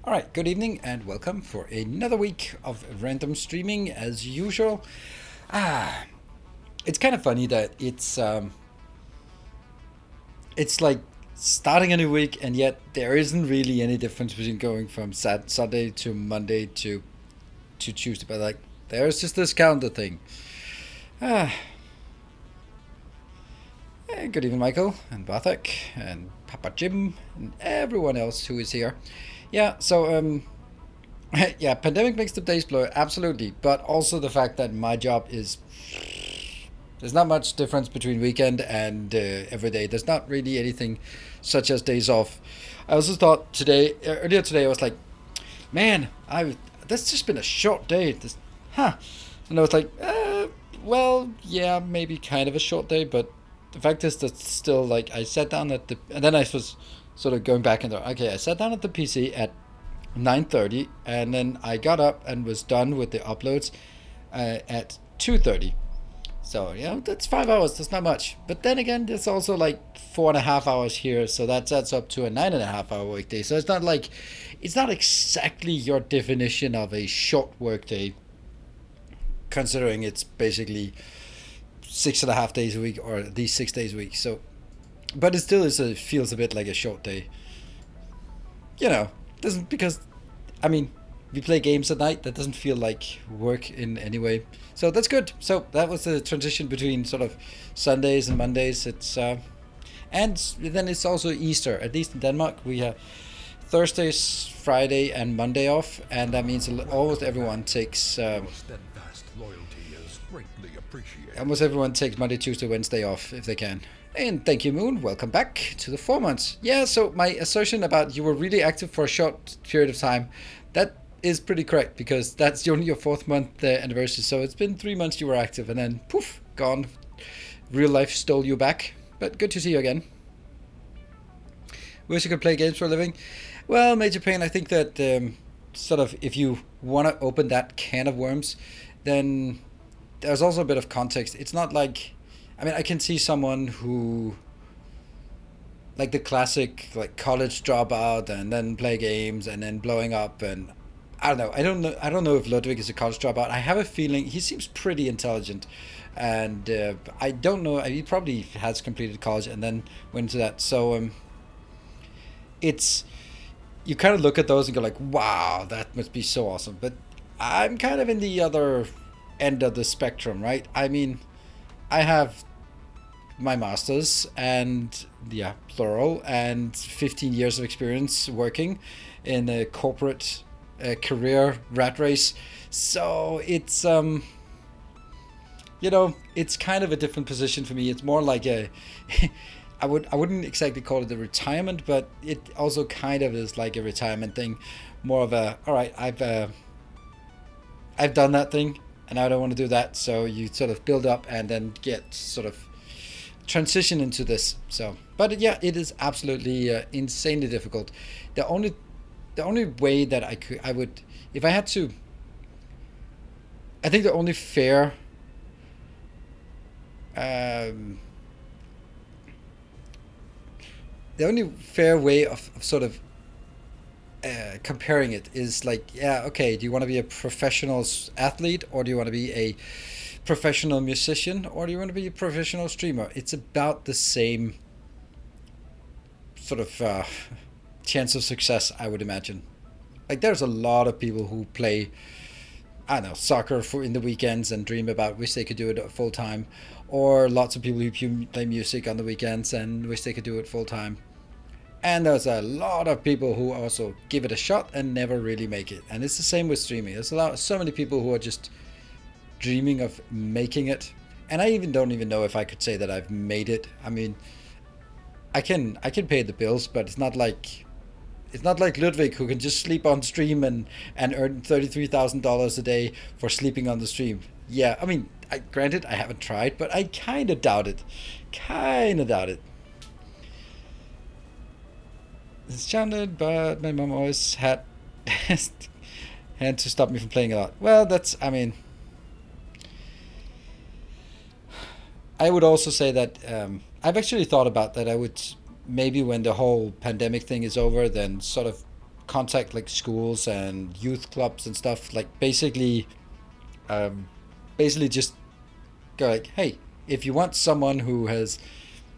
All right, good evening and welcome for another week of random streaming as usual. Ah, it's kind of funny that it's like starting a new week and yet there isn't really any difference between going from Sunday to Monday to Tuesday, but like there's just this calendar thing. Ah, good evening, Michael and Bartek and Papa Jim and everyone else who is here. Yeah, so yeah, pandemic makes the days blur, absolutely. But also the fact that my job is there's not much difference between weekend and every day. There's not really anything such as days off. I also thought earlier today, I was like, man, I that's just been a short day. Huh? And I was like, well, yeah, maybe kind of a short day, but the fact is that still, like, I sat down and then I was sort of going back and okay, I sat down at the PC at 9:30, and then I got up and was done with the uploads at 2:30. So that's 5 hours. That's not much. But then again, there's also like 4.5 hours here, so that adds up to a 9.5 hour workday. So it's not exactly your definition of a short workday, considering it's basically 6.5 days a week, or these 6 days a week. So, but it still feels a bit like a short day. Doesn't because I mean, we play games at night. That doesn't feel like work in any way. So that's good. So that was the transition between sort of Sundays and Mondays. And then it's also Easter. At least in Denmark, we have Thursdays, Friday, and Monday off, and that means almost everyone takes. Almost everyone takes Monday, Tuesday, Wednesday off if they can. And thank you, Moon. Welcome back to the 4 months. Yeah, so my assertion about you were really active for a short period of time, that is pretty correct because that's only your 4th month anniversary. So it's been 3 months you were active and then poof, gone. Real life stole you back. But good to see you again. Wish you could play games for a living. Well, Major Pain, I think that sort of if you want to open that can of worms, then there's also a bit of context. It's not like, I mean, I can see someone who, like the classic, like college dropout and then play games and then blowing up, and I don't know. I don't know if Ludwig is a college dropout. I have a feeling he seems pretty intelligent, and I don't know. He probably has completed college and then went into that. So it's you kind of look at those and go like, wow, that must be so awesome. But I'm kind of in the other end of the spectrum, right? I mean, I have my master's and yeah, plural, and 15 years of experience working in a corporate career rat race. So it's kind of a different position for me. It's more like a I wouldn't exactly call it a retirement, but it also kind of is like a retirement thing. More of a, all right, I've done that thing and now I don't want to do that. So you sort of build up and then get sort of transition into this. So, but yeah, it is absolutely insanely difficult. The only way that I would, if I had to, I think um, the only fair way of sort of comparing it is like, yeah, okay, do you want to be a professional athlete, or do you want to be a professional musician, or do you want to be a professional streamer? It's about the same sort of chance of success, I would imagine. Like, there's a lot of people who play, I don't know, soccer for in the weekends and dream about wish they could do it full time, or lots of people who play music on the weekends and wish they could do it full time. And there's a lot of people who also give it a shot and never really make it. And it's the same with streaming. So many people who are just dreaming of making it. And I even don't even know if I could say that I've made it. I mean, I can pay the bills, but it's not like Ludwig, who can just sleep on stream and earn $33,000 a day for sleeping on the stream. Yeah, I mean, granted I haven't tried, but I kind of doubt it. Kind of doubt it. It's challenged, but my mom always had to stop me from playing a lot. Well, I mean, I would also say that I've actually thought about that. I would maybe, when the whole pandemic thing is over, then sort of contact like schools and youth clubs and stuff. Like basically just go like, hey, if you want someone who has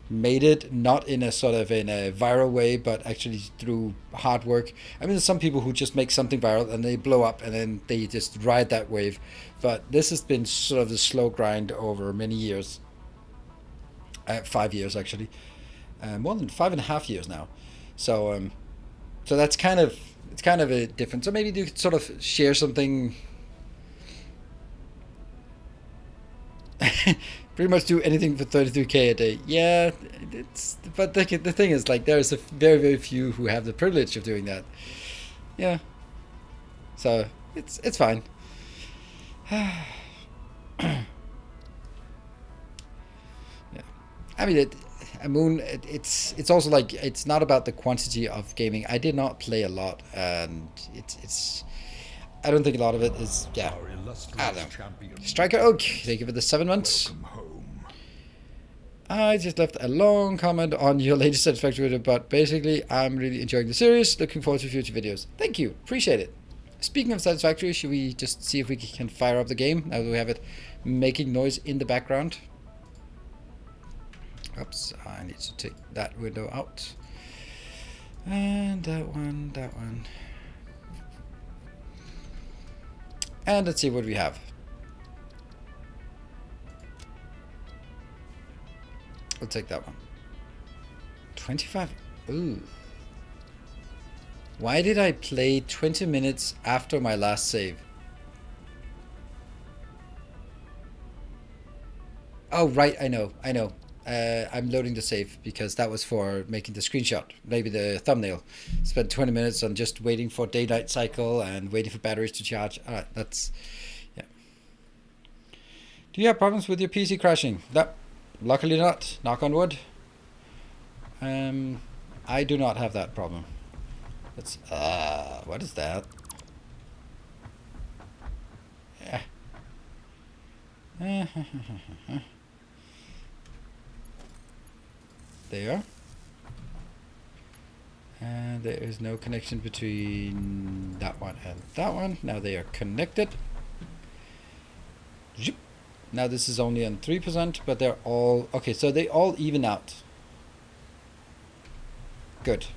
made it not in a sort of in a viral way, but actually through hard work. I mean, there's some people who just make something viral and they blow up and then they just ride that wave. But this has been sort of the slow grind over many years. 5 years actually, more than 5.5 years now. So so that's kind of it's kind of a different. So maybe you could sort of share something. Pretty much do anything for 33k a day. Yeah, it's but the thing is like there's a very few who have the privilege of doing that. Yeah, so it's fine. Yeah, I mean it's also like it's not about the quantity of gaming. I did not play a lot, and it's I don't think a lot of it is, yeah, I don't know. Striker Oak, thank you for the 7 months. I just left a long comment on your latest Satisfactory video, but basically I'm really enjoying the series, looking forward to future videos. Thank you, appreciate it. Speaking of Satisfactory, should we just see if we can fire up the game now that we have it making noise in the background? Oops, I need to take that window out. And that one. And let's see what we have. I'll take that one. 25. Ooh. Why did I play 20 minutes after my last save? Oh, right, I know. I'm loading the save because that was for making the screenshot, maybe the thumbnail. Spent 20 minutes on just waiting for day-night cycle and waiting for batteries to charge. Alright, that's... yeah. Do you have problems with your PC crashing? No, luckily not. Knock on wood. I do not have that problem. That's... what is that? Yeah. There. And there is no connection between that one and that one. Now they are connected. Now this is only on 3%, but they're all... okay, so they all even out. Good.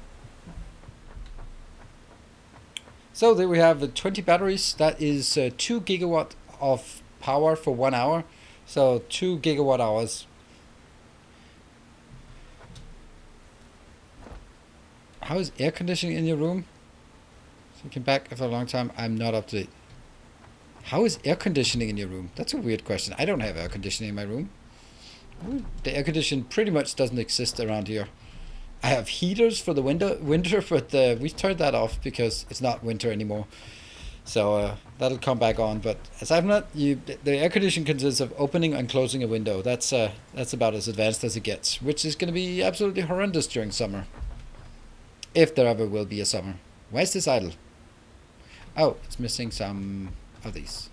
So there we have 20 batteries. That is 2 gigawatt of power for 1 hour. So 2 gigawatt hours. How is air conditioning in your room? So you came back after a long time. I'm not up to date. How is air conditioning in your room? That's a weird question. I don't have air conditioning in my room. The air conditioning pretty much doesn't exist around here. I have heaters for the winter, but we turned that off because it's not winter anymore. So that'll come back on. But as I've not, the air conditioning consists of opening and closing a window. That's about as advanced as it gets, which is going to be absolutely horrendous during summer. If there ever will be a summer. Why is this idle? Oh, it's missing some of these.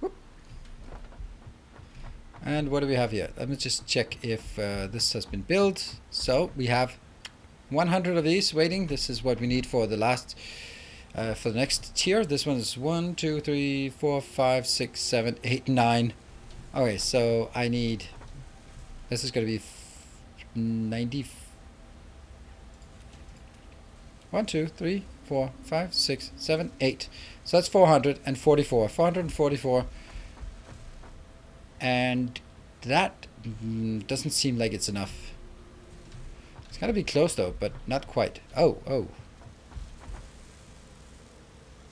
Whoop. And what do we have here? Let me just check if this has been built. So we have 100 of these waiting. This is what we need for the last... for the next tier. This one is 1, 2, 3, 4, 5, 6, 7, 8, 9. Okay, so I need... this is going to be 90... 1, 2, 3, 4, 5, 6, 7, 8. So that's 444. 444. And that doesn't seem like it's enough. It's got to be close though, but not quite. Oh.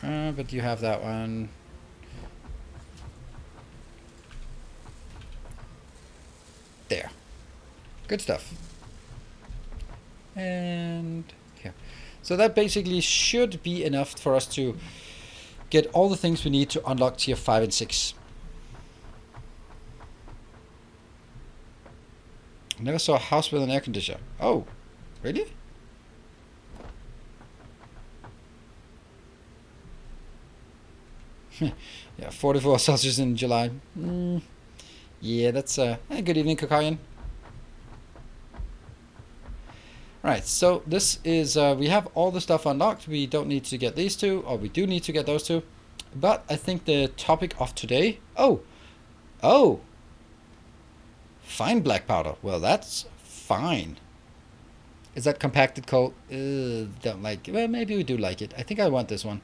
But you have that one. There. Good stuff. And here. So that basically should be enough for us to get all the things we need to unlock tier 5 and 6. Never saw a house with an air conditioner. Oh, really? Yeah, 44 Celsius in July. Yeah, that's good evening, Kakayan. Right, so this is, we have all the stuff unlocked. We don't need to get these two, or we do need to get those two. But I think the topic of today... Oh! Fine black powder. Well, that's fine. Is that compacted coal? Don't like it. Well, maybe we do like it. I think I want this one.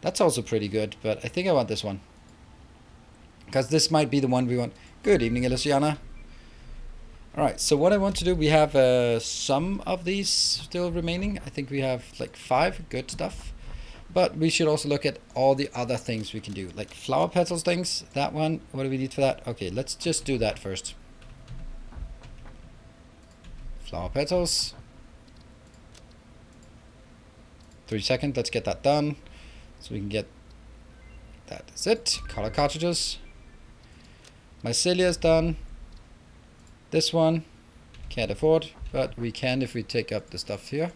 That's also pretty good, but I think I want this one. Because this might be the one we want. Good evening, Luciana. Alright, so what I want to do, we have some of these still remaining. I think we have like 5 good stuff. But we should also look at all the other things we can do. Like flower petals things, that one. What do we need for that? Okay, let's just do that first. Flower petals. 3 seconds, let's get that done. So we can get... That is it. Color cartridges. Mycelia's done. This one, can't afford, but we can if we take up the stuff here.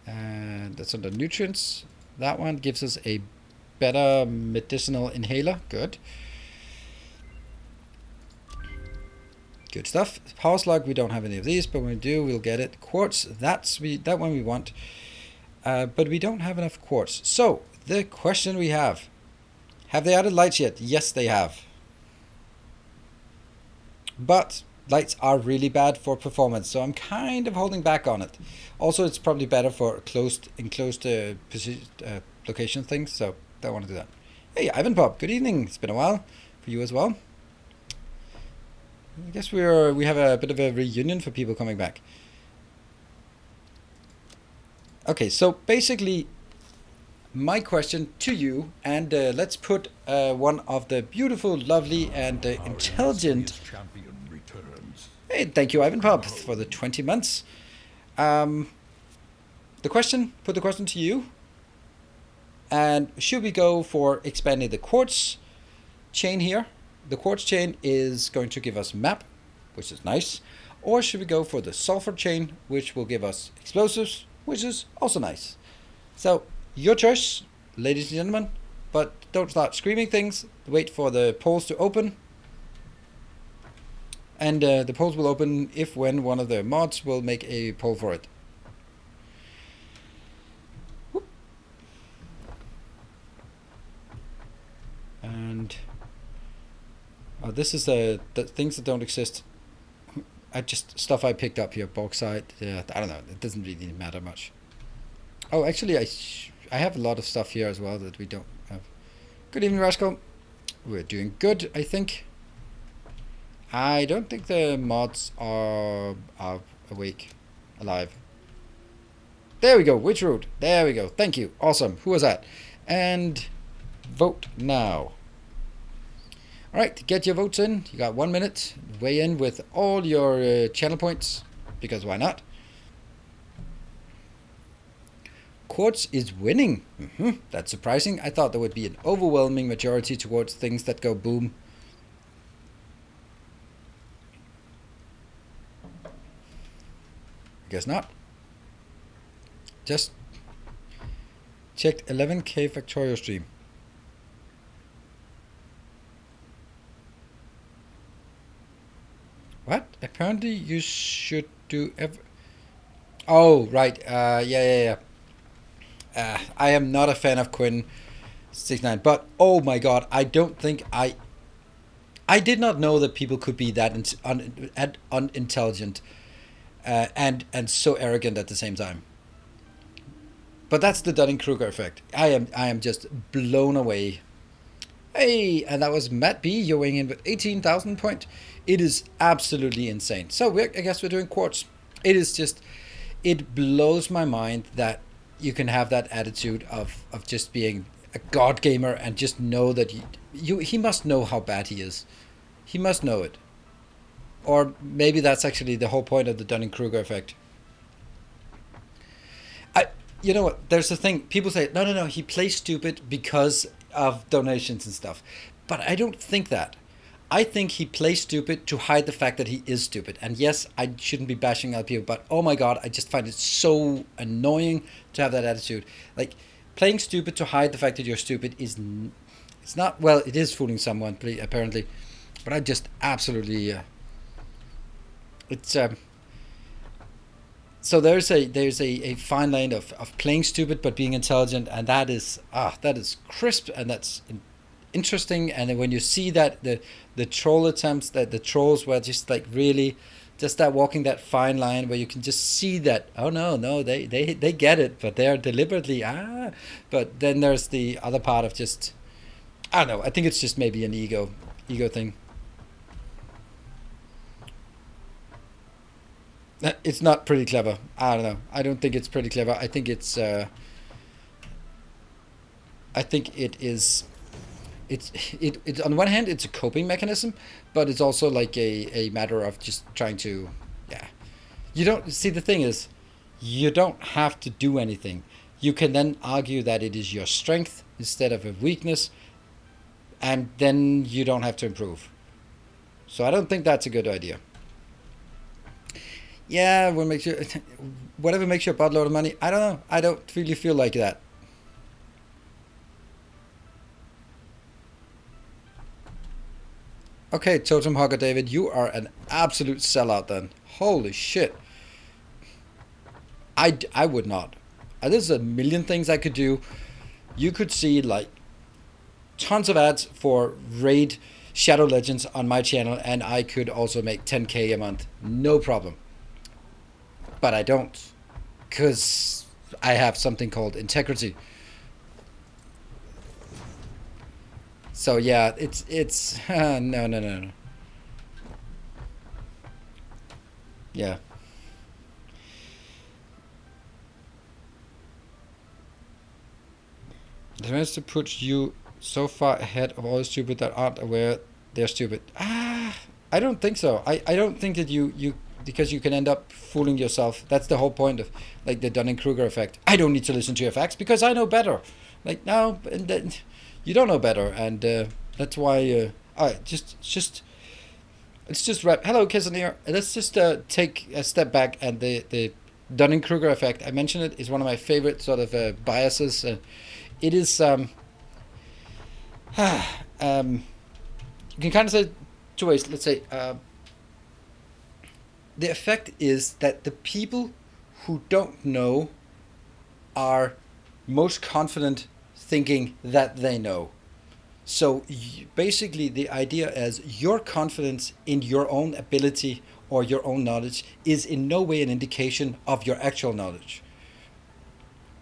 And that's under nutrients. That one gives us a better medicinal inhaler. Good. Good stuff. Power slug, we don't have any of these, but when we do, we'll get it. Quartz, that one we want. But we don't have enough quartz. So, the question we have they added lights yet? Yes, they have. But lights are really bad for performance, so I'm kind of holding back on it. Also, it's probably better for enclosed location things, so don't want to do that. Hey, Ivan Pop, good evening. It's been a while for you as well. I guess we have a bit of a reunion for people coming back. Okay, so basically, my question to you, and let's put one of the beautiful, lovely, and intelligent... Hey, thank you, Ivan Pop, for the 20 months. Put the question to you. And should we go for expanding the quartz chain here? The quartz chain is going to give us map, which is nice. Or should we go for the sulfur chain, which will give us explosives, which is also nice. So, your choice, ladies and gentlemen. But don't start screaming things. Wait for the polls to open. And the polls will open when one of the mods will make a poll for it. Whoop. And this is the things that don't exist. Stuff I picked up here. Bauxite. Yeah, I don't know. It doesn't really matter much. Oh, actually, I have a lot of stuff here as well that we don't have. Good evening, Rascal. We're doing good, I think. I don't think the mods are awake, alive. There we go, which route? There we go, thank you, awesome. Who was that? And vote now. Alright, get your votes in. You got 1 minute. Weigh in with all your channel points, because why not? Quartz is winning. That's surprising. I thought there would be an overwhelming majority towards things that go boom. Guess not. Just checked 11k Factorio stream. What? Apparently you should do Oh, right. Yeah. I am not a fan of Quinn 69, but oh my god, I don't think I did not know that people could be that unintelligent. And so arrogant at the same time. But that's the Dunning-Kruger effect. I am just blown away. Hey, and that was Matt B. You're weighing in with 18,000 point. It is absolutely insane. So I guess we're doing quartz. It blows my mind that you can have that attitude of just being a god gamer and just know that he must know how bad he is. He must know it. Or maybe that's actually the whole point of the Dunning-Kruger effect. You know what? There's a thing. People say, no, he plays stupid because of donations and stuff. But I don't think that. I think he plays stupid to hide the fact that he is stupid. And yes, I shouldn't be bashing other people, but oh my god, I just find it so annoying to have that attitude. Like, playing stupid to hide the fact that you're stupid is it's not, well, it is fooling someone apparently, but I just absolutely it's so there's a fine line of playing stupid but being intelligent, and that is crisp, and that's interesting. And then when you see that the troll attempts, that the trolls were just like really just that walking that fine line where you can just see that, oh no, they get it, but they're deliberately but then there's the other part of just, I don't know, I think it's just maybe an ego thing. It's not pretty clever. I don't know. I don't think it's pretty clever. I think it's I think it is. It's on one hand it's a coping mechanism, but it's also like a matter of just trying to, yeah. You don't see, the thing is, you don't have to do anything. You can then argue that it is your strength instead of a weakness, and then you don't have to improve. So I don't think that's a good idea. Yeah, what makes you, whatever makes you a buttload of money. I don't know. I don't really feel like that. Okay, Totem Hogger David, you are an absolute sellout then. Holy shit. I would not. There's a million things I could do. You could see like tons of ads for Raid Shadow Legends on my channel, and I could also make 10k a month. No problem. But I don't, because I have something called integrity. So yeah, it's no. Yeah. They managed to put you so far ahead of all the stupid that aren't aware they're stupid. I don't think so. I don't think that you because you can end up fooling yourself. That's the whole point of like the Dunning-Kruger effect. I don't need to listen to your facts because I know better. Like no, and then you don't know better, and that's why. All right, let's just wrap. Hello, Kisanir. Let's just take a step back, and the Dunning-Kruger effect. I mentioned it is one of my favorite sort of biases. It is you can kind of say two ways. Let's say the effect is that the people who don't know are most confident thinking that they know. So basically the idea is your confidence in your own ability or your own knowledge is in no way an indication of your actual knowledge.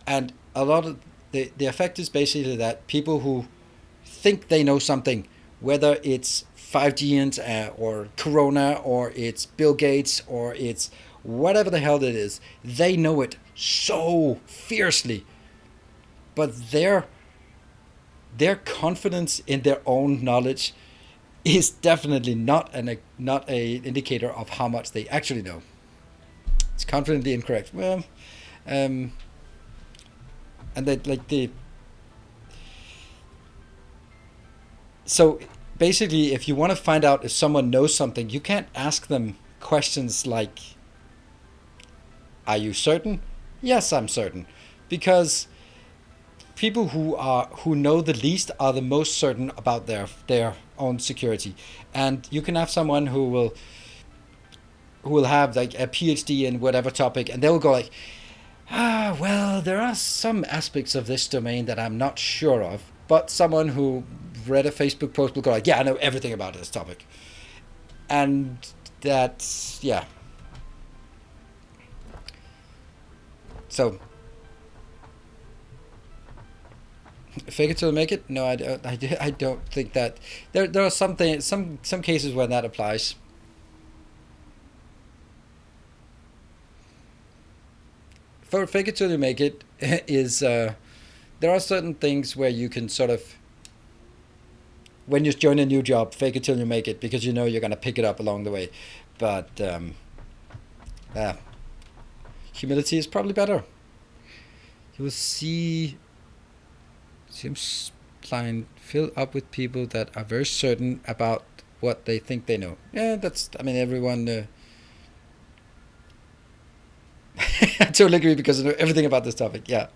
And a lot of the effect is basically that people who think they know something, whether it's 5Gans or Corona or it's Bill Gates or it's whatever the hell it is, they know it so fiercely. But their confidence in their own knowledge is definitely not an indicator of how much they actually know. It's confidently incorrect. Well, and that like the so basically, if you want to find out if someone knows something, you can't ask them questions like, "Are you certain?" "Yes, I'm certain," because people who know the least are the most certain about their own security. And you can have someone who will have like a PhD in whatever topic, and they'll go like, well, there are some aspects of this domain that I'm not sure of. But someone who read a Facebook post will go like, yeah, I know everything about this topic. And that's, yeah. So, fake it till you make it? No, I don't think that. There are some cases where that applies. For fake it till you make it is, there are certain things where you can sort of, when you join a new job, fake it till you make it, because you know you're going to pick it up along the way. But humility is probably better. You will see Zipline fill up with people that are very certain about what they think they know. Yeah, that's, I mean, everyone... I totally agree, because I know everything about this topic, yeah.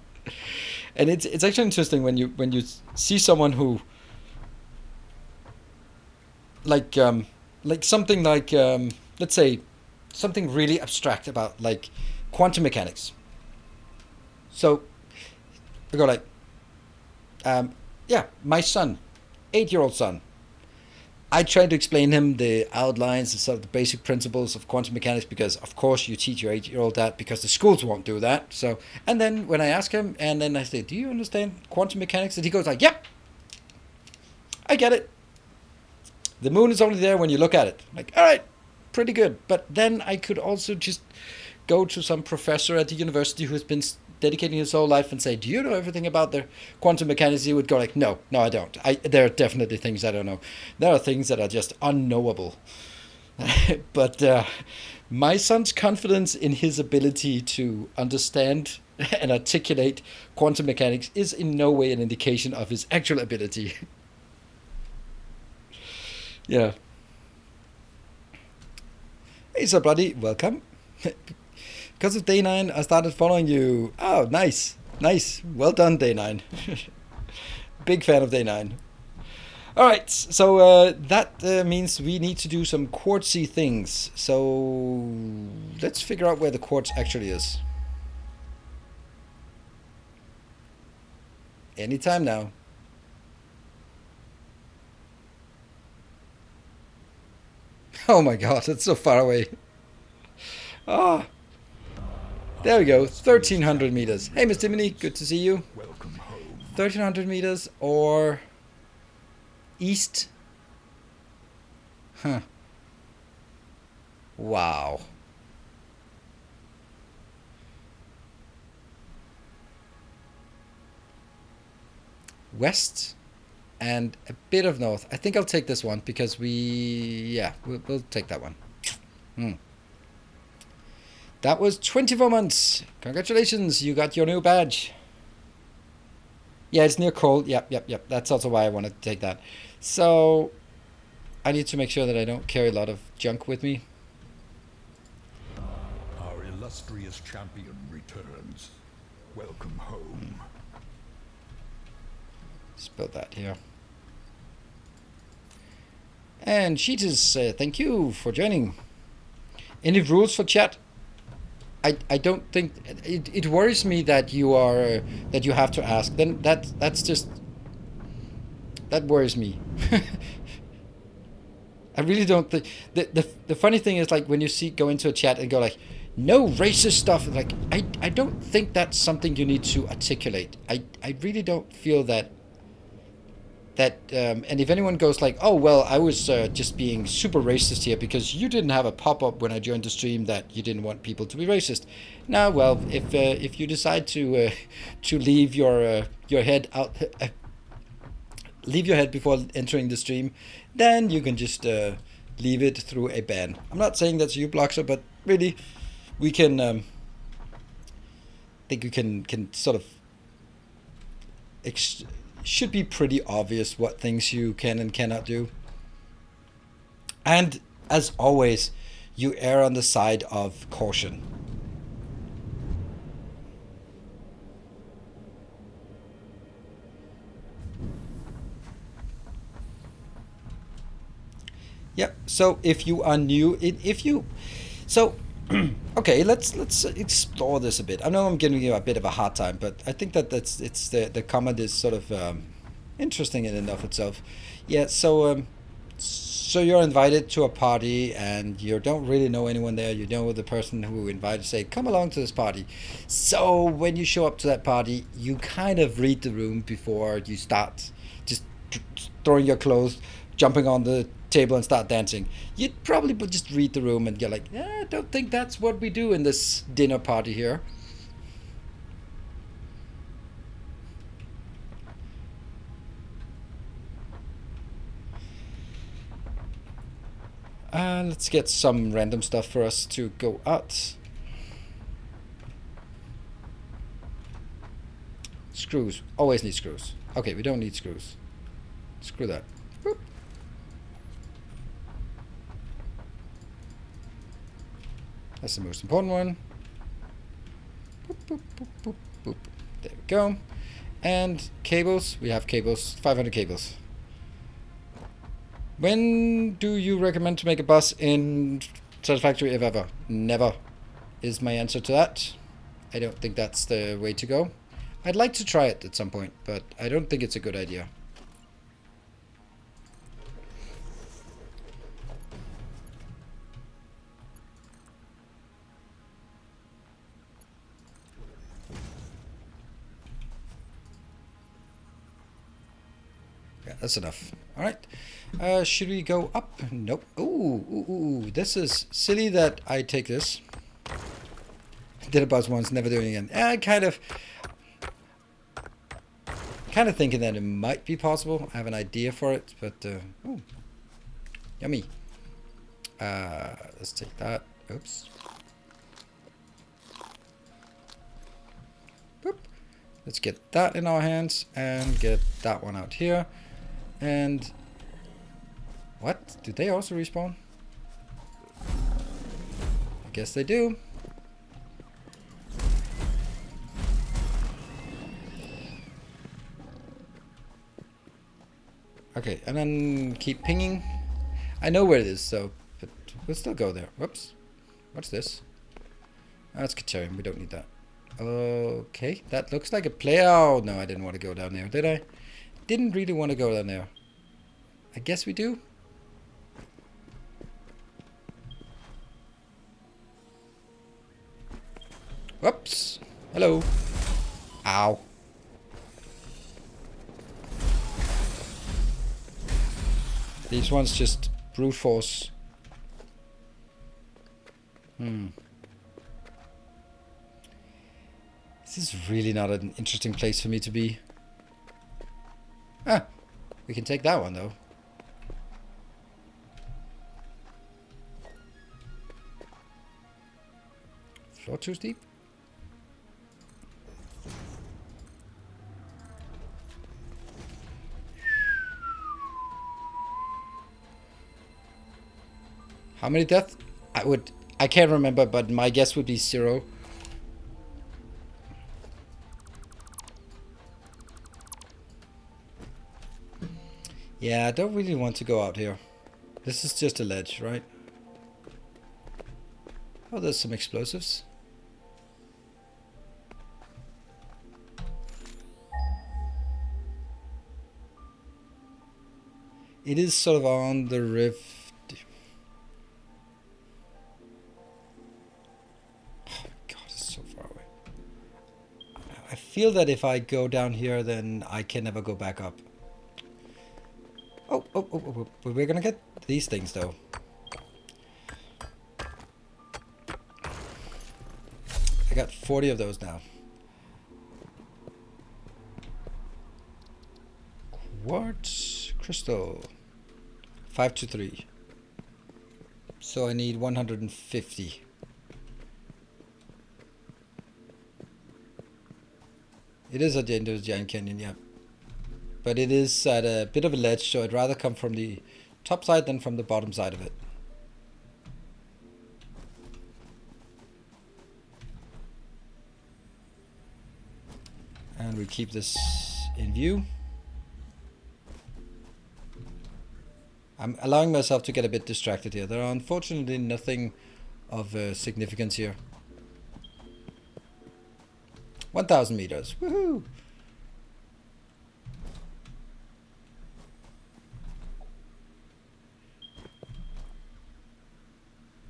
And it's actually interesting when you see someone who like something like let's say something really abstract about like quantum mechanics. So I go like, yeah, my son, 8-year-old son. I tried to explain him the outlines and sort of the basic principles of quantum mechanics because, of course, you teach your 8-year-old that because the schools won't do that. So, and then when I ask him, and then I say, "Do you understand quantum mechanics?" and he goes like, "Yep, I get it. The moon is only there when you look at it." I'm like, all right, pretty good. But then I could also just go to some professor at the university who's been dedicating his whole life and say, "Do you know everything about the quantum mechanics?" He would go like, "No, no, I don't. There are definitely things I don't know. There are things that are just unknowable." But my son's confidence in his ability to understand and articulate quantum mechanics is in no way an indication of his actual ability. Yeah. Hey, so buddy, welcome. Because of day 9, I started following you. Oh, nice. Nice. Well done, day 9. Big fan of day 9. All right, so that means we need to do some quartzy things. So let's figure out where the quartz actually is. Anytime now. Oh my god, it's so far away. Ah, there we go. 1,300 meters. Hey, Miss Timony, good to see you. Welcome home. 1,300 meters or east. Huh. Wow. West and a bit of north. I think I'll take this one because we'll take that one. That was 24 months. Congratulations, you got your new badge. Yeah, it's near coal. Yep. That's also why I wanted to take that. So I need to make sure that I don't carry a lot of junk with me. Our illustrious champion returns. Welcome home. Spell that here. And Sheetus, thank you for joining. Any rules for chat? I don't think it worries me that you are that you have to ask. Then that's just that worries me. I really don't think the funny thing is like when you go into a chat and go like no racist stuff, like I don't think that's something you need to articulate. I really don't feel that and if anyone goes like, oh well, I was just being super racist here because you didn't have a pop-up when I joined the stream that you didn't want people to be racist. Now, well, if you decide to leave your head out, leave your head before entering the stream, then you can just leave it through a ban. I'm not saying that's you, Bloxer, but really, we can. think we can sort of. Should be pretty obvious what things you can and cannot do. And as always, you err on the side of caution. Yep. So if you are new, okay, let's explore this a bit. I know I'm giving you a bit of a hard time, but I think that it's the comment is sort of interesting in and of itself. Yeah. So you're invited to a party and you don't really know anyone there. You know the person who invited, say, come along to this party. So when you show up to that party, you kind of read the room before you start just throwing your clothes, jumping on the table and start dancing. You'd probably just read the room and you're like, I don't think that's what we do in this dinner party here. Let's get some random stuff for us to go out. Screws. Always need screws. Okay, we don't need screws. Screw that. Boop. That's the most important one. Boop, boop, boop, boop, boop. There we go. And cables, we have cables, 500 cables. When do you recommend to make a bus in Satisfactory, if ever? Never is my answer to that. I don't think that's the way to go. I'd like to try it at some point, but I don't think it's a good idea. Yeah, that's enough. All right. Should we go up? Nope. Ooh. This is silly that I take this. Did a buzz once, never doing it again. Kind of thinking that it might be possible. I have an idea for it, but ooh, yummy. Let's take that. Oops. Boop. Let's get that in our hands and get that one out here. And what? Do they also respawn? I guess they do. Okay, and then keep pinging. I know where it is, so but we'll still go there. Whoops. What's this? Oh, that's Katerium. We don't need that. Okay, that looks like a player. Oh, no, I didn't want to go down there, did I? Didn't really want to go down there. I guess we do. Whoops. Hello. Ow. These ones just brute force. This is really not an interesting place for me to be. Ah, we can take that one though. Floor too steep? How many deaths? I can't remember, but my guess would be 0. Yeah, I don't really want to go out here. This is just a ledge, right? Oh, there's some explosives. It is sort of on the rift. Oh god, it's so far away. I feel that if I go down here, then I can never go back up. Oh, but we're gonna get these things though. I got 40 of those now. Quartz crystal. 5 to 3. So I need 150. It is at the end of the Giant Canyon, yeah. But it is at a bit of a ledge, so I'd rather come from the top side than from the bottom side of it. And we keep this in view. I'm allowing myself to get a bit distracted here. There are unfortunately nothing of significance here. 1,000 meters. Woohoo!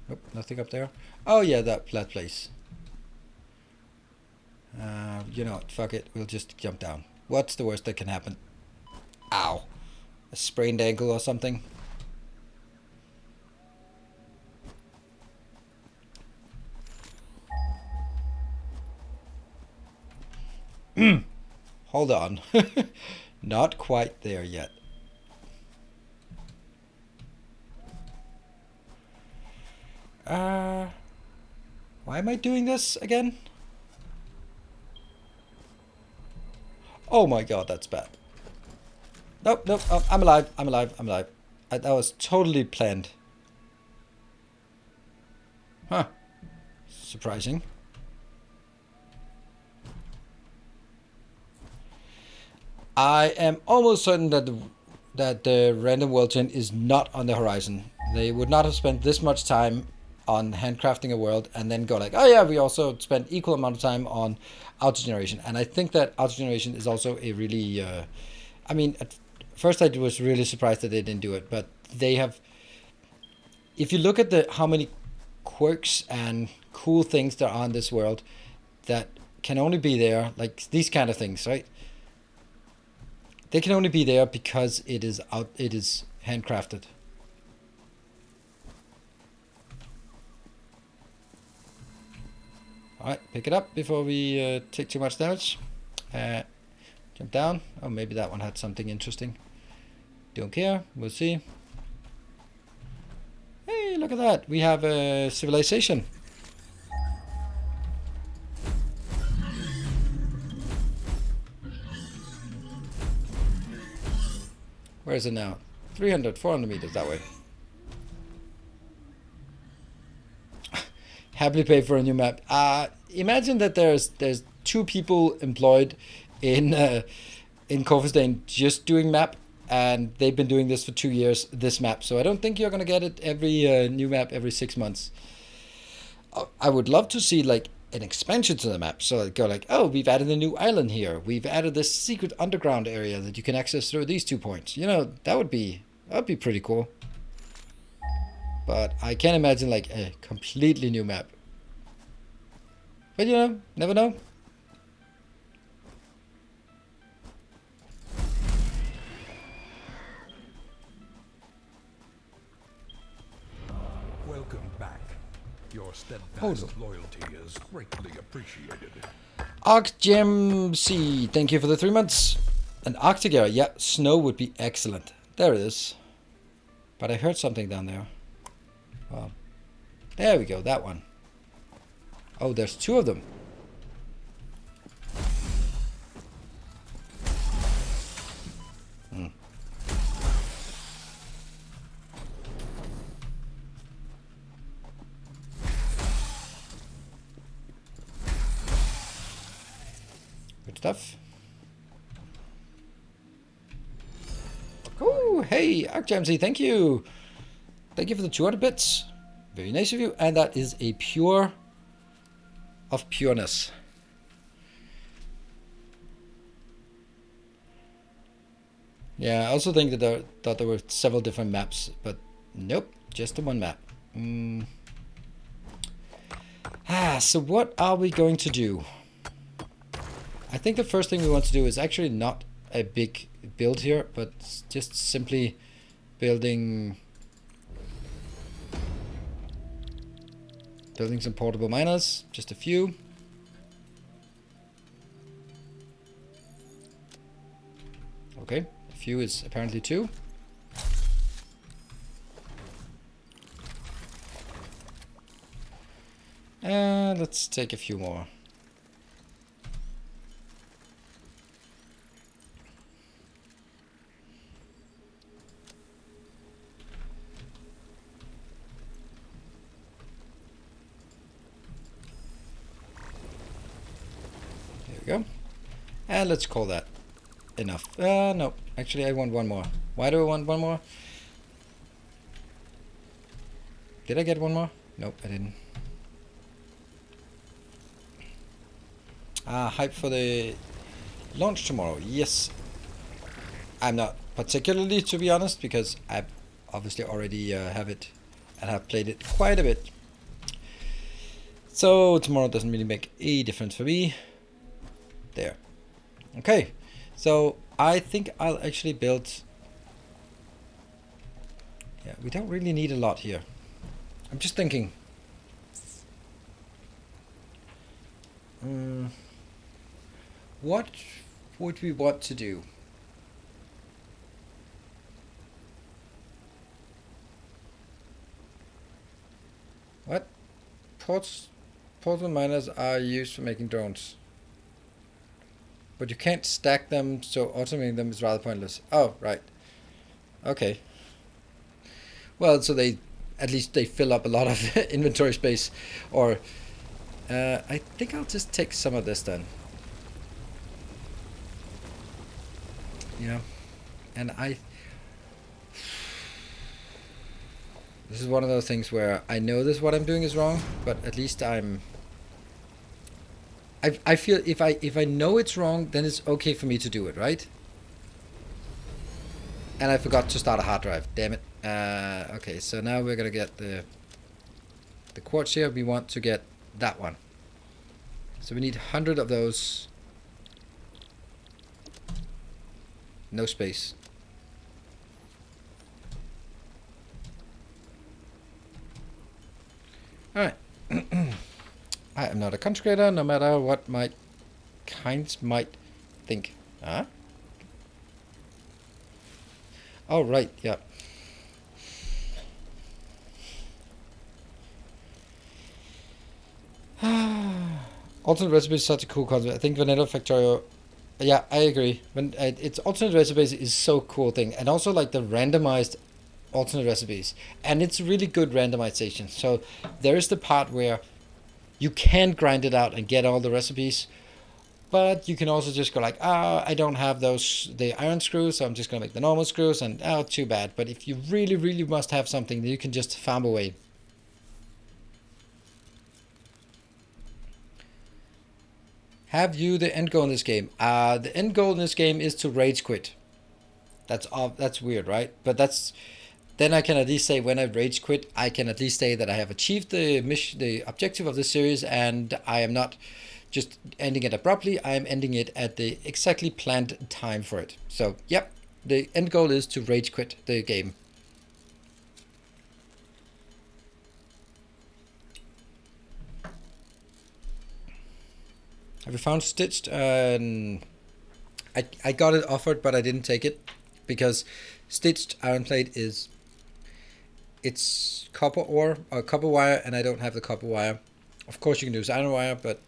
Nope, nothing up there. Oh yeah, that place. You know what? Fuck it. We'll just jump down. What's the worst that can happen? Ow. A sprained ankle or something. Hold on. Not quite there yet. Why am I doing this again? Oh my god, that's bad. Nope, oh, I'm alive. That was totally planned. Huh. Surprising. I am almost certain that the random world chain is not on the horizon. They would not have spent this much time on handcrafting a world and then go like, oh yeah, we also spent equal amount of time on auto generation. And I think that auto generation is also a really, I mean, at first I was really surprised that they didn't do it, but they have. If you look at how many quirks and cool things there are in this world that can only be there, like these kind of things, right? They can only be there because it is handcrafted. Alright, pick it up before we take too much damage. Jump down. Oh, maybe that one had something interesting. Don't care. We'll see. Hey, look at that. We have a civilization. Where is it now? 300, 400 meters that way. Happily pay for a new map. Imagine that there's 2 people employed in CoffeeStain just doing map, and they've been doing this for 2 years, this map. So I don't think you're gonna get it every new map every 6 months. I would love to see like an expansion to the map. So I'd go like, oh, we've added a new island here. We've added this secret underground area that you can access through these 2 points. You know, that'd be pretty cool. But I can't imagine like a completely new map. But you know, never know. Welcome back. Your steadfast loyalty is greatly appreciated. Arcgem C, thank you for the 3 months. An Arctic area, yeah, snow would be excellent. There it is. But I heard something down there. Well, there we go, that one. Oh, there's 2 of them. Good stuff. Oh, hey, ArcGMC, thank you. Thank you for the 200 bits. Very nice of you. And that is a pure of pureness. Yeah, I also think that there were several different maps, but nope, just the one map. So what are we going to do? I think the first thing we want to do is actually not a big build here, but just simply building some portable miners, just a few. Okay, a few is apparently 2. And let's take a few more. Go. And let's call that enough. No, actually I want 1 more. Why do I want 1 more? Did I get 1 more? Nope, I didn't. Hype for the launch tomorrow. Yes. I'm not particularly, to be honest, because I obviously already have it and have played it quite a bit. So tomorrow doesn't really make a difference for me. There. Okay, so I think I'll actually build. Yeah, we don't really need a lot here. I'm just thinking. What would we want to do? What? Portal miners are used for making drones. But you can't stack them, so automating them is rather pointless. Oh, right. Okay. Well, so at least they fill up a lot of inventory space. Or, I think I'll just take some of this then. Yeah, and this is one of those things where I know this what I'm doing is wrong, but at least I feel if I know it's wrong, then it's okay for me to do it, right? And I forgot to start a hard drive. Damn it. Okay, so now we're gonna get the quartz here. We want to get that one. So we need 100 of those. No space. Alright. I am not a content creator, no matter what my kinds might think. Huh? Oh, right, yeah. Alternate recipes is such a cool concept. I think vanilla factorial. Yeah, I agree. When it's alternate recipes is so cool thing, and also like the randomized alternate recipes, and it's really good randomization. So there is the part where you can grind it out and get all the recipes, but you can also just go like, I don't have the iron screws, so I'm just gonna make the normal screws, and too bad. But if you really, really must have something, then you can just farm away. Have you the end goal in this game? The end goal in this game is to rage quit. That's weird, right? But then I can at least say when I rage quit, I can at least say that I have achieved the objective of this series, and I am not just ending it abruptly. I am ending it at the exactly planned time for it. So, yep, the end goal is to rage quit the game. Have you found Stitched? I got it offered, but I didn't take it because Stitched iron plate it's copper ore or copper wire, and I don't have the copper wire. Of course, you can use iron wire, but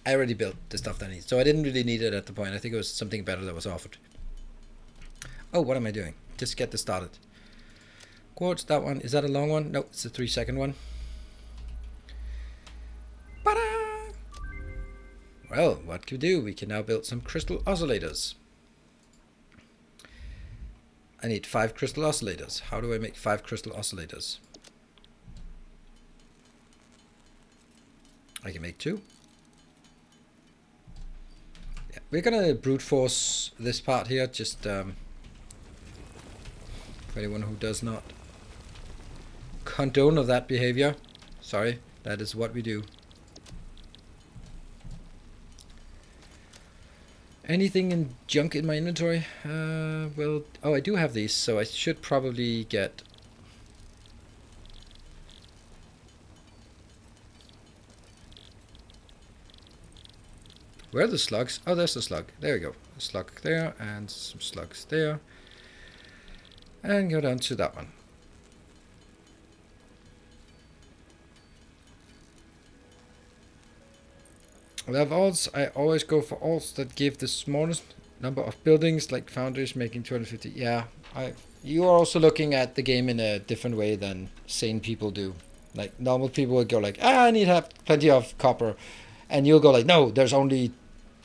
I already built the stuff that I need, so I didn't really need it at the point. I think it was something better that was offered. Oh, what am I doing? Just get this started. Quartz, that one. Is that a long one? No, it's a 3-second one. Well, what can we do? We can now build some crystal oscillators. I need 5 crystal oscillators. How do I make 5 crystal oscillators? I can make 2. Yeah, we're gonna brute force this part here, just for anyone who does not condone of that behavior. Sorry, that is what we do. Anything in junk in my inventory? Well, oh, I do have these, so I should probably get... Where are the slugs? Oh, there's the slug. There we go. A slug there, and some slugs there. And go down to that one. With alts, I always go for alts that give the smallest number of buildings, like foundries making 250. Yeah, you are also looking at the game in a different way than sane people do. Like normal people would go like, I need to have plenty of copper, and you'll go like, no, there's only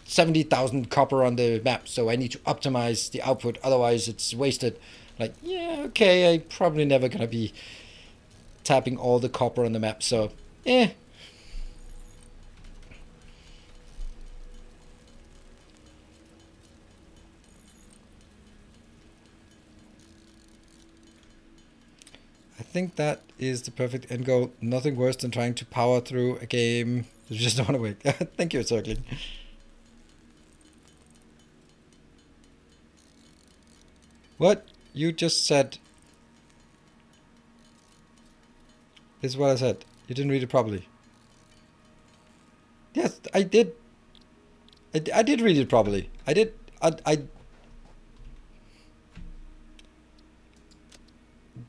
70,000 copper on the map, so I need to optimize the output, otherwise it's wasted. Like, yeah, okay, I'm probably never gonna be tapping all the copper on the map, so I think that is the perfect end goal. Nothing worse than trying to power through a game you just don't want to wait. Thank you, Circling. What you just said is what I said. You didn't read it properly. Yes, I did. I did read it properly. I did.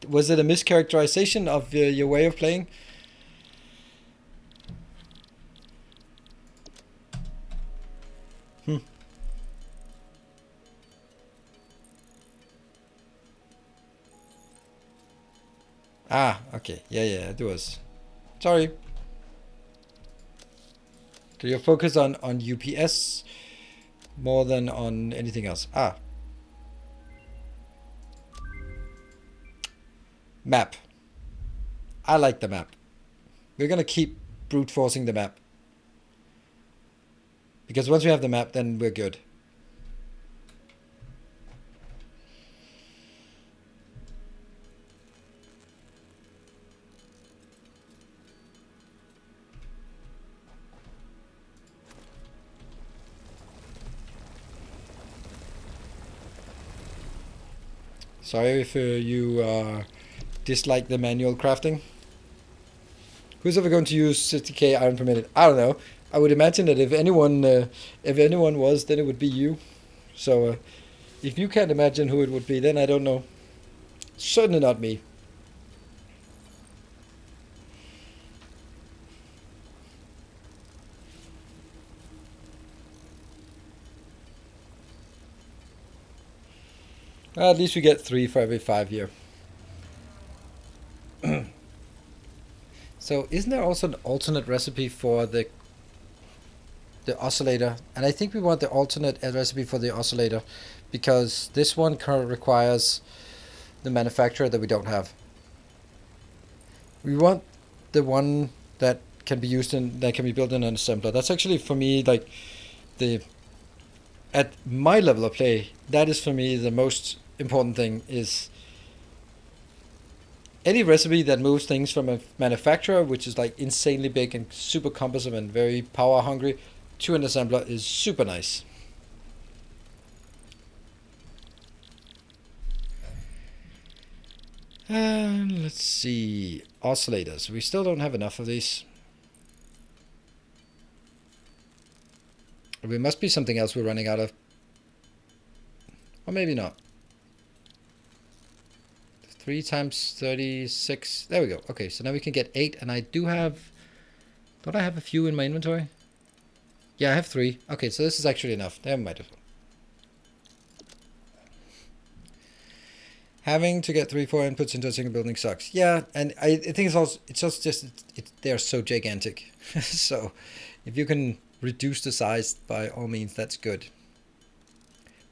Was it a mischaracterization of your way of playing? Ah, okay. Yeah, it was. Sorry. So you're focused on UPS more than on anything else. Ah. Map. I like the map. We're gonna keep brute forcing the map. Because once we have the map, then we're good. Sorry if you dislike the manual crafting. Who's ever going to use 60k iron per minute? I don't know. I would imagine that if anyone was, then it would be you. So if you can't imagine who it would be, then I don't know. Certainly not me. At least we get 3 for every 5 here. So isn't there also an alternate recipe for the oscillator? And I think we want the alternate recipe for the oscillator because this one requires the manufacturer that we don't have. We want the one that can be used in, that can be built in an assembler. That's actually for me like at my level of play, that is for me the most important thing, is any recipe that moves things from a manufacturer, which is like insanely big and super cumbersome and very power hungry, to an assembler is super nice. And let's see, oscillators. We still don't have enough of these. It must be something else we're running out of. Or maybe not. 3 times 36. There we go. Okay, so now we can get 8, and I do have... Don't I have a few in my inventory? Yeah, I have 3. Okay, so this is actually enough. There might as well. Having to get 3-4 inputs into a single building sucks. Yeah, and I think it's also they're so gigantic. So if you can reduce the size, by all means, that's good.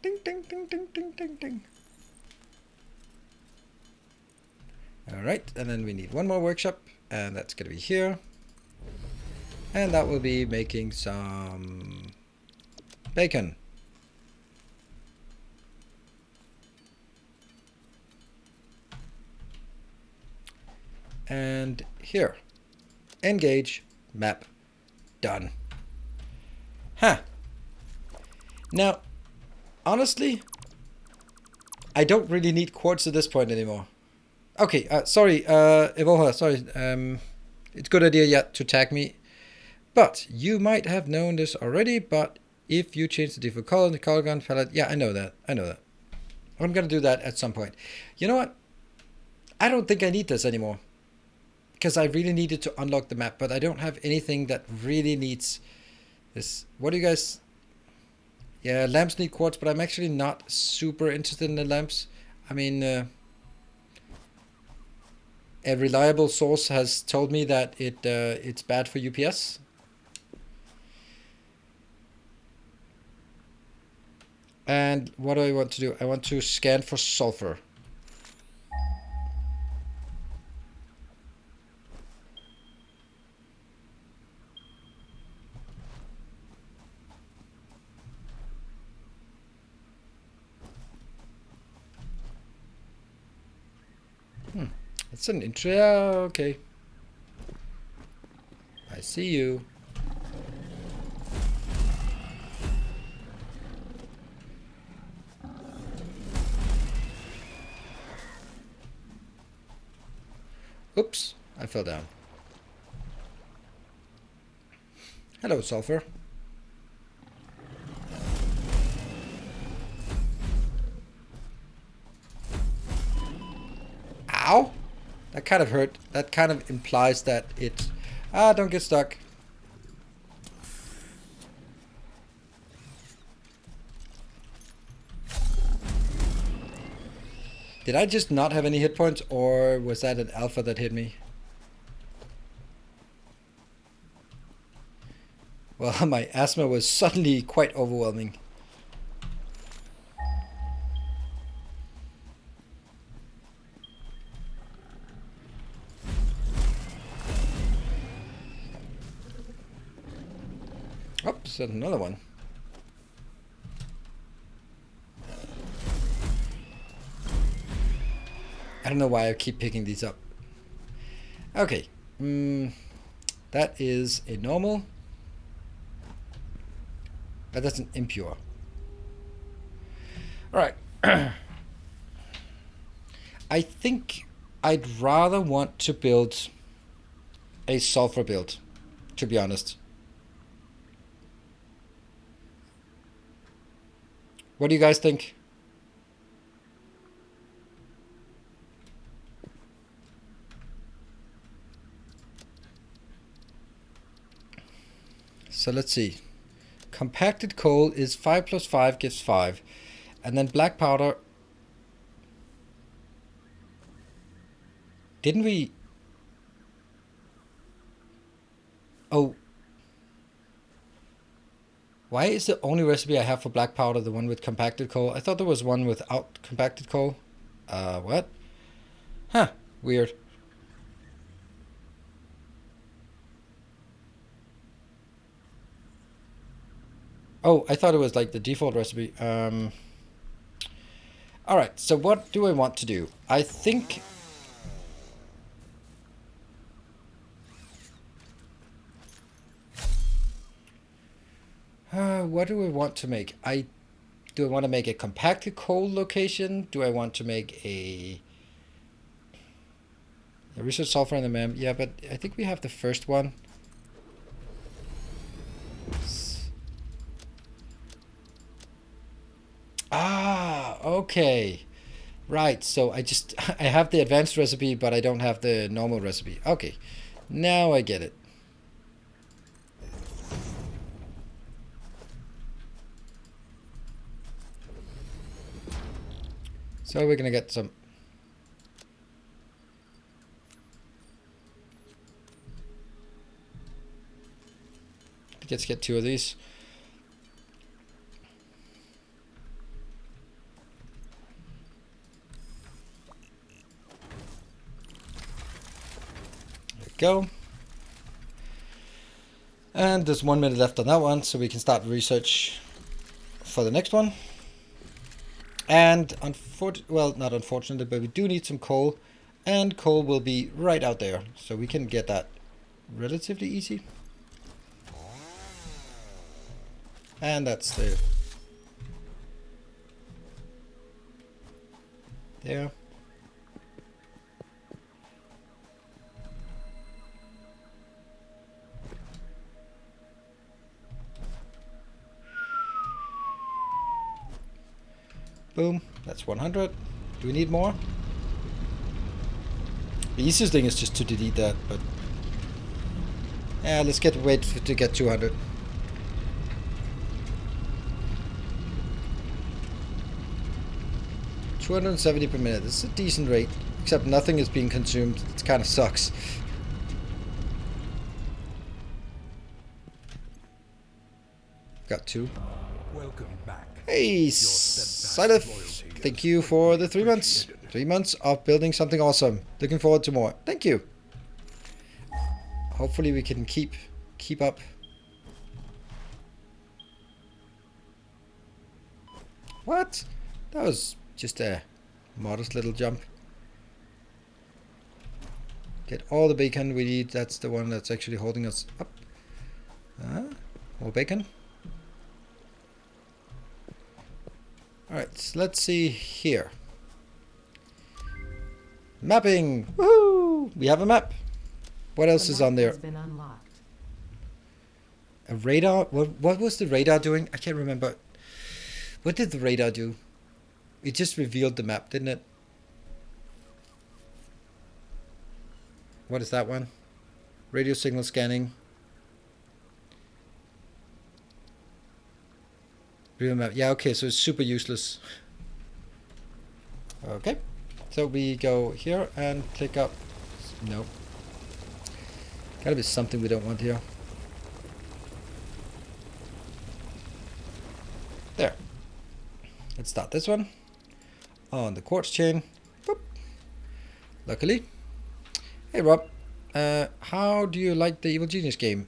Ding ding ding ding ding ding ding. Alright, and then we need one more workshop, and that's going to be here. And that will be making some bacon. And here, engage, map, done. Huh. Now, honestly, I don't really need quartz at this point anymore. Okay, sorry, Evolha, sorry, it's a good idea yet to tag me, but you might have known this already, but if you change the default color in the color gun palette, yeah, I know that. I'm gonna do that at some point. You know what? I don't think I need this anymore, because I really needed to unlock the map, but I don't have anything that really needs this. What do you guys... Yeah, lamps need quartz, but I'm actually not super interested in the lamps. I mean... a reliable source has told me that it's bad for UPS. And what do I want to do? I want to scan for sulfur. That's an intro. Yeah, okay. I see you. Oops, I fell down. Hello, sulfur. Ow! That kind of hurt. That kind of implies that it... Ah, don't get stuck. Did I just not have any hit points, or was that an alpha that hit me? Well, my asthma was suddenly quite overwhelming. is that another one? I don't know why I keep picking these up. Okay. That is a normal. That's an impure. Alright. I think I'd rather want to build a sulfur build, to be honest. What do you guys think? So let's see. Compacted coal is 5 plus 5 gives 5. And then black powder. Didn't we? Oh. Why is the only recipe I have for black powder the one with compacted coal? I thought there was one without compacted coal. What? Huh. Weird. Oh, I thought it was like the default recipe. Alright, so what do I want to do? I think... what do I want to make? Do I want to make a compacted coal location? Do I want to make a research sulfur in the mem? Yeah, but I think we have the first one. Ah, okay. Right, so I have the advanced recipe, but I don't have the normal recipe. Okay, now I get it. So we're gonna get some... Let's get 2 of these. There we go. And there's 1 minute left on that one, so we can start research for the next one. And well, not unfortunately, but we do need some coal, and coal will be right out there, so we can get that relatively easy. And that's the... there. Boom, that's 100. Do we need more? The easiest thing is just to delete that, but... yeah, let's wait to get 200. $270 per minute. This is a decent rate, except nothing is being consumed. It kind of sucks. Got 2. Welcome back. Hey, Silith, thank you for the 3 months. 3 months of building something awesome. Looking forward to more. Thank you. Hopefully we can keep up. What? That was just a modest little jump. Get all the bacon we need. That's the one that's actually holding us up. More bacon. Alright, so let's see here. Mapping! Woohoo! We have a map. What else is on there? A radar? What was the radar doing? I can't remember. What did the radar do? It just revealed the map, didn't it? What is that one? Radio signal scanning. Real map. Yeah, okay, so it's super useless. Okay. So we go here and click up. Nope. Gotta be something we don't want here. There. Let's start this one. On the quartz chain. Boop. Luckily. Hey Rob. How do you like the Evil Genius game?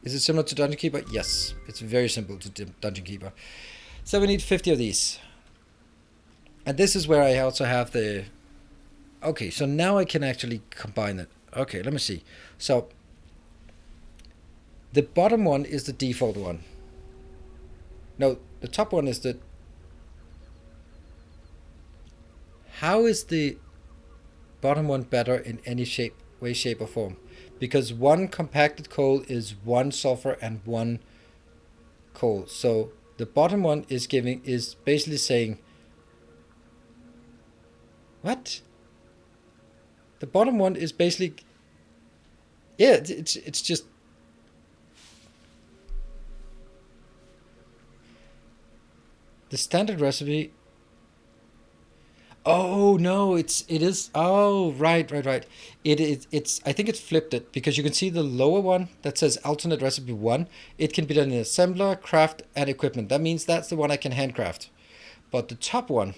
Is it similar to Dungeon Keeper? Yes, it's very simple to Dungeon Keeper. So we need 50 of these. And this is where I also have the... Okay, so now I can actually combine it. Okay, let me see. So the bottom one is the default one. No, the top one is the... How is the bottom one better in any way, shape, or form? Because one compacted coal is 1 sulfur and 1 coal. So the bottom one is basically saying... What? The bottom one is basically... Yeah, it's just... The standard recipe... Oh no, it is. Oh right. It's I think it's flipped it, because you can see the lower one that says alternate recipe 1. It can be done in assembler, craft, and equipment. That means that's the one I can handcraft. But the top one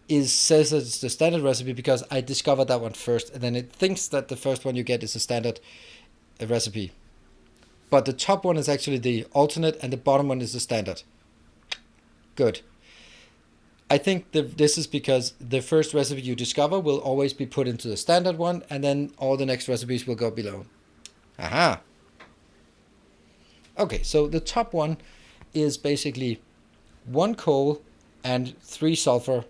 says that it's the standard recipe because I discovered that one first, and then it thinks that the first one you get is a standard recipe. But the top one is actually the alternate, and the bottom one is the standard. Good. I think this is because the first recipe you discover will always be put into the standard one, and then all the next recipes will go below. Aha! Okay, so the top one is basically 1 coal and 3 sulfur.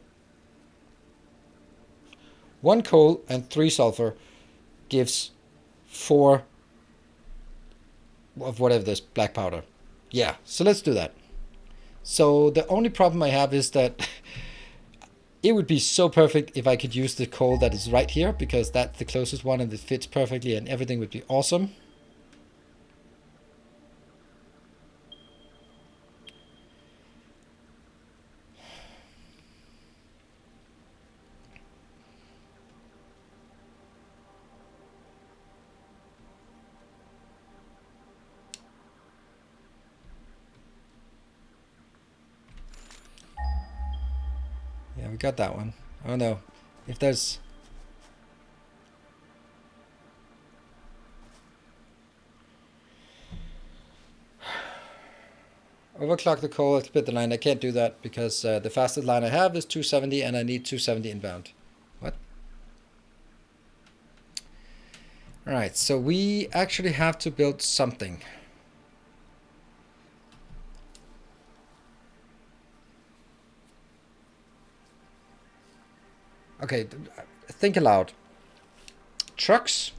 1 coal and 3 sulfur gives 4 of whatever this black powder. Yeah, so let's do that. So the only problem I have is that it would be so perfect if I could use the coal that is right here, because that's the closest one and it fits perfectly and everything would be awesome. Yeah, we got that one. Oh no. If there's... Overclock the coal, split the line. I can't do that because the fastest line I have is 270 and I need 270 inbound. What? Alright, so we actually have to build something. Okay, think aloud. Trucks.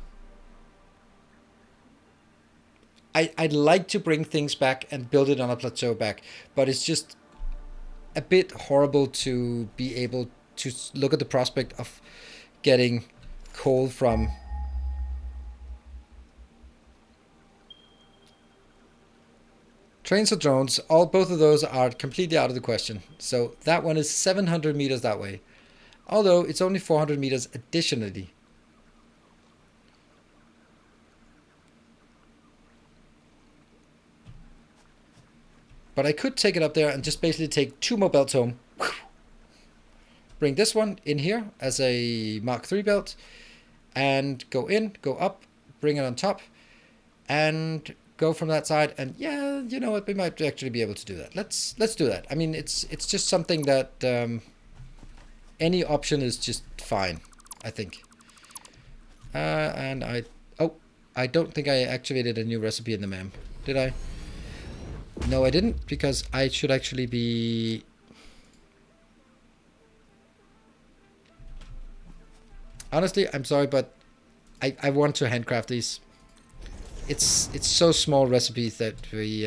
I'd like to bring things back and build it on a plateau back, but it's just a bit horrible to be able to look at the prospect of getting coal from... Trains or drones, both of those are completely out of the question. So that one is 700 meters that way. Although it's only 400 meters additionally. But I could take it up there and just basically take 2 more belts home. Bring this one in here as a Mark III belt. And go in, go up, bring it on top. And go from that side. And yeah, you know what, we might actually be able to do that. Let's do that. I mean, it's just something that... any option is just fine, I think. And I don't think I activated a new recipe in the MAM. Did I? No, I didn't, because I should actually be... Honestly, I'm sorry, but I want to handcraft these. It's so small recipes that we...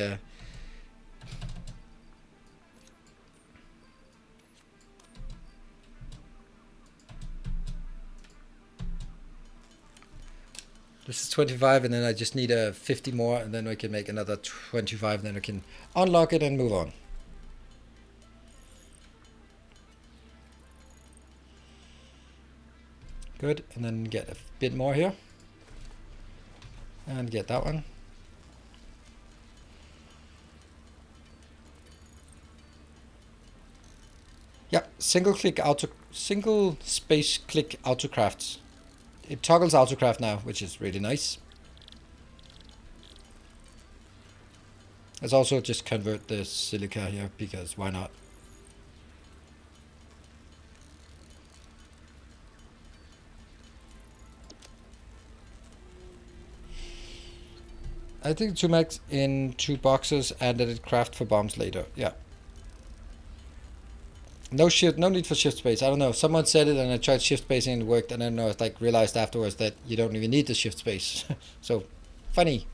This is 25, and then I just need a 50 more, and then I can make another 25, and then I can unlock it and move on. Good, and then get a bit more here. And get that one. Yeah, single space click autocrafts. It toggles autocraft now, which is really nice. Let's also just convert the silica here, because why not? I think 2 max in 2 boxes and let it craft for bombs later. Yeah. No need for shift space. I don't know. Someone said it and I tried shift spacing and it worked, and then I realized afterwards that you don't even need the shift space. So, funny.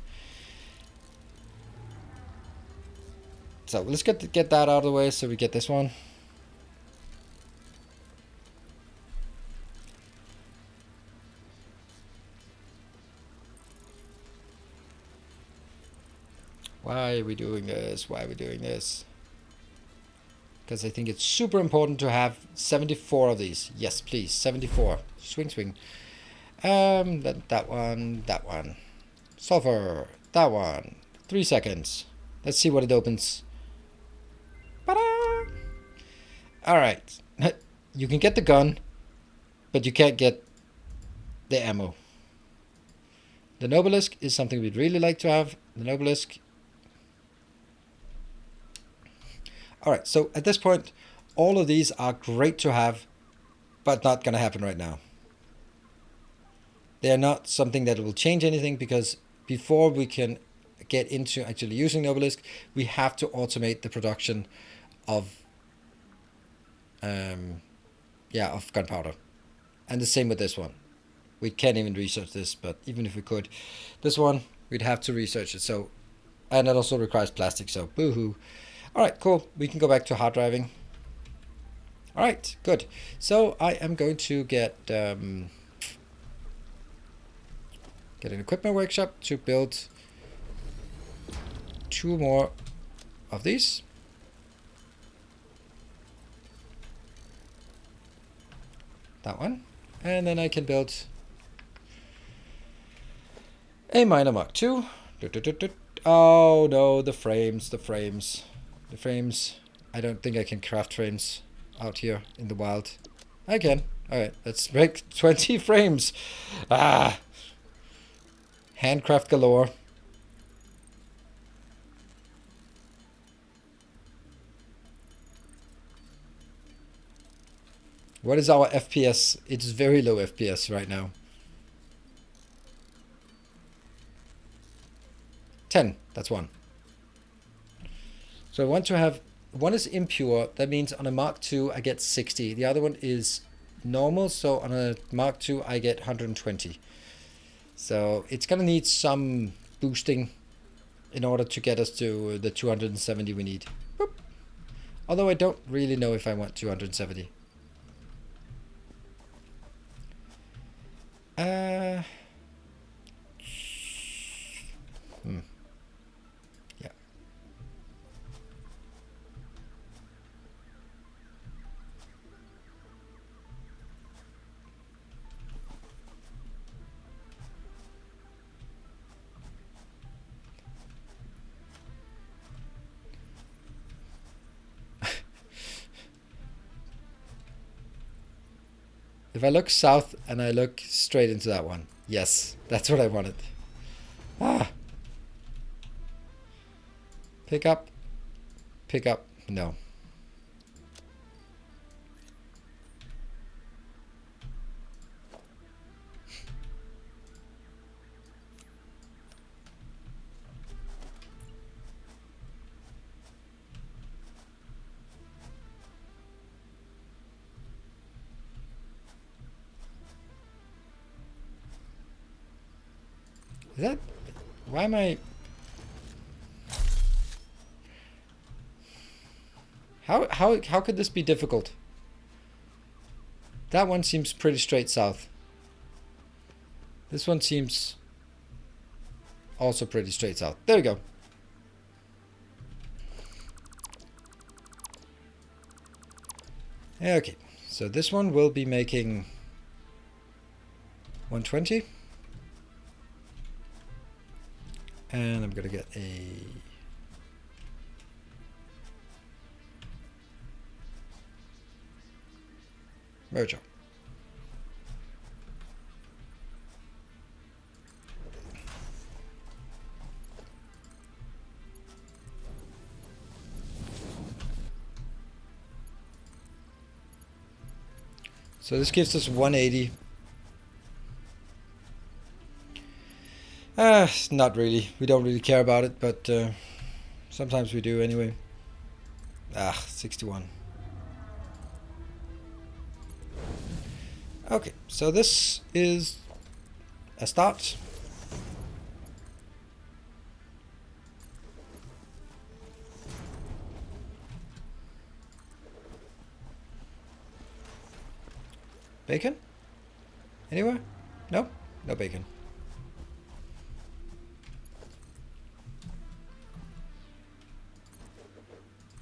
So let's get that out of the way so we get this one. Why are we doing this? Why are we doing this? Because I think it's super important to have 74 of these. Yes, please. 74. Swing, swing. That one. Sulfur. That one. 3 seconds. Let's see what it opens. Ta-da! Alright. You can get the gun, but you can't get the ammo. The Nobelisk is something we'd really like to have. The Nobelisk. Alright, so at this point, all of these are great to have, but not going to happen right now. They are not something that will change anything, because before we can get into actually using Nobelisk, we have to automate the production of gunpowder. And the same with this one. We can't even research this, but even if we could, this one, we'd have to research it. So, and it also requires plastic, so boo-hoo. Alright, cool. We can go back to hard driving. Alright, good. So I am going to get an equipment workshop to build 2 more of these. That one. And then I can build a miner Mark 2. Oh no, the frames. I don't think I can craft frames out here in the wild. I can. Alright, let's make 20 frames. Handcraft galore. What is our FPS? It's very low FPS right now. 10, that's 1. So I want to have, one is impure, that means on a Mark II I get 60. The other one is normal, so on a Mark II I get 120. So it's gonna need some boosting in order to get us to the 270 we need. Boop. Although I don't really know if I want 270. Yeah. If I look south and I look straight into that one, yes, that's what I wanted. Pick up, no. Is that, why am I, how could this be difficult? That one seems pretty straight south. This one seems also pretty straight south. There we go. Okay, so this one will be making 120. And I'm gonna get a merger. So this gives us 180. Not really. We don't really care about it, but sometimes we do anyway. 61. Okay, so this is a start. Bacon? Anywhere? No? No bacon.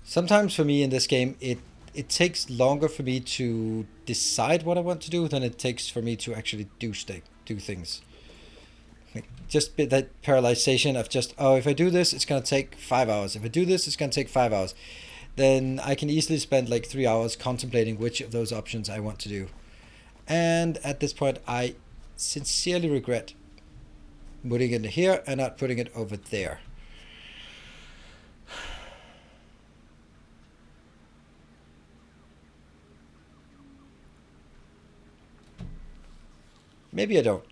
Sometimes for me in this game, it takes longer for me to decide what I want to do than it takes for me to actually do things. Like just that paralyzation of just, oh, if I do this, it's going to take 5 hours. If I do this, it's going to take 5 hours. Then I can easily spend like 3 hours contemplating which of those options I want to do. And at this point, I sincerely regret putting it here and not putting it over there. Maybe I don't.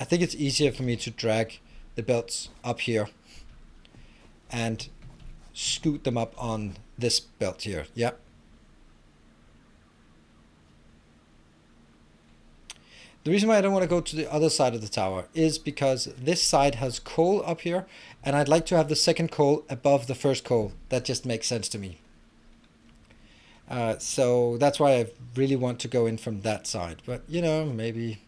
I think it's easier for me to drag the belts up here and scoot them up on this belt here. Yep. The reason why I don't want to go to the other side of the tower is because this side has coal up here, and I'd like to have the second coal above the first coal. That just makes sense to me. So that's why I really want to go in from that side. But, you know, maybe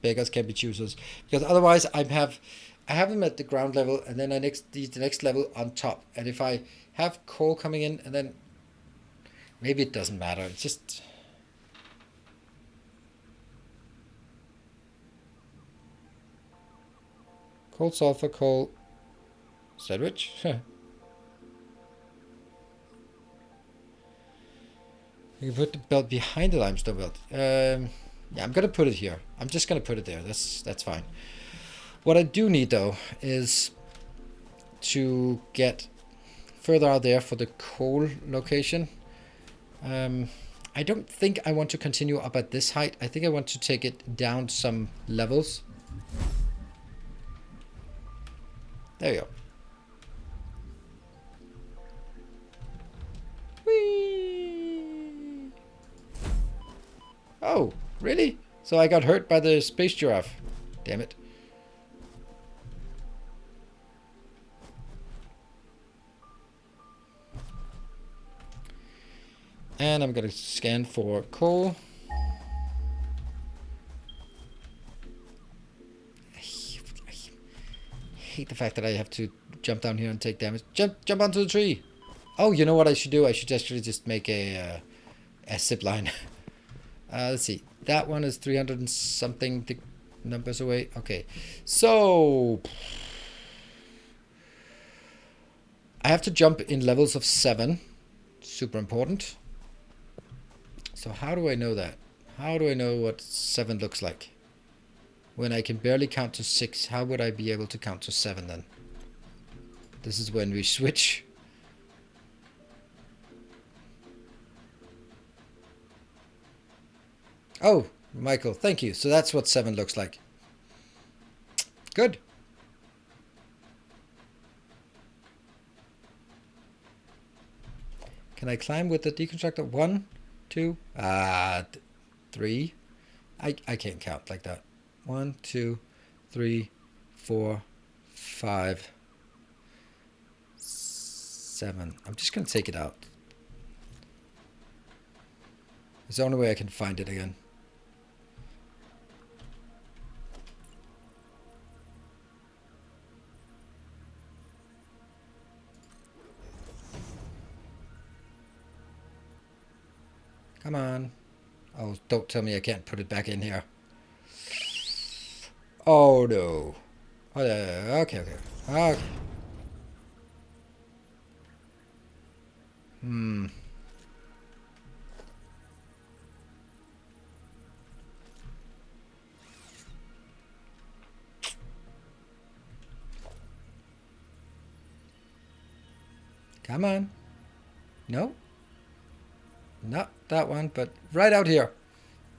beggars can be choosers. Because otherwise I have them at the ground level, and then I need the next level on top. And if I have coal coming in, and then maybe it doesn't matter. It's just... coal, sulfur, coal, sandwich. You can put the belt behind the limestone belt. Yeah, I'm gonna put it here. I'm just gonna put it there. That's fine. What I do need though is to get further out there for the coal location. I don't think I want to continue up at this height. I think I want to take it down some levels. There you go. Whee! Oh, really? So I got hurt by the space giraffe. Damn it. And I'm going to scan for coal. I hate the fact that I have to jump down here and take damage. Jump onto the tree. Oh, you know what I should do? I should actually just make a zipline. Let's see. That one is 300 and something numbers away. Okay. So I have to jump in levels of 7. Super important. So how do I know that? How do I know what 7 looks like? When I can barely count to 6, how would I be able to count to 7 then? This is when we switch. Oh, Michael, thank you. So that's what 7 looks like. Good. Can I climb with the deconstructor? 1, 2, 3. I can't count like that. 1, 2, 3, 4, 5, 7. I'm just going to take it out. It's the only way I can find it again. Come on. Oh, don't tell me I can't put it back in here. Oh, no. Okay. Come on. No. Not that one, but right out here.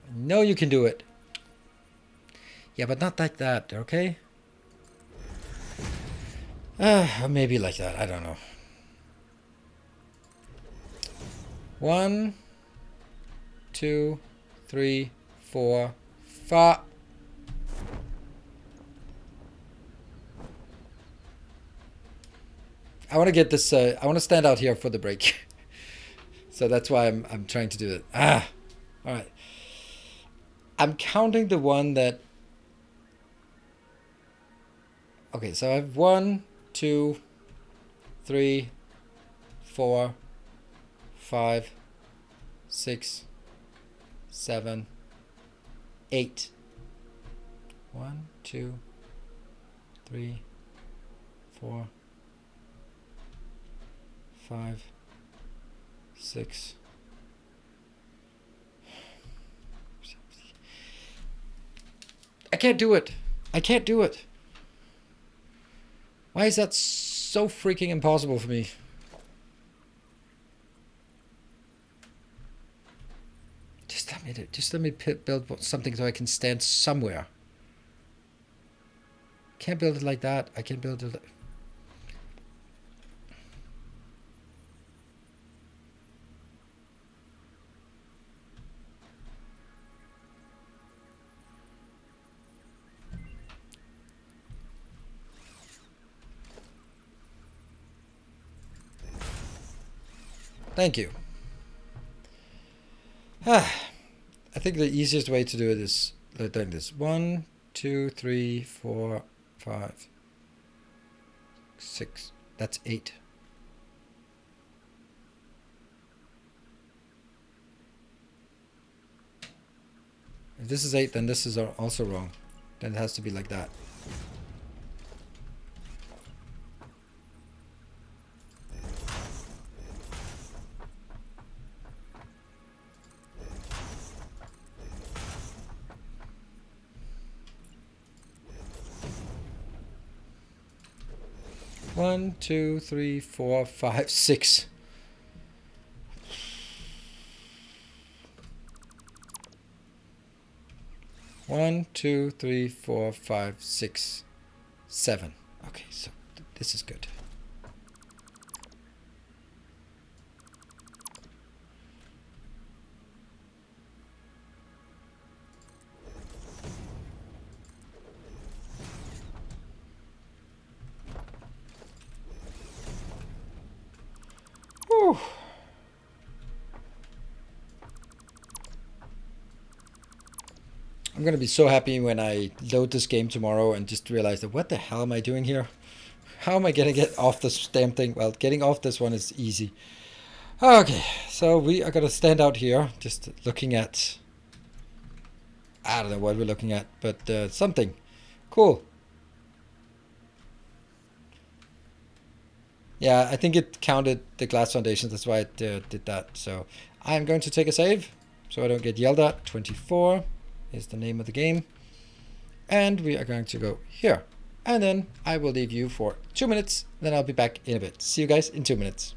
I know you can do it. Yeah, but not like that, okay? Maybe like that. I don't know. 1, 2, 3, 4, 5. I want to get this. I want to stand out here for the break. So that's why I'm trying to do it. All right. I'm counting the one that. Okay, so I have 1, 2, 3, 4, 5, 6, 7, 8. 1, 2, 3, 4, 5, 6. I can't do it. I can't do it. Why is that so freaking impossible for me? Just let me build something so I can stand somewhere. Can't build it like that. I can build it. Thank you. I think the easiest way to do it is doing this. 1, 2, 3, 4, 5, 6. That's 8. If this is 8, then this is also wrong. Then it has to be like that. One, 2, 3, 4, 5, 6. One, 2, 3, 4, 5, 6, 7. Okay, so this is good. Whew. I'm gonna be so happy when I load this game tomorrow and just realize that what the hell am I doing here? How am I gonna get off this damn thing? Well, getting off this one is easy. Okay, so we are gonna stand out here, just looking at. I don't know what we're looking at, but something cool. Yeah, I think it counted the glass foundations. That's why it did that. So I'm going to take a save so I don't get yelled at. 24 is the name of the game. And we are going to go here. And then I will leave you for 2 minutes. Then I'll be back in a bit. See you guys in 2 minutes.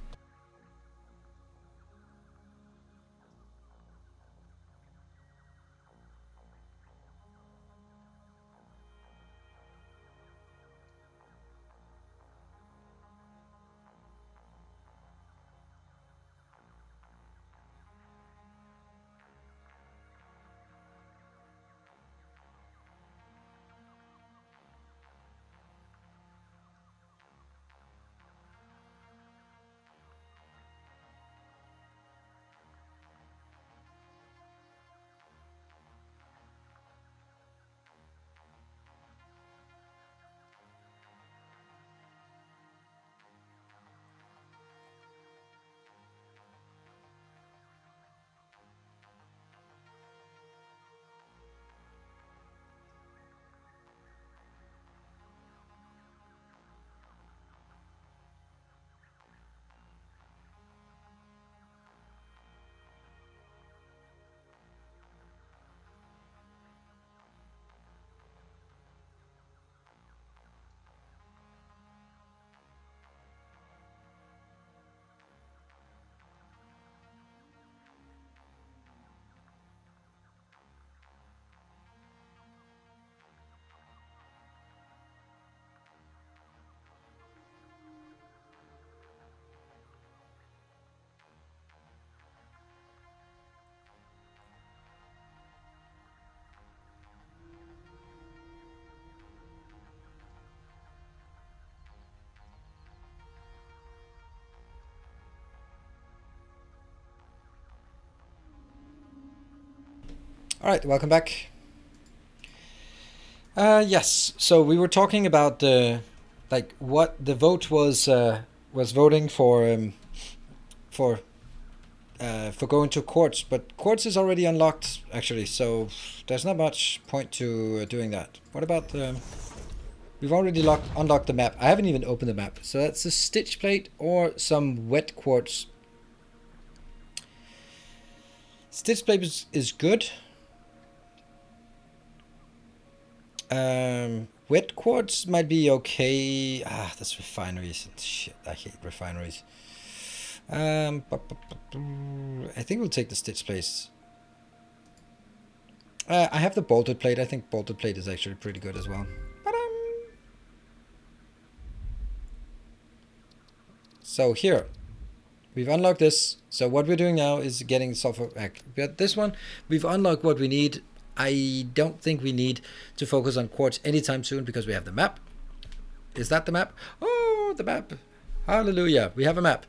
All right, welcome back. Yes, so we were talking about like what the vote was voting for going to quartz, but quartz is already unlocked actually, so there's not much point to doing that. What about we've already unlocked the map. I haven't even opened the map, so that's a stitch plate or some wet quartz. Stitch plate is good. Wet quartz might be okay. That's refineries and shit. I hate refineries. I think we'll take the stitch plate. I have the bolted plate. I think bolted plate is actually pretty good as well. So here, we've unlocked this. So what we're doing now is getting sulfur back. But this one, we've unlocked what we need. I don't think we need to focus on quartz anytime soon because we have the map. Is that the map? Oh, the map. Hallelujah. We have a map.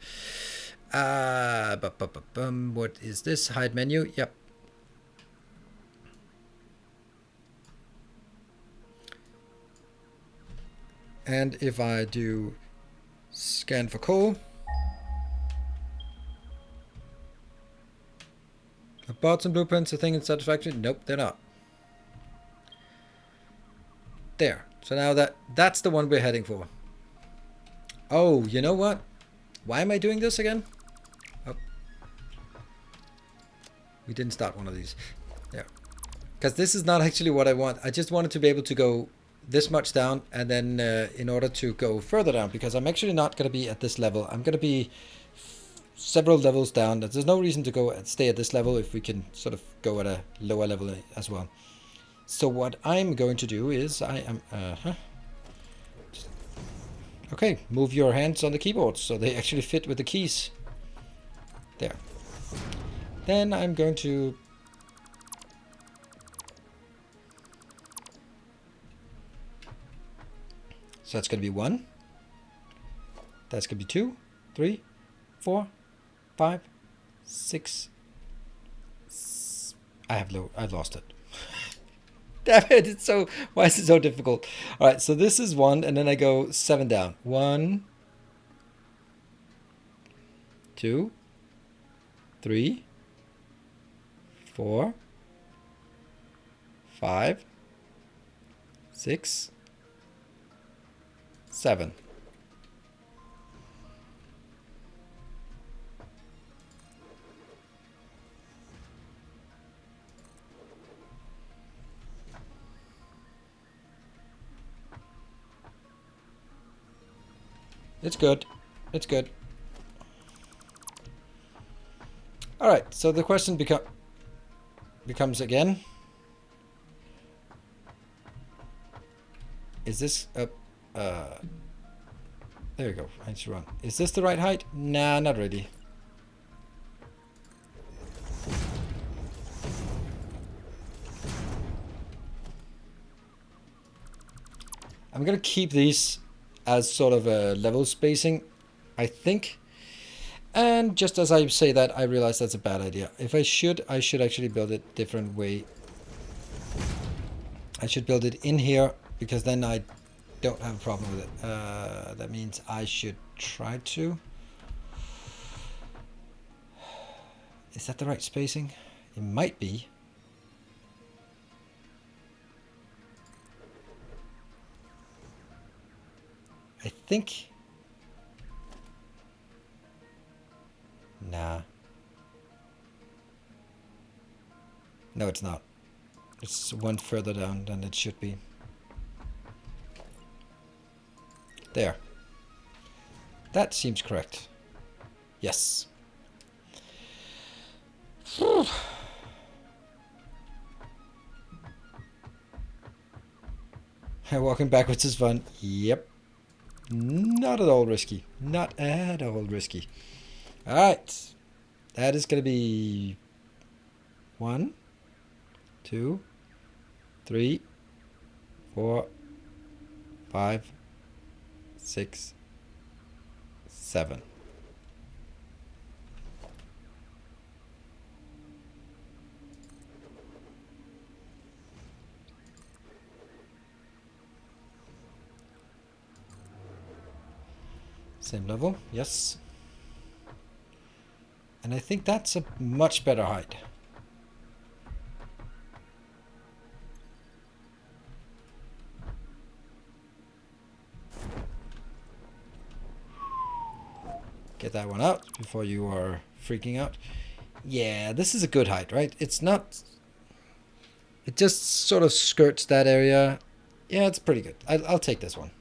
What is this? Hide menu. Yep. And if I do scan for coal, I bought some blueprints, a thing in Satisfactory. Nope, they're not. There. So now that's the one we're heading for. Oh, you know what? Why am I doing this again? Oh. We didn't start one of these. Yeah. Because this is not actually what I want. I just wanted to be able to go this much down and then in order to go further down, because I'm actually not going to be at this level. I'm going to be several levels down. There's no reason to go stay at this level if we can sort of go at a lower level as well. So what I'm going to do is I am... Okay, move your hands on the keyboard so they actually fit with the keys. There. Then I'm going to... So that's going to be 1. That's going to be 2, 3, 4, 5, 6. I've lost it. Damn it, it's so... Why is it so difficult? All right, so this is 1, and then I go 7 down. 1, 2, 3, 4, 5, 6, 7. It's good. It's good. All right, so the question becomes again. Is this up? There you go. I need to run. Is this the right height? Nah, not really. I'm gonna keep these as sort of a level spacing, I think. And just as I say that, I realize that's a bad idea. If I should actually build it different way. I should build it in here, because then I don't have a problem with it. That means I should try to. Is that the right spacing? It might be. I think. Nah. No, it's not. It's one further down than it should be. There. That seems correct. Yes. Walking backwards is fun. Yep. Not at all risky. Not at all risky. Alright. That is going to be 1, 2, 3, 4, 5, 6, 7. Same level, yes. And I think that's a much better height. Get that one out before you are freaking out. Yeah, this is a good height, right? It's not... It just sort of skirts that area. Yeah, it's pretty good. I'll take this one.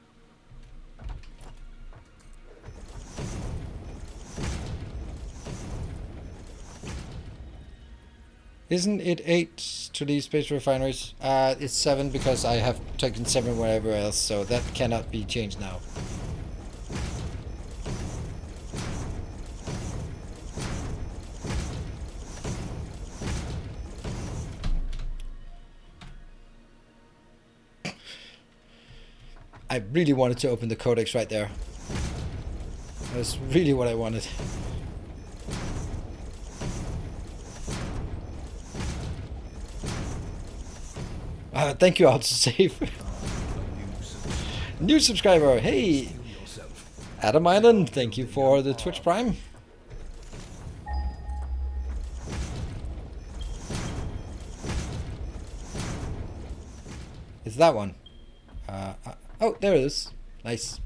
Isn't it 8 to leave space refineries? It's 7 because I have taken 7 wherever else, so that cannot be changed now. I really wanted to open the codex right there. That's really what I wanted. Thank you, Autosave. New subscriber, hey! Adam Island, thank you for the Twitch Prime. It's that one. Oh, there it is. Nice.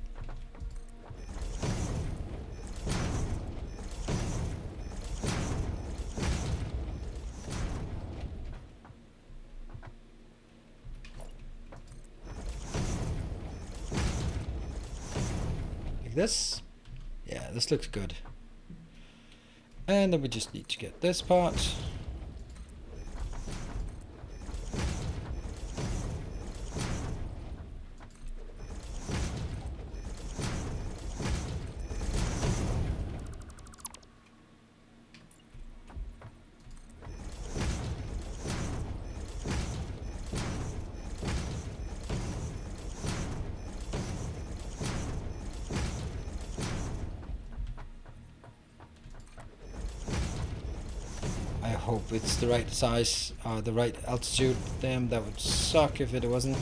Like this. Yeah, this looks good. And then we just need to get this part. I hope it's the right size, the right altitude. Damn, that would suck if it wasn't.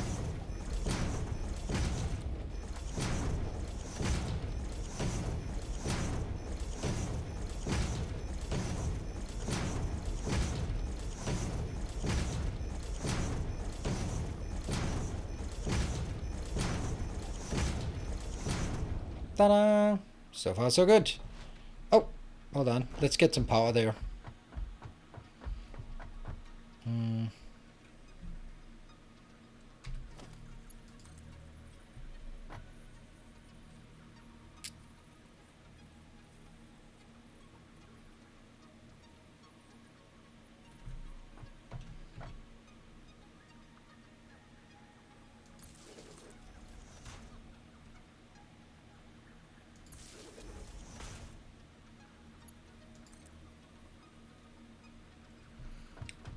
Ta-da! So far so good. Oh, hold on. Let's get some power there.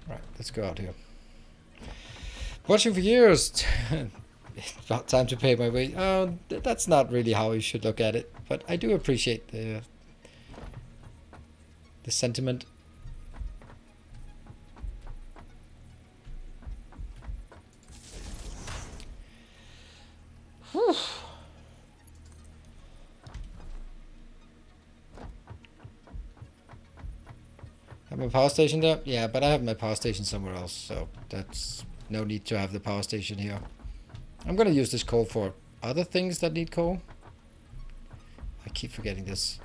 Right, let's go out here. Watching for years. It's about time to pay my way. That's not really how you should look at it, but I do appreciate the sentiment. Whew. Have my power station there? Yeah, but I have my power station somewhere else, so that's no need to have the power station here. I'm gonna use this coal for other things that need coal. I keep forgetting this.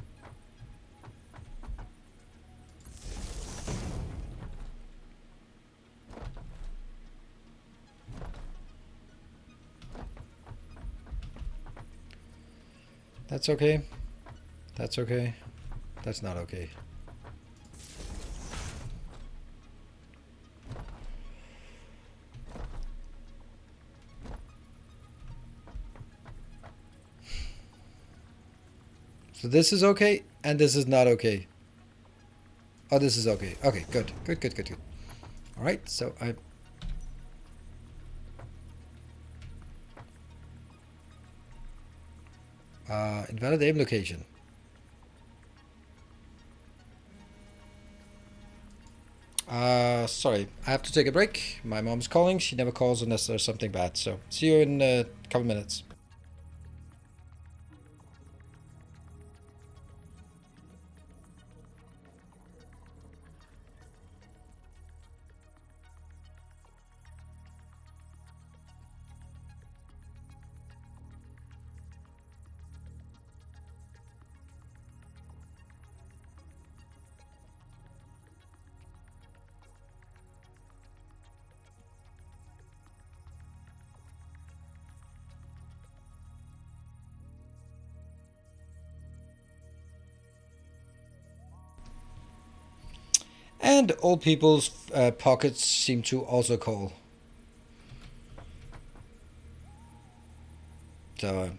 That's okay. That's okay. That's not okay. So this is okay, and this is not okay. Oh, this is okay. Okay, good. Good, good, good, good. Alright, so invalid aim location. Sorry, I have to take a break. My mom's calling. She never calls unless there's something bad. So, see you in a couple minutes. And old people's pockets seem to also call. So,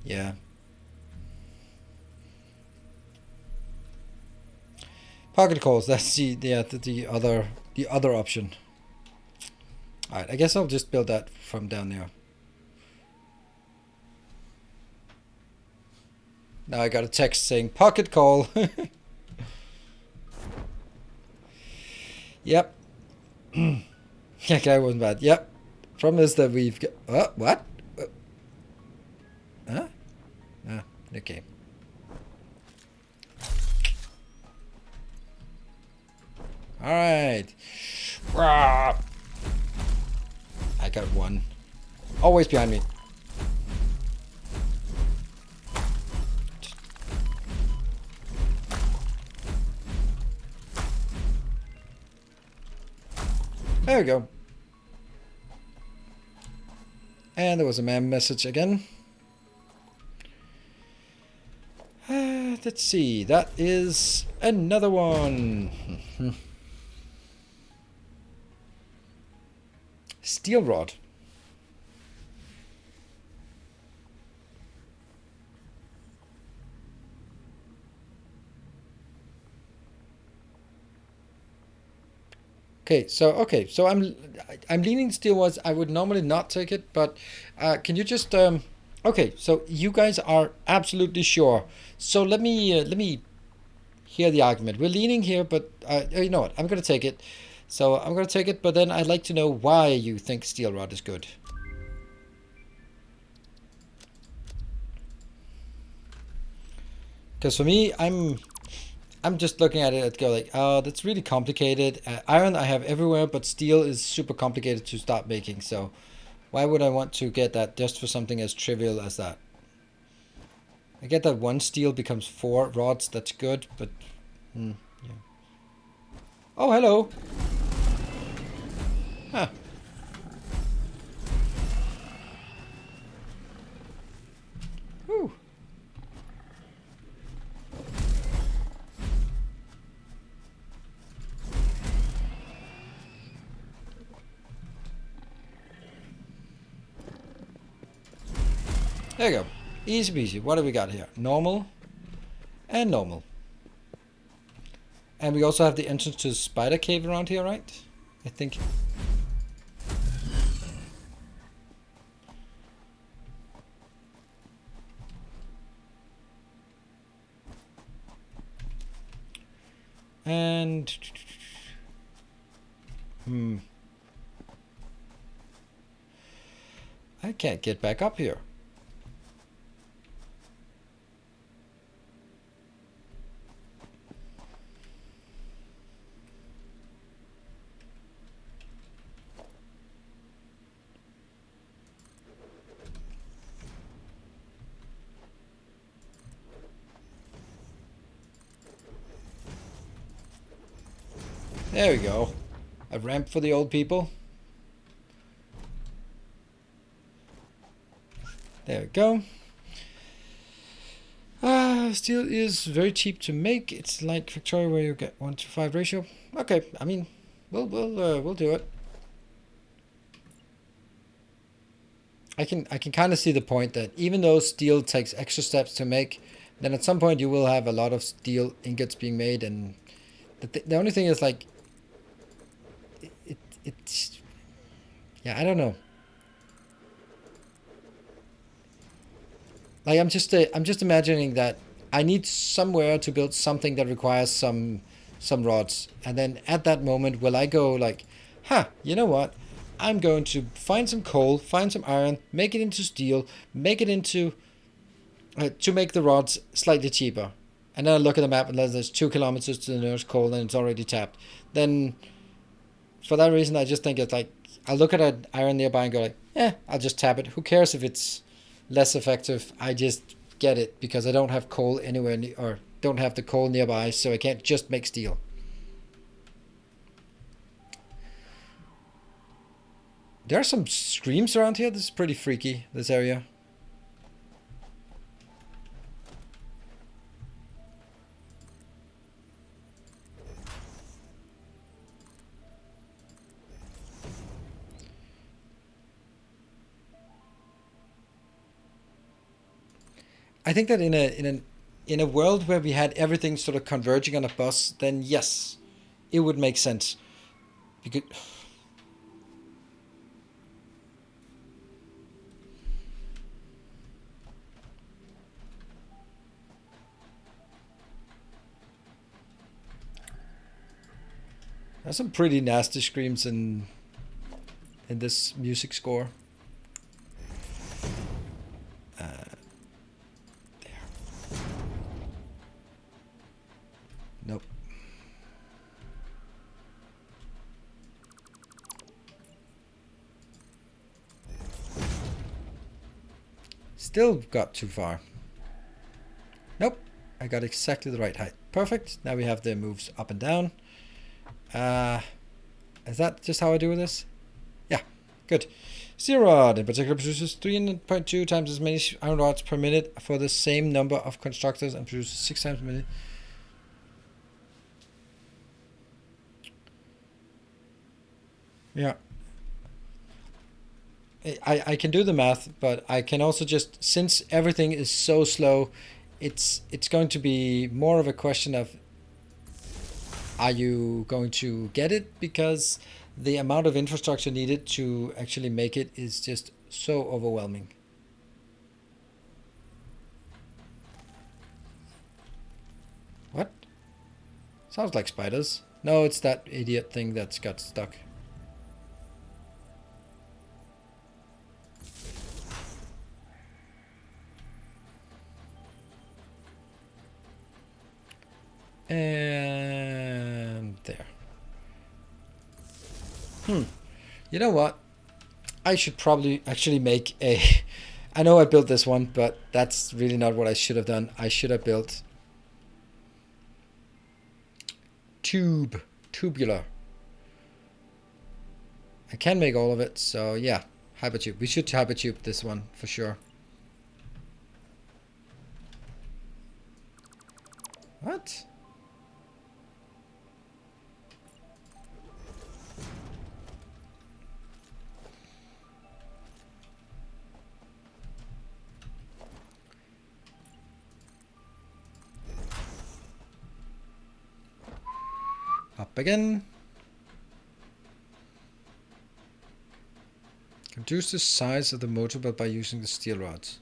yeah. Pocket calls, that's the other option. Alright, I guess I'll just build that from down there. Now I got a text saying pocket call. Yep. Yeah, guy wasn't bad. Yep. Problem is that we've got... what? Huh? Ah, okay. Alright. I got one. Always behind me. There we go. And there was a man message again. Let's see. That is another one. Steel rod. Okay, so I'm leaning steel was I would normally not take it, but can you just okay, so you guys are absolutely sure. So let me hear the argument. We're leaning here, but you know what? I'm gonna take it. So I'm gonna take it, but then I'd like to know why you think steel rod is good. Because for me, I'm just looking at it and go like, oh, that's really complicated. Iron I have everywhere, but steel is super complicated to start making. So why would I want to get that just for something as trivial as that? I get that one steel becomes 4 rods. That's good, but yeah. Oh, hello. Huh. Whew. There you go. Easy peasy. What do we got here? Normal and normal. And we also have the entrance to the spider cave around here, right? I think. And I can't get back up here. There we go. A ramp for the old people. There we go. Steel is very cheap to make. It's like Victoria where you get 1:5 ratio. Okay, I mean, we'll do it. I can kind of see the point that even though steel takes extra steps to make, then at some point you will have a lot of steel ingots being made, and the only thing is like it's yeah, I don't know. Like I'm just imagining that I need somewhere to build something that requires some rods, and then at that moment will I go like, huh, you know what? I'm going to find some coal, find some iron, make it into steel, make it into to make the rods slightly cheaper. And then I look at the map and there's 2 kilometers to the nearest coal and it's already tapped. Then for that reason, I just think it's like, I'll look at an iron nearby and go like, I'll just tap it. Who cares if it's less effective? I just get it because I don't have coal anywhere or don't have the coal nearby, so I can't just make steel. There are some screams around here. This is pretty freaky, this area. I think that in a world where we had everything sort of converging on a bus, then yes, it would make sense. Because there's some pretty nasty screams in this music score. There. Nope. Still got too far. Nope. I got exactly the right height. Perfect. Now we have the moves up and down. Is that just how I do this? Yeah, good. Steel rod in particular produces 3.2 times as many iron rods per minute for the same number of constructors and produces 6 times a minute. Yeah. I can do the math, but I can also just, since everything is so slow, it's going to be more of a question of, are you going to get it? Because the amount of infrastructure needed to actually make it is just so overwhelming. What? Sounds like spiders. No, it's that idiot thing that's got stuck. And there. You know what? I should probably actually make a... I know I built this one, but that's really not what I should have done. I should have built... Tubular. I can make all of it, so yeah. Hypertube. We should hypertube this one, for sure. What? Up again. Reduce the size of the motor but by using the steel rods.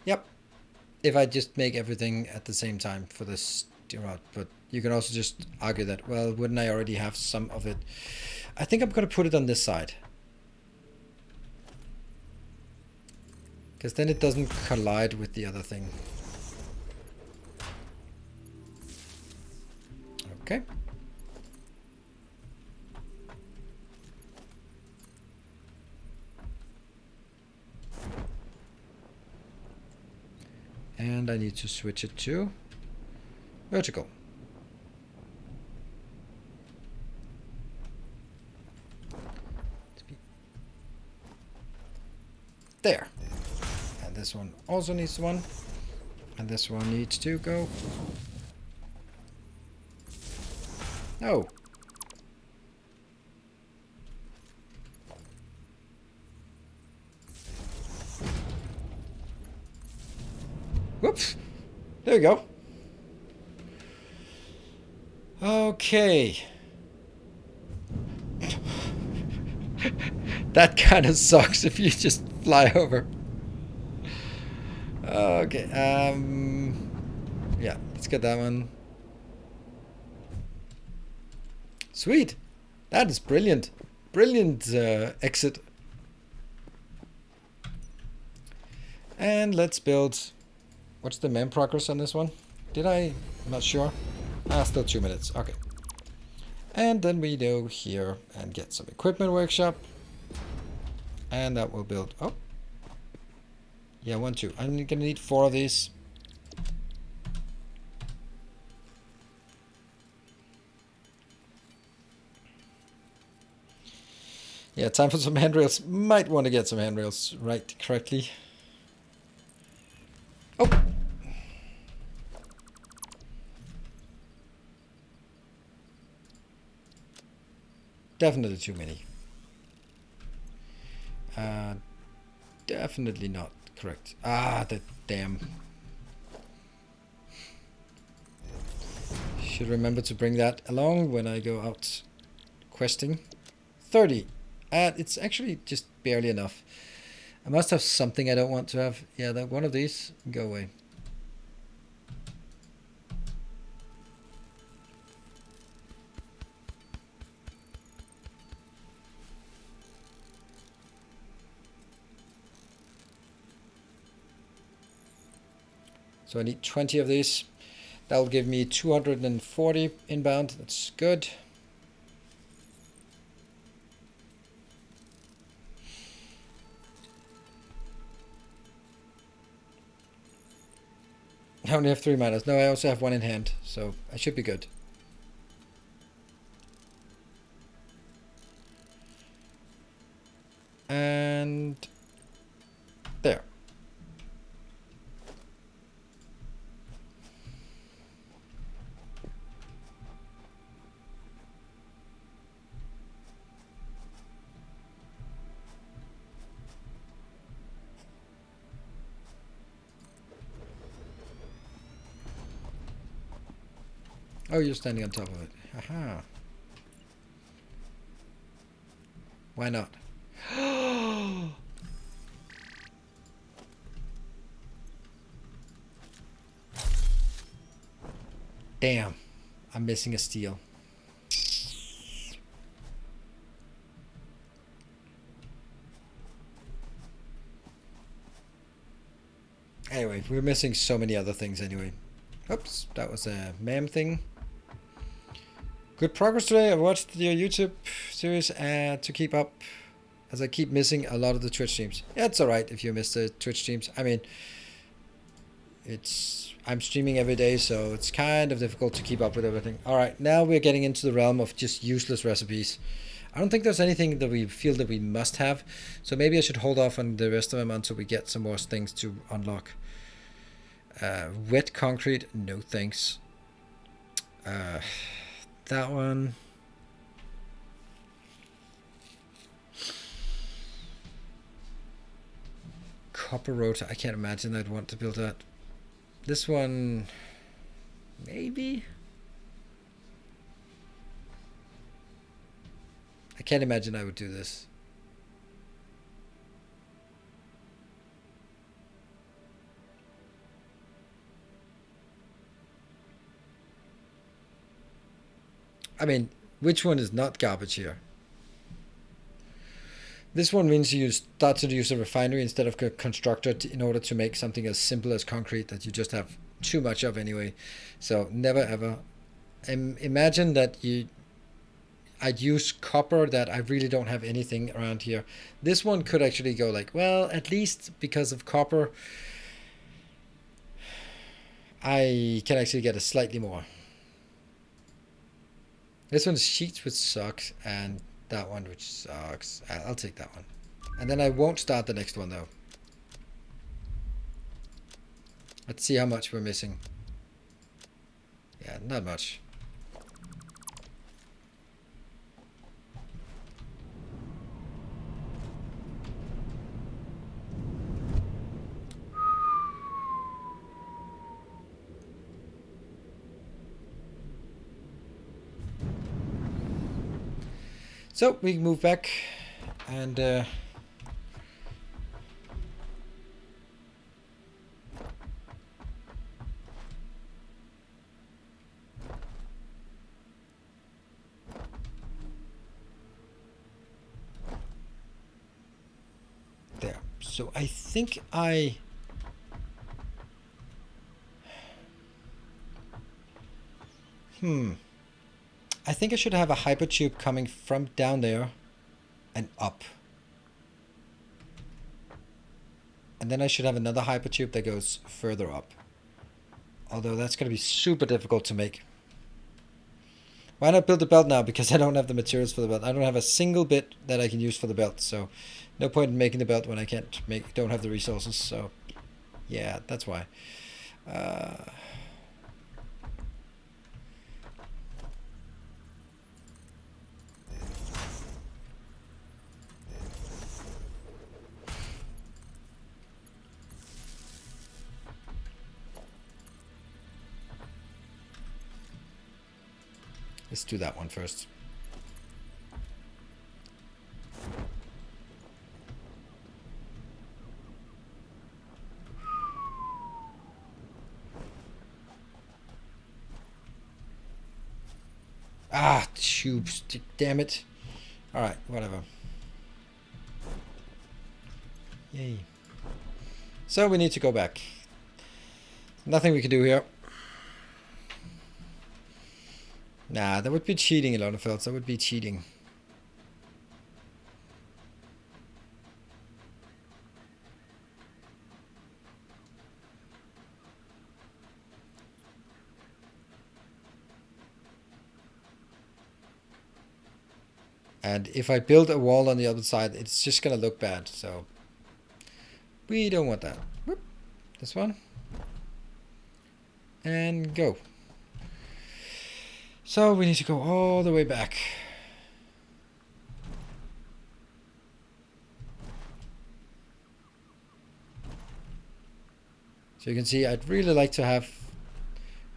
Yep. If I just make everything at the same time for the steel rod. But you can also just argue that, well, wouldn't I already have some of it? I think I'm going to put it on this side. Because then it doesn't collide with the other thing. Okay. And I need to switch it to vertical. There. And this one also needs one. And this one needs to go. Oh. Whoops. There we go. Okay. That kind of sucks if you just fly over. Okay. Yeah, let's get that one. Sweet. That is brilliant. Brilliant exit. And let's build... What's the man progress on this one? Did I? I'm not sure. Still 2 minutes. Okay. And then we go here and get some equipment workshop. And that will build... Oh. Yeah, 1, 2. I'm going to need 4 of these. Yeah, time for some handrails. Might want to get some handrails right correctly. Oh! Definitely too many. Definitely not correct. Ah, Damn. Should remember to bring that along when I go out questing. 30. It's actually just barely enough. I must have something I don't want to have. Yeah, that one of these. Go away. So I need 20 of these. That'll give me 240 inbound. That's good. I only have 3 miners. No, I also have 1 in hand, so I should be good. And there. Oh, you're standing on top of it. Aha. Why not? Damn. I'm missing a steel. Anyway, we're missing so many other things anyway. Oops, that was a ma'am thing. Good progress today. I watched your YouTube series to keep up, as I keep missing a lot of the Twitch streams. Yeah, it's alright if you miss the Twitch streams. I mean, I'm streaming every day, so it's kind of difficult to keep up with everything. Alright, now we're getting into the realm of just useless recipes. I don't think there's anything that we feel that we must have, so maybe I should hold off on the rest of them until we get some more things to unlock. Wet concrete, no thanks. That one. Copper rotor, I can't imagine I'd want to build that. This one, maybe? I can't imagine I would do this. I mean, which one is not garbage here? This one means you start to use a refinery instead of a constructor in order to make something as simple as concrete that you just have too much of anyway. So never ever. Imagine that I'd use copper that I really don't have anything around here. This one could actually go like, well, at least because of copper, I can actually get a slightly more. This one's sheets, which sucks, and that one, which sucks. I'll take that one. And then I won't start the next one, though. Let's see how much we're missing. Yeah, not much. So we move back and there. So I think I think I should have a hypertube coming from down there and up. And then I should have another hypertube that goes further up. Although that's going to be super difficult to make. Why not build the belt now? Because I don't have the materials for the belt. I don't have a single bit that I can use for the belt. So no point in making the belt when I don't have the resources. So yeah, that's why. Let's do that one first. Ah, tubes. Damn it. Alright, whatever. Yay. So we need to go back. Nothing we can do here. Nah, that would be cheating, Alonefels. That would be cheating. And if I build a wall on the other side, it's just gonna look bad, so we don't want that. Whoop. This one. And go. So we need to go all the way back. So you can see I'd really like to have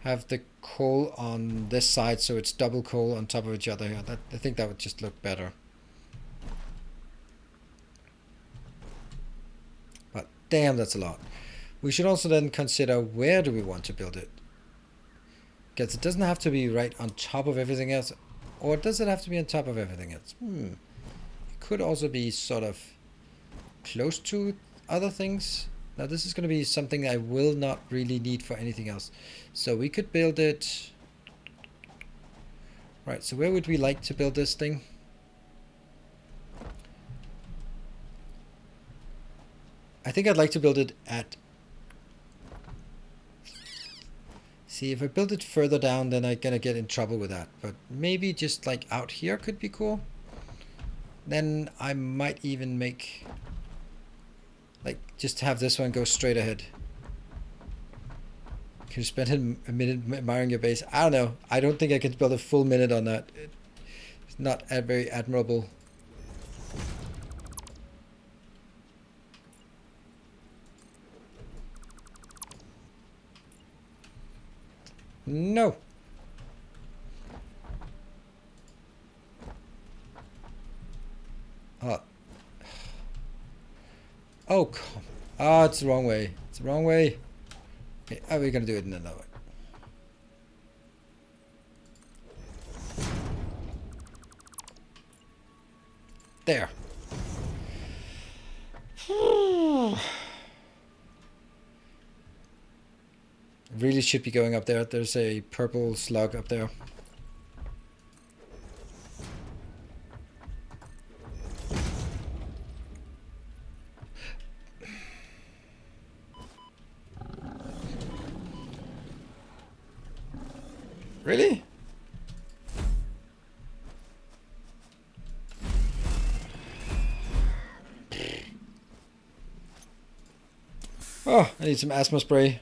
the coal on this side, so it's double coal on top of each other here. I think that would just look better. But damn, that's a lot. We should also then consider where do we want to build it. Because it doesn't have to be right on top of everything else. Or does it have to be on top of everything else? It could also be sort of close to other things. Now this is going to be something I will not really need for anything else. So we could build it. Right, so where would we like to build this thing? I think I'd like to build it at... See, if I build it further down, then I'm gonna get in trouble with that. But maybe just like out here could be cool. Then I might even make... like, just have this one go straight ahead. Can you spend a minute admiring your base? I don't know. I don't think I can build a full minute on that. It's not very admirable. No. Oh, come. Ah, it's the wrong way. It's the wrong way. Okay, how are we gonna do it in another way? There. Really should be going up there. There's a purple slug up there. Really? Oh, I need some asthma spray.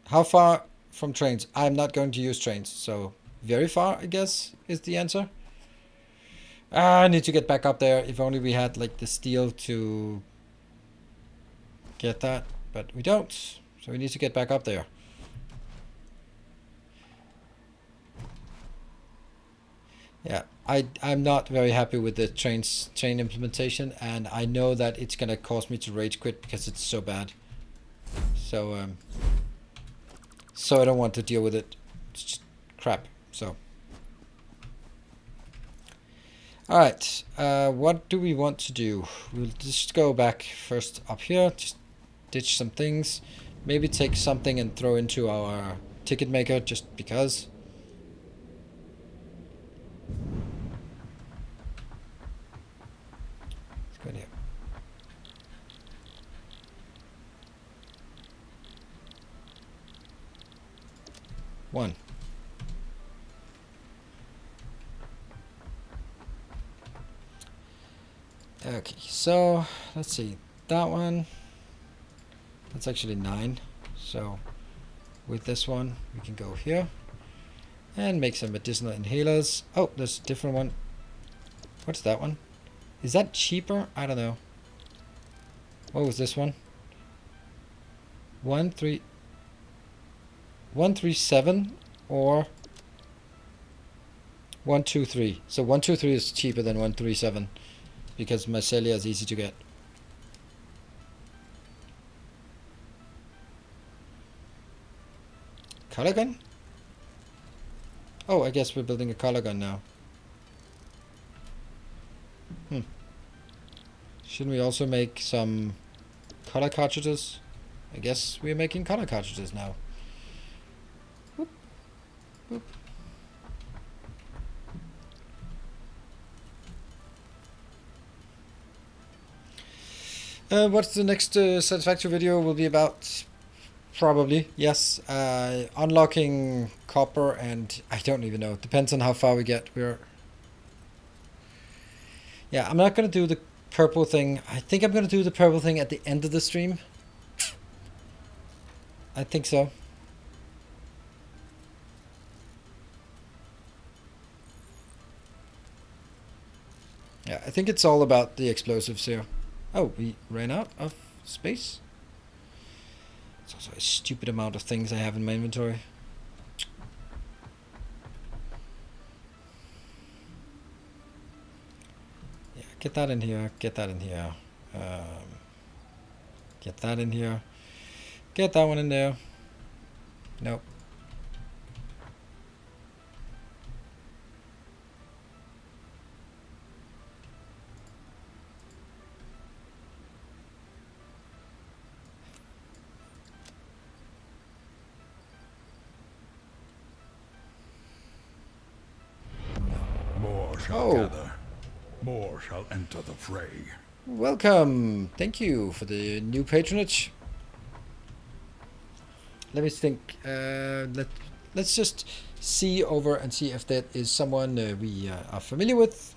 How far from trains? I'm not going to use trains, so very far, I guess, is the answer. I need to get back up there. If only we had like the steel to get that, but we don't. So we need to get back up there. Yeah, I'm not very happy with the train implementation, and I know that it's gonna cause me to rage quit because it's so bad. So I don't want to deal with it. It's just crap. So. Alright, what do we want to do? We'll just go back first up here, just ditch some things, maybe take something and throw into our ticket maker just because. Let's go in here. One. Okay, so let's see, that one, that's actually 9. So with this one, we can go here and make some medicinal inhalers. Oh, there's a different one. What's that one? Is that cheaper? I don't know. What was this one? 137 or 123. So 123 is cheaper than 137 because Mycelia is easy to get. Color gun? Oh, I guess we're building a color gun now. Shouldn't we also make some color cartridges? I guess we're making color cartridges now. Whoop. Whoop. What's the next Satisfactory video will be about? Probably, yes. Unlocking copper and I don't even know. Depends on how far we get. Yeah, I'm not going to do the purple thing. I think I'm going to do the purple thing at the end of the stream. I think so. Yeah, I think it's all about the explosives here. Oh, we ran out of space. It's also a stupid amount of things I have in my inventory. Yeah, get that in here, get that in here. Get that in here. Get that one in there. Nope. More shall gather. More shall enter the fray. Welcome. Thank you for the new patronage. Let me think. Let's just see over and see if that is someone we are familiar with.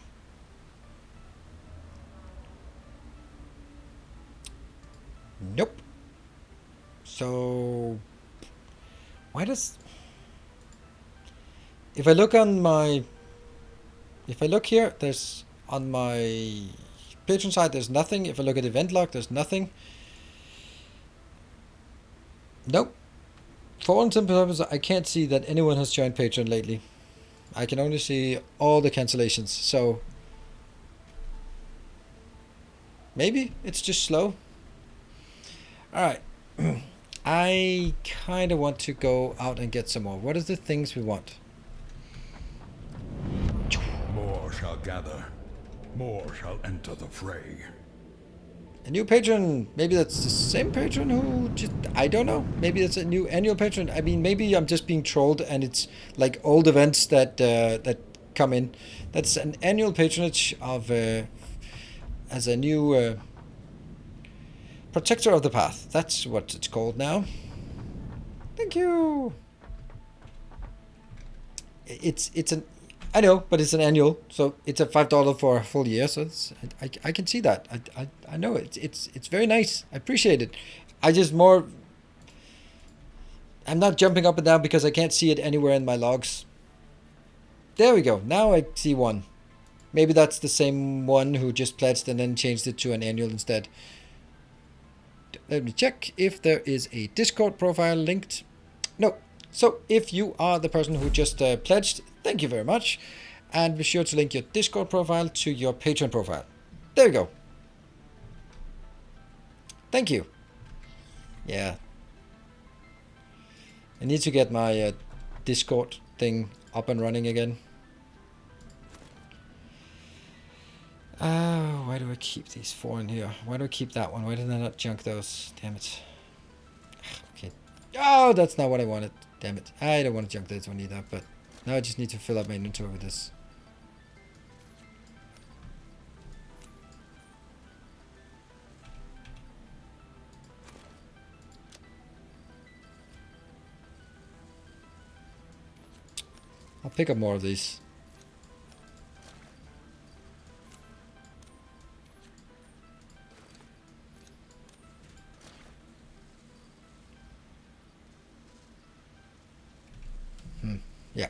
Nope. So why does... If I look on my... If I look here, there's on my patron side, there's nothing. If I look at event log, there's nothing. Nope. For all intents and purposes, I can't see that anyone has joined Patreon lately. I can only see all the cancellations. So maybe it's just slow. Alright. I kind of want to go out and get some more. What are the things we want? More shall gather. More shall enter the fray. A new patron. Maybe that's the same patron who just... I don't know. Maybe that's a new annual patron. I mean, maybe I'm just being trolled and it's like old events that that come in. That's an annual patronage of... as a new... Protector of the Path. That's what it's called now. Thank you. It's an... I know, but it's an annual, so it's a $5 for a full year. So it's, I can see that. I know it's very nice. I appreciate it. I just more... I'm not jumping up and down because I can't see it anywhere in my logs. There we go. Now I see one. Maybe that's the same one who just pledged and then changed it to an annual instead. Let me check if there is a Discord profile linked. No. So if you are the person who just pledged, thank you very much. And be sure to link your Discord profile to your Patreon profile. There we go. Thank you. Yeah. I need to get my Discord thing up and running again. Why do I keep these 4 in here? Why do I keep that one? Why did I not junk those? Damn it. Okay. Oh, that's not what I wanted. Damn it. I don't want to junk this one either, but now I just need to fill up my inventory with this. I'll pick up more of these. Yeah.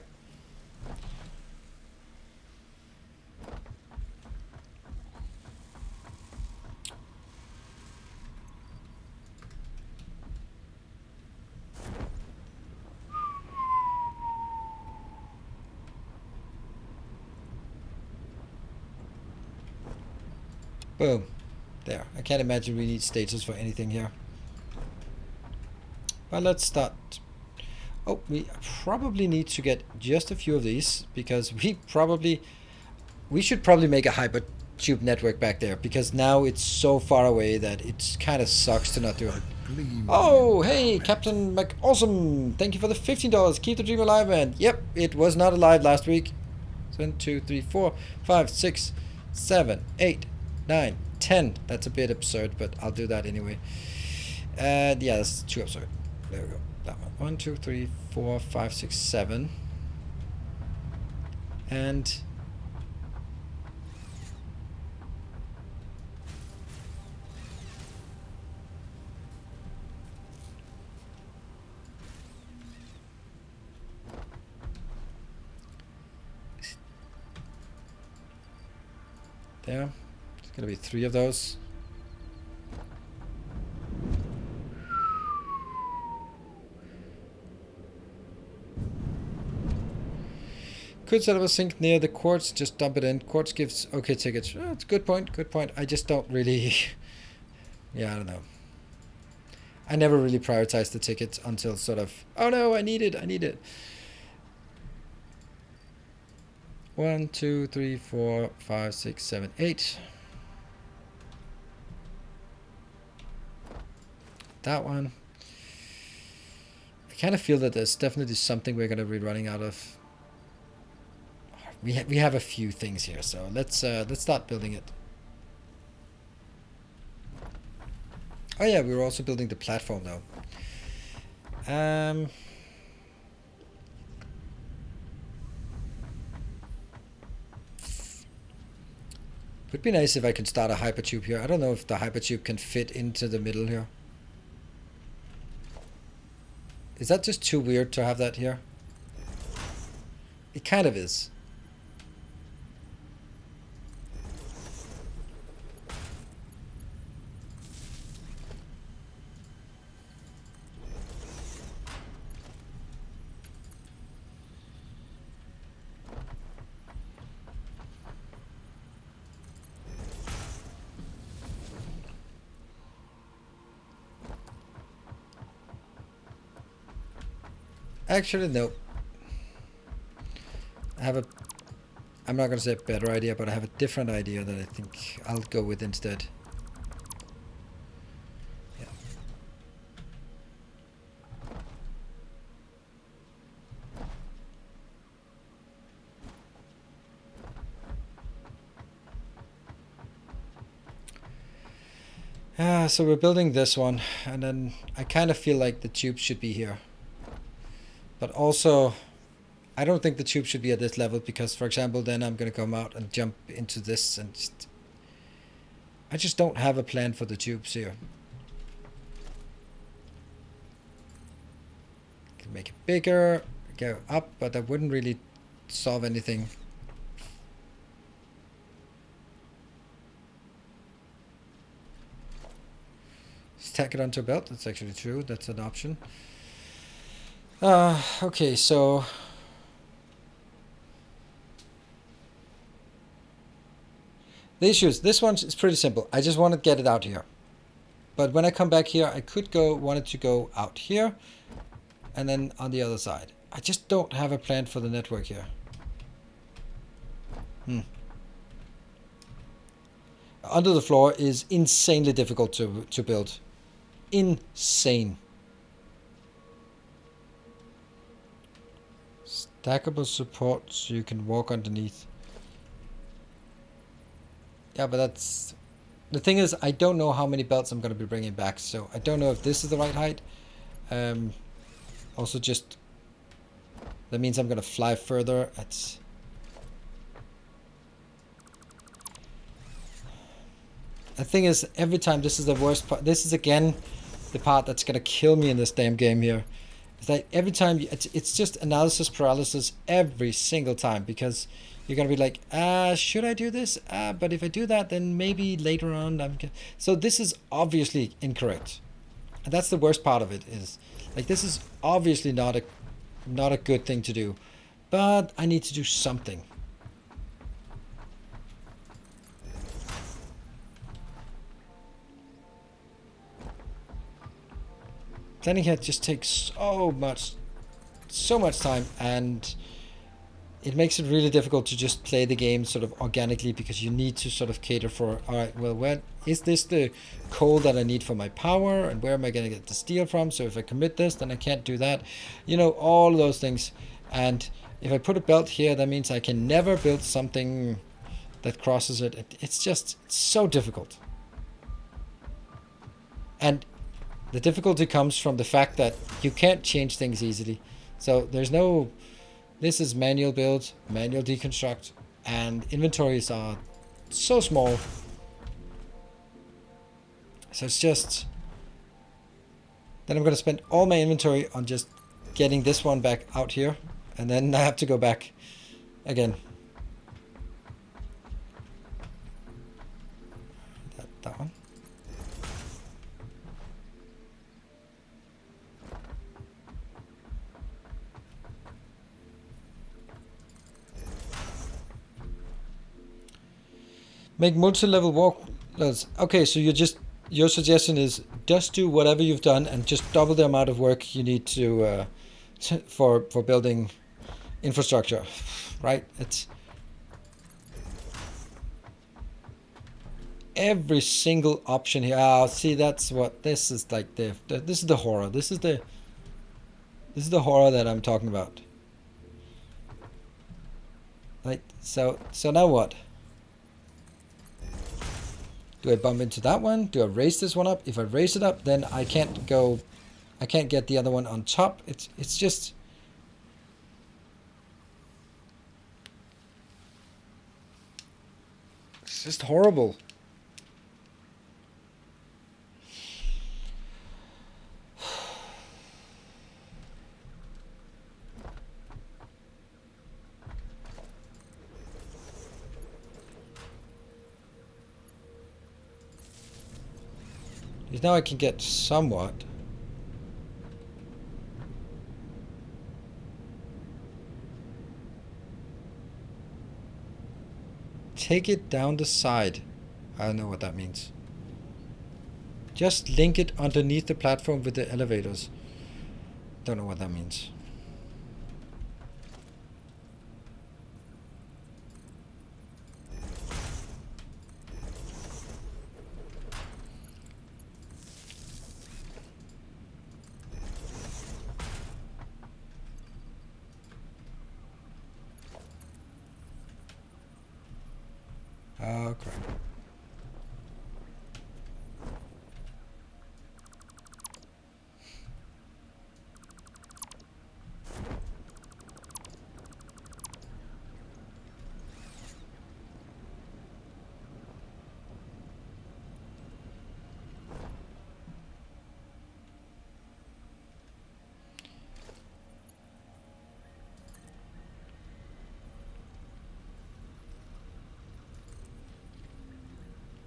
Boom. There. I can't imagine we need stages for anything here. But let's start. Oh, we probably need to get just a few of these, because we should probably make a hypertube network back there, because now it's so far away that it kind of sucks to not do it. Oh, hey, Captain McAwesome. Thank you for the $15. Keep the dream alive, man. Yep, it was not alive last week. 1, 2, 3, 4, 5, 6, 7, 8, 9, 10. That's a bit absurd, but I'll do that anyway. Yeah, that's too absurd. There we go. That one. 1, 2, 3, 4, 5, 6, 7. And there. It's gonna be 3 of those. Could set up a sink near the quartz, just dump it in. Quartz gives okay tickets. Oh, it's a good point, good point. I just don't really... yeah, I don't know. I never really prioritized the tickets until sort of, oh no, I need it. 1, 2, 3, 4, 5, 6, 7, 8. That one. I kind of feel that there's definitely something we're going to be running out of. We have a few things here, so let's start building it. Oh yeah, we were also building the platform though. Would be nice if I could start a hypertube here. I don't know if the hypertube can fit into the middle here. Is that just too weird to have that here? It kind of is. Actually, no. I'm not going to say a better idea, but I have a different idea that I think I'll go with instead. Yeah. So we're building this one, and then I kind of feel like the tube should be here. But also, I don't think the tube should be at this level because, for example, then I'm going to come out and jump into this and I just don't have a plan for the tubes here. Can make it bigger, go up, but that wouldn't really solve anything. Stack it onto a belt, that's actually true, that's an option. Okay, so the issue is this one is pretty simple. I just want to get it out here. But when I come back here, I could want it to go out here and then on the other side. I just don't have a plan for the network here. Under the floor is insanely difficult to build. Insane. Stackable support so you can walk underneath. Yeah, but that's... The thing is, I don't know how many belts I'm going to be bringing back, so I don't know if this is the right height. Also just... That means I'm going to fly further. It's... The thing is, every time, this is the worst part. This is again the part that's going to kill me in this damn game here. Like every time it's just analysis paralysis every single time, because you're gonna be like, should I do this? But if I do that, then maybe later on so this is obviously incorrect, and that's the worst part of it. Is like, this is obviously not a good thing to do, but I need to do something. Planning here just takes so much time, and it makes it really difficult to just play the game sort of organically, because you need to sort of cater for, all right, well, when is this the coal that I need for my power, and where am I going to get the steel from? So if I commit this, then I can't do that. You know, all of those things. And if I put a belt here, that means I can never build something that crosses it. It's just so difficult. And the difficulty comes from the fact that you can't change things easily. So there's no... This is manual build, manual deconstruct, and inventories are so small. So it's just... Then I'm going to spend all my inventory on just getting this one back out here. And then I have to go back again. That one. Make multi-level walkers. Okay, so your suggestion is just do whatever you've done and just double the amount of work you need to for building infrastructure, right? It's every single option here. Ah, see, that's what this is like. This is the horror. This is the horror that I'm talking about. Right. So now what? Do I bump into that one? Do I raise this one up? If I raise it up, then I can't get the other one on top. It's just... It's just horrible. Now I can get somewhat. Take it down the side. I don't know what that means. Just link it underneath the platform with the elevators. Don't know what that means. Oh, crap.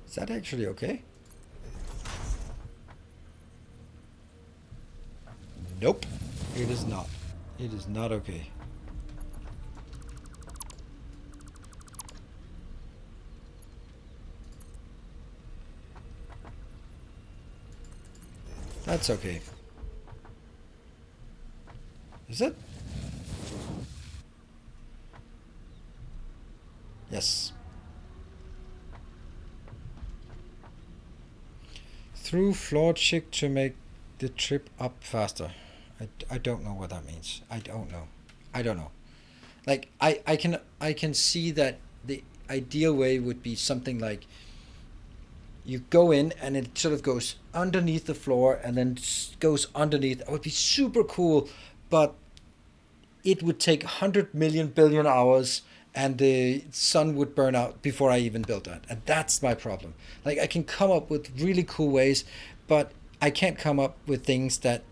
Is that actually okay? Nope. It is not. It is not okay. That's okay. Is it? Yes. Through flawed chick to make the trip up faster. I don't know what that means. I don't know. Like I can see that the ideal way would be something like you go in and it sort of goes underneath the floor and then goes underneath. It would be super cool, but it would take 100 million billion hours and the sun would burn out before I even built that. And that's my problem. Like, I can come up with really cool ways, but I can't come up with things that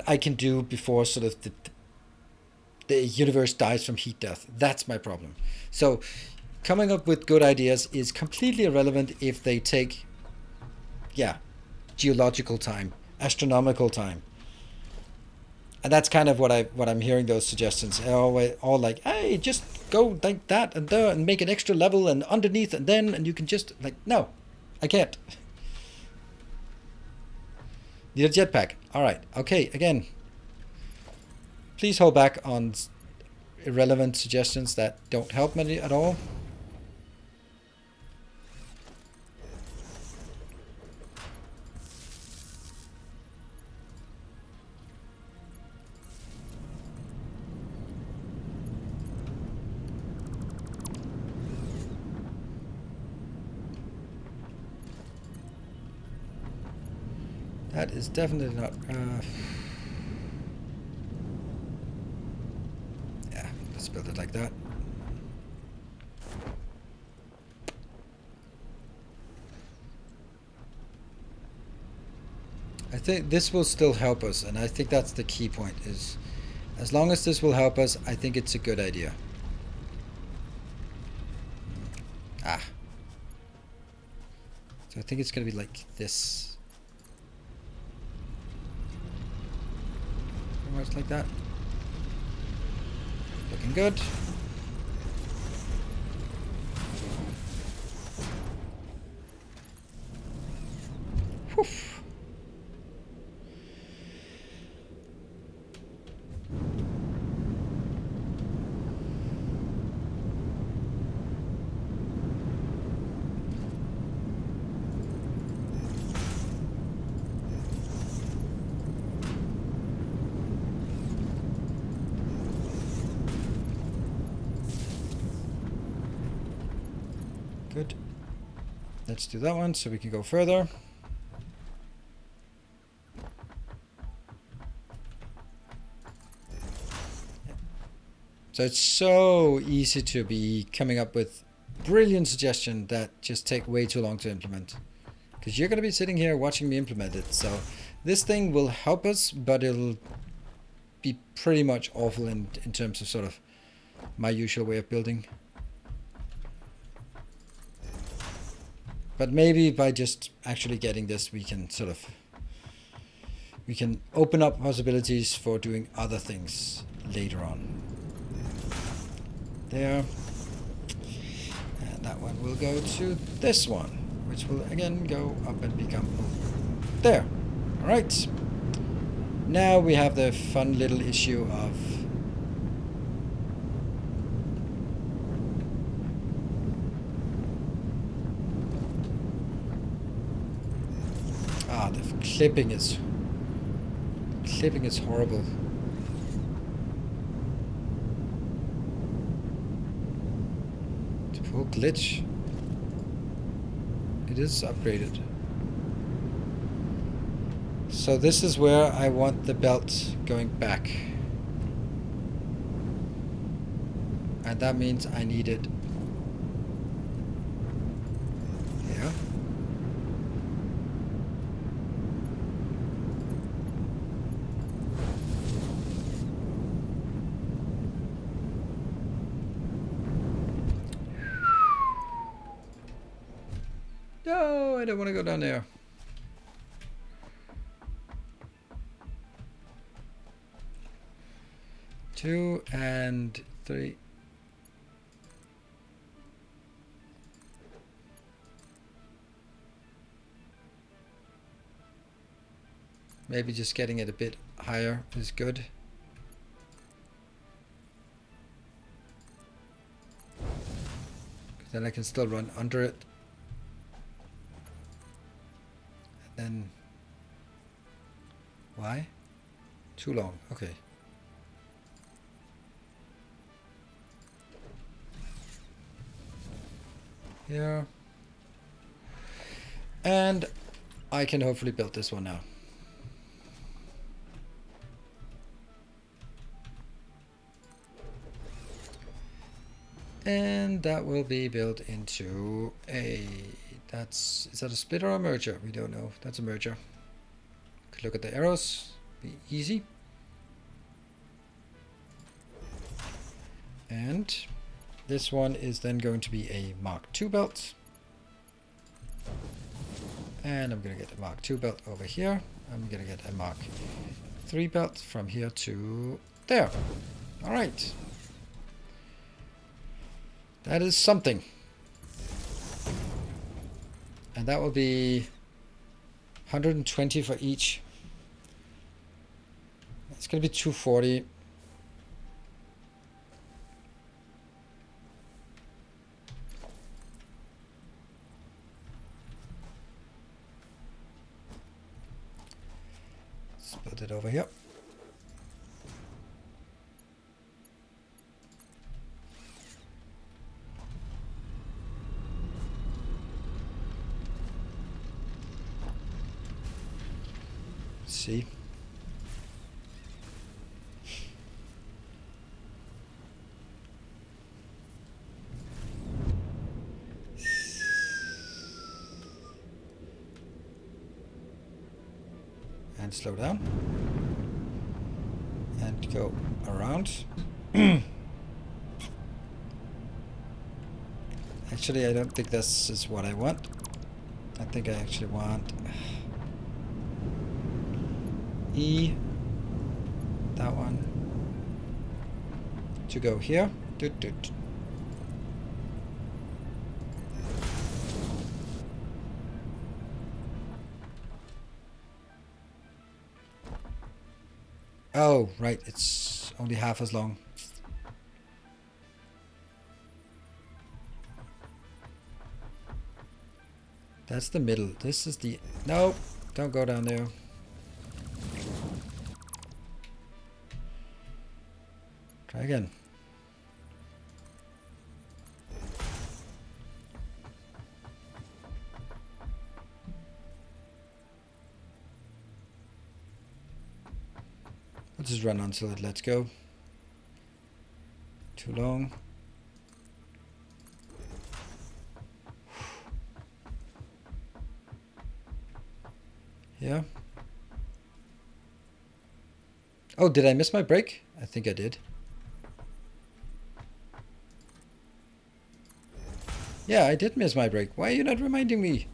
I can do before sort of the universe dies from heat death. That's my problem. So coming up with good ideas is completely irrelevant if they take, geological time, astronomical time. And that's kind of what I'm hearing, those suggestions. All like, hey, just go like that and there and make an extra level and underneath and then, and you can just, like, no, I can't. Need a jetpack. Alright, okay, again. Please hold back on irrelevant suggestions that don't help me at all. That is definitely not... yeah, let's build it like that. I think this will still help us, and I think that's the key point, is as long as this will help us, I think it's a good idea. Ah. So I think it's going to be like this. Almost like that. Looking good. Whew. Good. Let's do that one so we can go further. Yeah. So it's so easy to be coming up with brilliant suggestions that just take way too long to implement. Because you're going to be sitting here watching me implement it. So this thing will help us, but it'll be pretty much awful in terms of sort of my usual way of building. But maybe by just actually getting this, we can sort of, we can open up possibilities for doing other things later on. There. And that one will go to this one, which will again go up and become there. All right. Now we have the fun little issue of the clipping is horrible. It's full glitch. It is upgraded. So this is where I want the belt going back. And that means I need it here. No, I don't want to go down there. Two and three. Maybe just getting it a bit higher is good. Then I can still run under it. And then, why? Too long, okay. Here. And I can hopefully build this one now. And that will be built into a, is that a splitter or a merger? We don't know. That's a merger. Could look at the arrows, be easy. And this one is then going to be a Mark II belt. And I'm going to get a Mark II belt over here. I'm going to get a Mark III belt from here to there. All right. That is something. And that will be 120 for each. It's gonna be 240. Let's put it over here. See. And slow down. And go around. Actually, I don't think this is what I want. I think I actually want E, that one, to go here. Doot, doot. Oh, right, it's only half as long. That's the middle. This is the... No, don't go down there. Try again. We'll just run until it lets go. Too long. Yeah. Oh, did I miss my break? I think I did. Yeah, I did miss my break. Why are you not reminding me?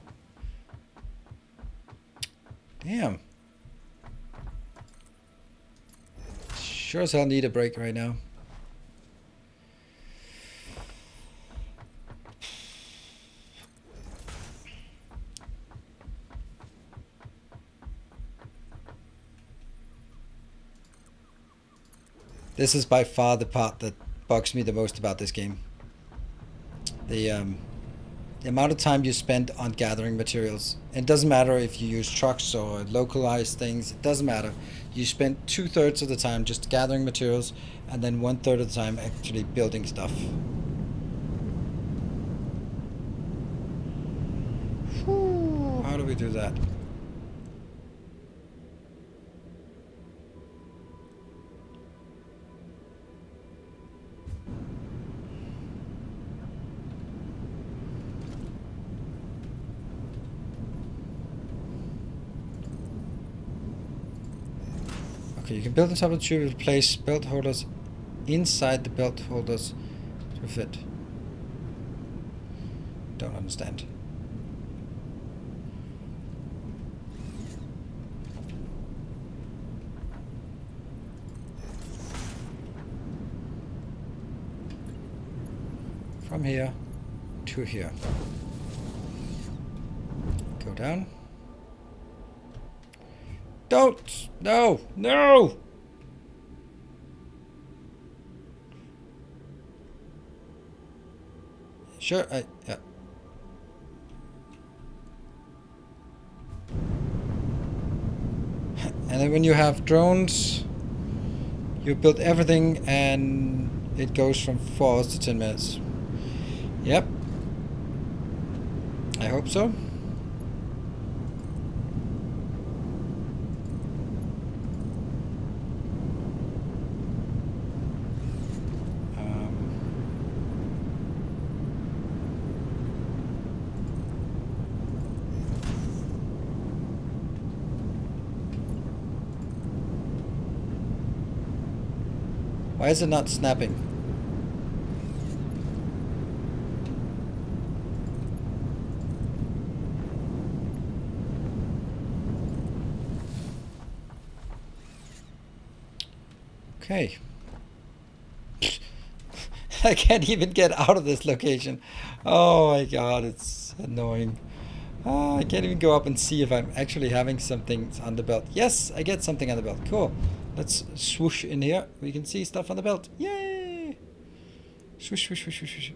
Damn. Sure as hell need a break right now. This is by far the part that bugs me the most about this game. The amount of time you spend on gathering materials. It doesn't matter if you use trucks or localized things. It doesn't matter. You spend 2/3 of the time just gathering materials, and then 1/3 of the time actually building stuff. Whew, how do we do that? Okay, you can build on top of the tree, place belt holders inside the belt holders to fit. Don't understand. From here to here. Go down. Don't! No! No! Sure, yeah. And then when you have drones, you build everything and it goes from 4 hours to 10 minutes. Yep. I hope so. Why is it not snapping? Okay. I can't even get out of this location. Oh my god, it's annoying. I can't even go up and see if I'm actually having something on the belt. Yes, I get something on the belt. Cool. Let's swoosh in here. We can see stuff on the belt. Yay! Swoosh, swoosh, swoosh, swoosh, swoosh.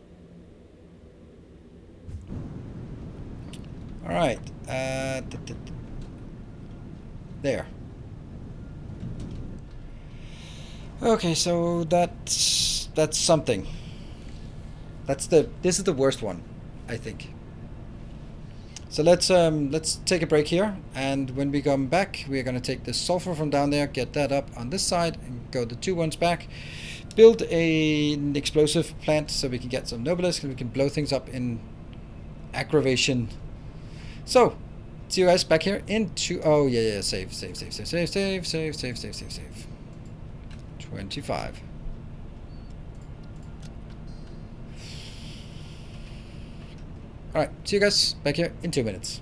All right. There. Okay, so that's something. This is the worst one, I think. So let's take a break here, and when we come back, we're gonna take the sulfur from down there, get that up on this side, and go the 2 ones back. Build an explosive plant so we can get some Nobilis, and we can blow things up in aggravation. So, see you guys back here into. Oh yeah, save. 25. Alright, see you guys back here in 2 minutes.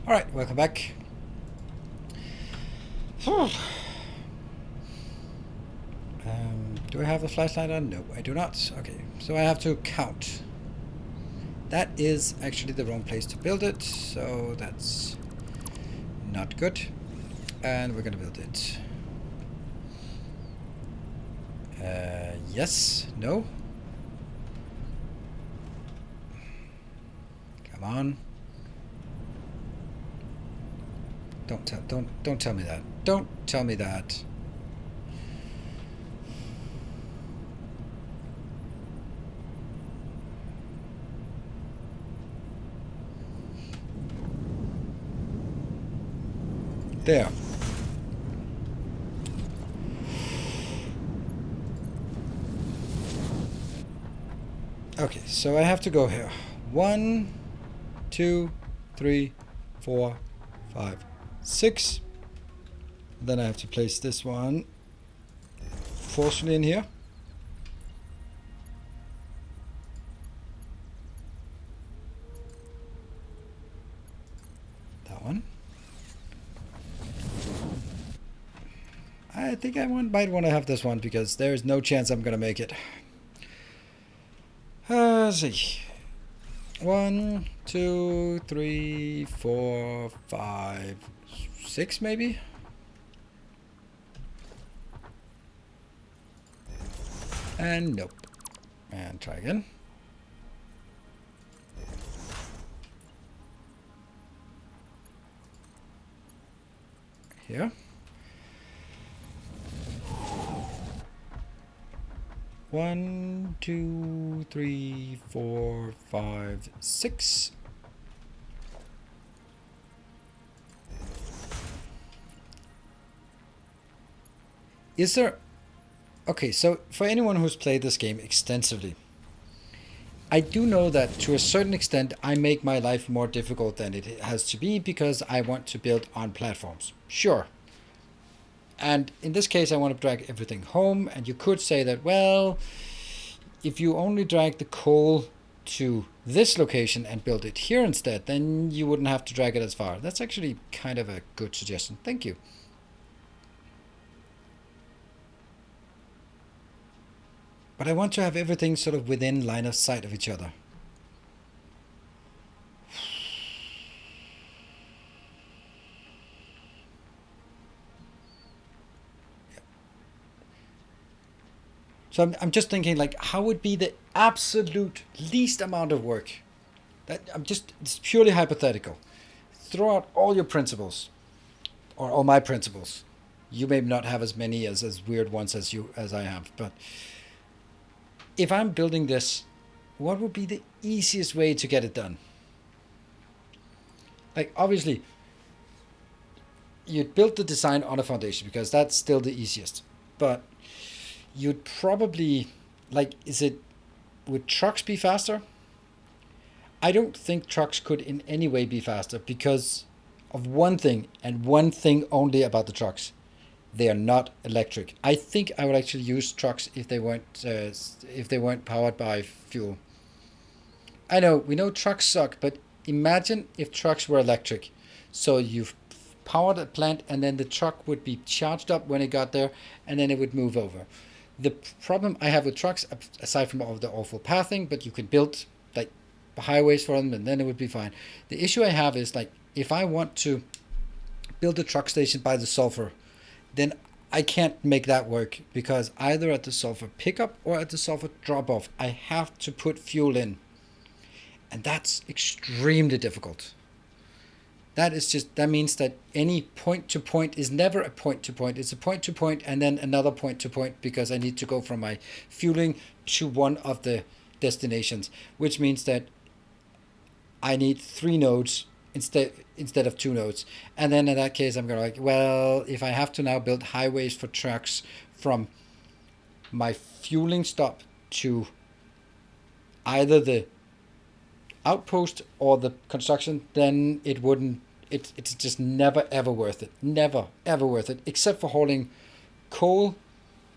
Alright, welcome back. Do I have a flashlight on? No, I do not. Okay, so I have to count. That is actually the wrong place to build it, so that's not good. And we're gonna build it. Yes, no. Come on. Don't tell me that. Don't tell me that. There. Okay, so I have to go here. 1, 2, 3, 4, 5, 6. Then I have to place this one forcefully in here. That one. I think I might want to have this one because there is no chance I'm gonna make it. Let's see. 1, 2, 3, 4, 5, 6 maybe? And nope. And try again. Here. 1, 2, 3, 4, 5, 6. Is there... Okay, so for anyone who's played this game extensively, I do know that to a certain extent I make my life more difficult than it has to be because I want to build on platforms. Sure. And in this case, I want to drag everything home. And you could say that, well, if you only drag the coal to this location and build it here instead, then you wouldn't have to drag it as far. That's actually kind of a good suggestion. Thank you. But I want to have everything sort of within line of sight of each other. So I'm just thinking, like, how would be the absolute least amount of work? It's purely hypothetical. Throw out all your principles, or all my principles. You may not have as many as weird ones as I have, but if I'm building this, what would be the easiest way to get it done? Like, obviously, you'd build the design on a foundation because that's still the easiest, but you'd probably, like, would trucks be faster? I don't think trucks could in any way be faster because of one thing, and one thing only about the trucks. They are not electric. I think I would actually use trucks if they weren't powered by fuel. I know, we know trucks suck, but imagine if trucks were electric. So you've powered a plant and then the truck would be charged up when it got there and then it would move over. The problem I have with trucks, aside from all the awful pathing, but you could build like highways for them and then it would be fine. The issue I have is, like, if I want to build a truck station by the sulfur, then I can't make that work because either at the sulfur pickup or at the sulfur drop off, I have to put fuel in. And that's extremely difficult. That means that any point to point is never a point to point. It's a point to point and then another point to point because I need to go from my fueling to one of the destinations, which means that I need 3 nodes instead of 2 nodes. And then in that case, I'm going to well, if I have to now build highways for trucks from my fueling stop to either the outpost or the construction, then it's just never ever worth it. Never ever worth it, except for hauling coal,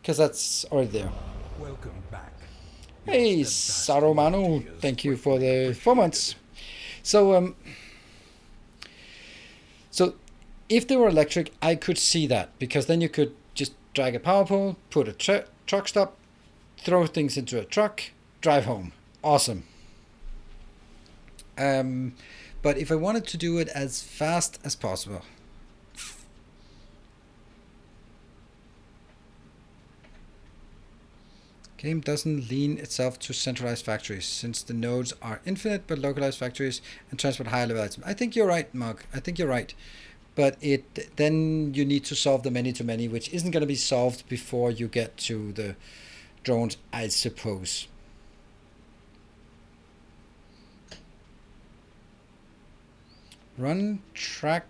because that's already there. Welcome back. Hey, Saromano, thank you for the 4 months. So if they were electric, I could see that, because then you could just drag a power pole, put a truck stop, throw things into a truck, drive home. Awesome. But if I wanted to do it as fast as possible, game doesn't lean itself to centralized factories, since the nodes are infinite but localized factories and transport higher level items. I think you're right, Mark. I think you're right. But then you need to solve the many-to-many, which isn't going to be solved before you get to the drones, I suppose. Run truck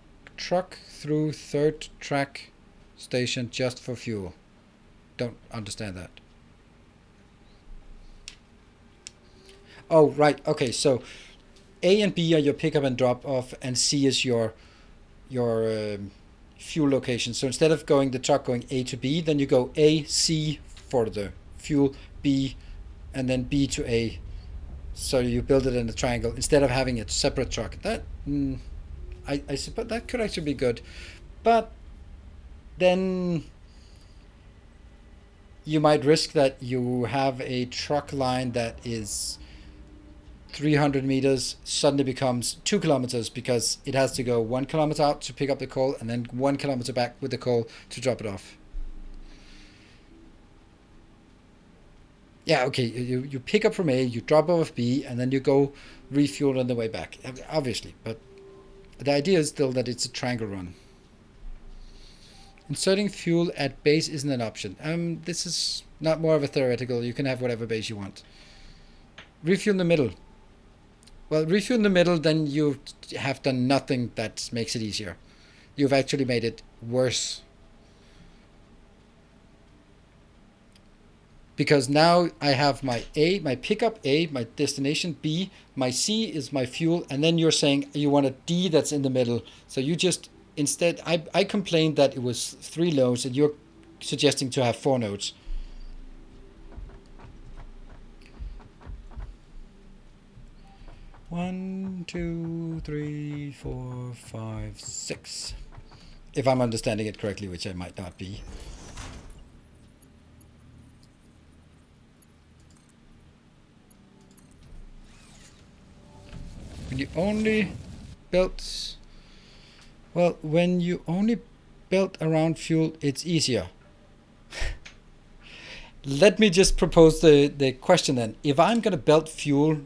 through 3rd track station just for fuel. Don't understand that. Oh, right. Okay, so A and B are your pickup and drop off, and C is your fuel location. So instead of the truck going A to B, then you go A, C for the fuel, B, and then B to A. So you build it in a triangle instead of having a separate truck. That I suppose that could actually be good, but then you might risk that you have a truck line that is 300 meters suddenly becomes 2 kilometers because it has to go 1 kilometer out to pick up the coal and then 1 kilometer back with the coal to drop it off. Yeah, okay, you pick up from A, you drop off B, and then you go refuel on the way back, obviously, but the idea is still that it's a triangle run. Inserting fuel at base isn't an option. This is not more of a theoretical. You can have whatever base you want. Refuel in the middle. Well, refuel in the middle, then you have done nothing that makes it easier. You've actually made it worse. Because now I have my A, my pickup A, my destination B, my C is my fuel, and then you're saying you want a D that's in the middle. So you just, instead, I complained that it was 3 nodes, and you're suggesting to have 4 nodes. 1, 2, 3, 4, 5, 6. If I'm understanding it correctly, which I might not be. When you only built... Well, when you only built around fuel, it's easier. Let me just propose the question then. If I'm going to build fuel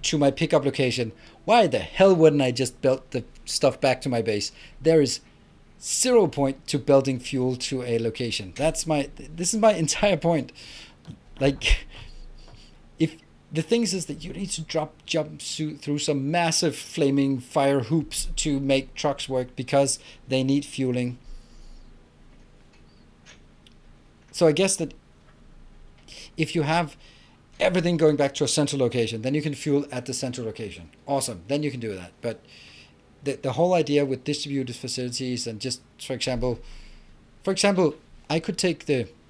to my pickup location, why the hell wouldn't I just build the stuff back to my base? There is 0 point to building fuel to a location. This is my entire point. Like, if the thing is that you need to jump through some massive flaming fire hoops to make trucks work because they need fueling. So I guess that if you have everything going back to a central location, then you can fuel at the central location. Awesome. Then you can do that. But the whole idea with distributed facilities and just, for example, I could take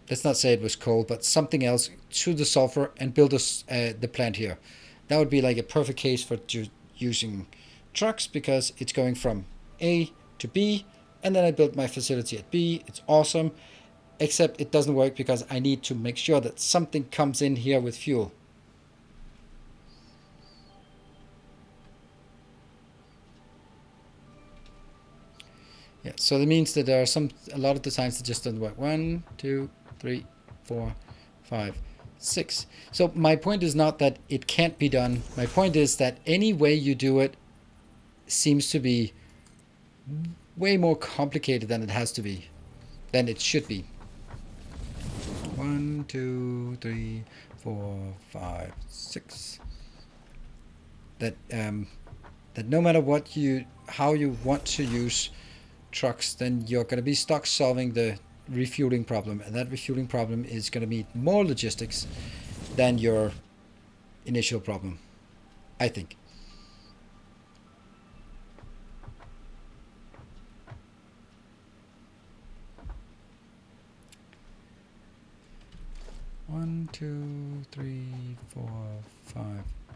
let's not say it was coal, but something else to the sulfur and build the plant here. That would be like a perfect case for using trucks because it's going from A to B, and then I built my facility at B. It's awesome. Except it doesn't work because I need to make sure that something comes in here with fuel. Yeah, so that means that there are a lot of designs that just don't work. 1, 2, 3, 4, 5, 6. So my point is not that it can't be done. My point is that any way you do it seems to be way more complicated than it has to be, than it should be. 1, 2, 3, 4, 5, 6. That no matter how you want to use trucks, then you're going to be stuck solving the refueling problem, and that refueling problem is going to need more logistics than your initial problem, I think. One, 2, 3, 4, 5,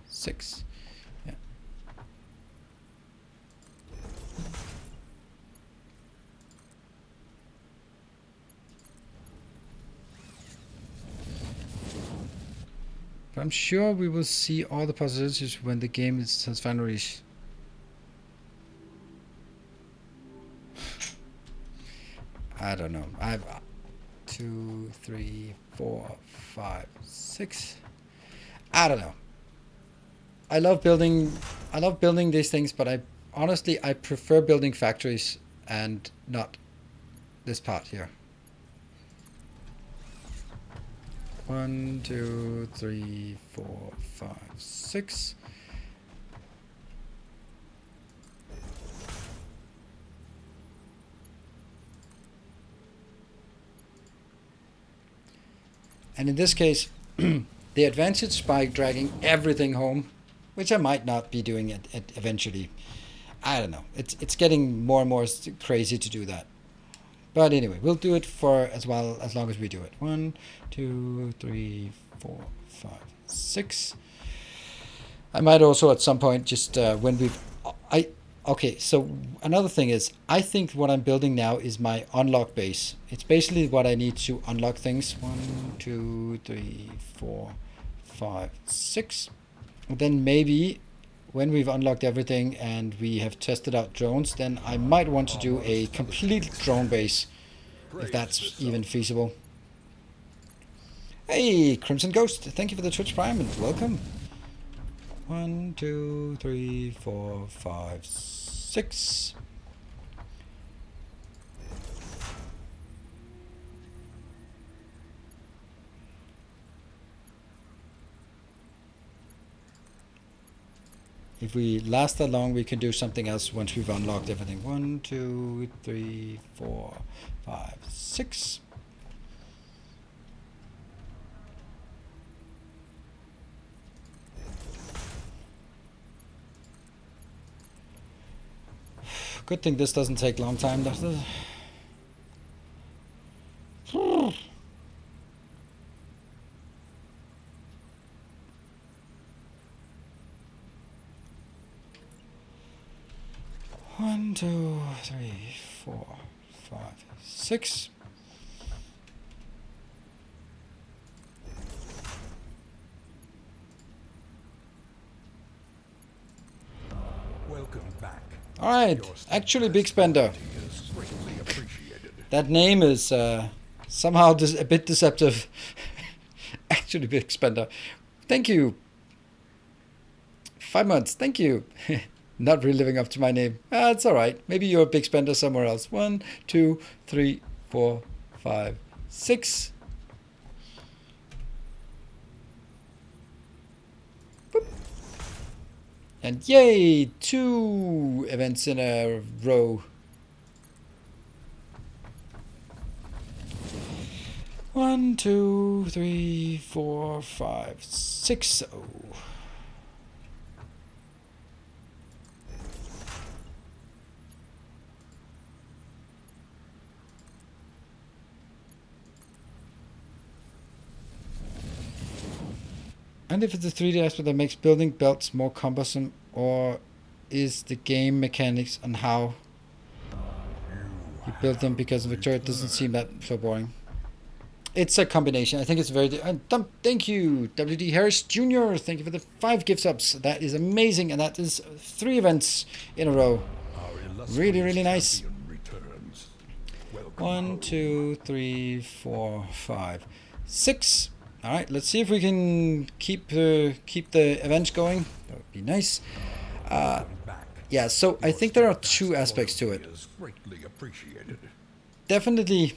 6. Yeah. But I'm sure we will see all the possibilities when the game has finally reached. I don't know. I've 2, 3, 4, 5, 6. I don't know. I love building these things, but honestly I prefer building factories and not this part here. 1, 2, 3, 4, 5, 6. And in this case, the advantage by dragging everything home, which I might not be doing it eventually. I don't know. It's getting more and more crazy to do that. But anyway, we'll do it for as long as we do it. 1, 2, 3, 4, 5, 6. I might also at some point just when we've okay, so another thing is, I think what I'm building now is my unlock base. It's basically what I need to unlock things. 1, 2, 3, 4, 5, 6. And then maybe when we've unlocked everything and we have tested out drones, then I might want to do a complete drone base, if that's even feasible. Hey, Crimson Ghost, thank you for the Twitch Prime and welcome. 1, 2, 3, 4, 5, 6. If we last that long, we can do something else once we've unlocked everything. 1, 2, 3, 4, 5, 6. Good thing this doesn't take a long time, does it? 1, 2, 3, 4, 5, 6. Welcome back. All right, actually big spender. Is greatly appreciated. That name is somehow a bit deceptive. Actually big spender. Thank you. 5 months. Thank you. Not really living up to my name. It's all right. Maybe you're a big spender somewhere else. 1, 2, 3, 4, 5, 6. Boop. And yay, 2 events in a row. 1, 2, 3, 4, 5, 6. Oh. And if it's a 3D aspect that makes building belts more cumbersome, or is the game mechanics on how you build them because of Victoria doesn't seem that so boring? It's a combination. I think it's very... thank you, WD Harris Jr. Thank you for the 5 gift subs. That is amazing, and that is 3 events in a row. Really, really nice. 1, 2, 3, 4, 5, 6. All right, let's see if we can keep the events going. That would be nice. Yeah, so I think there are 2 aspects to it. Definitely.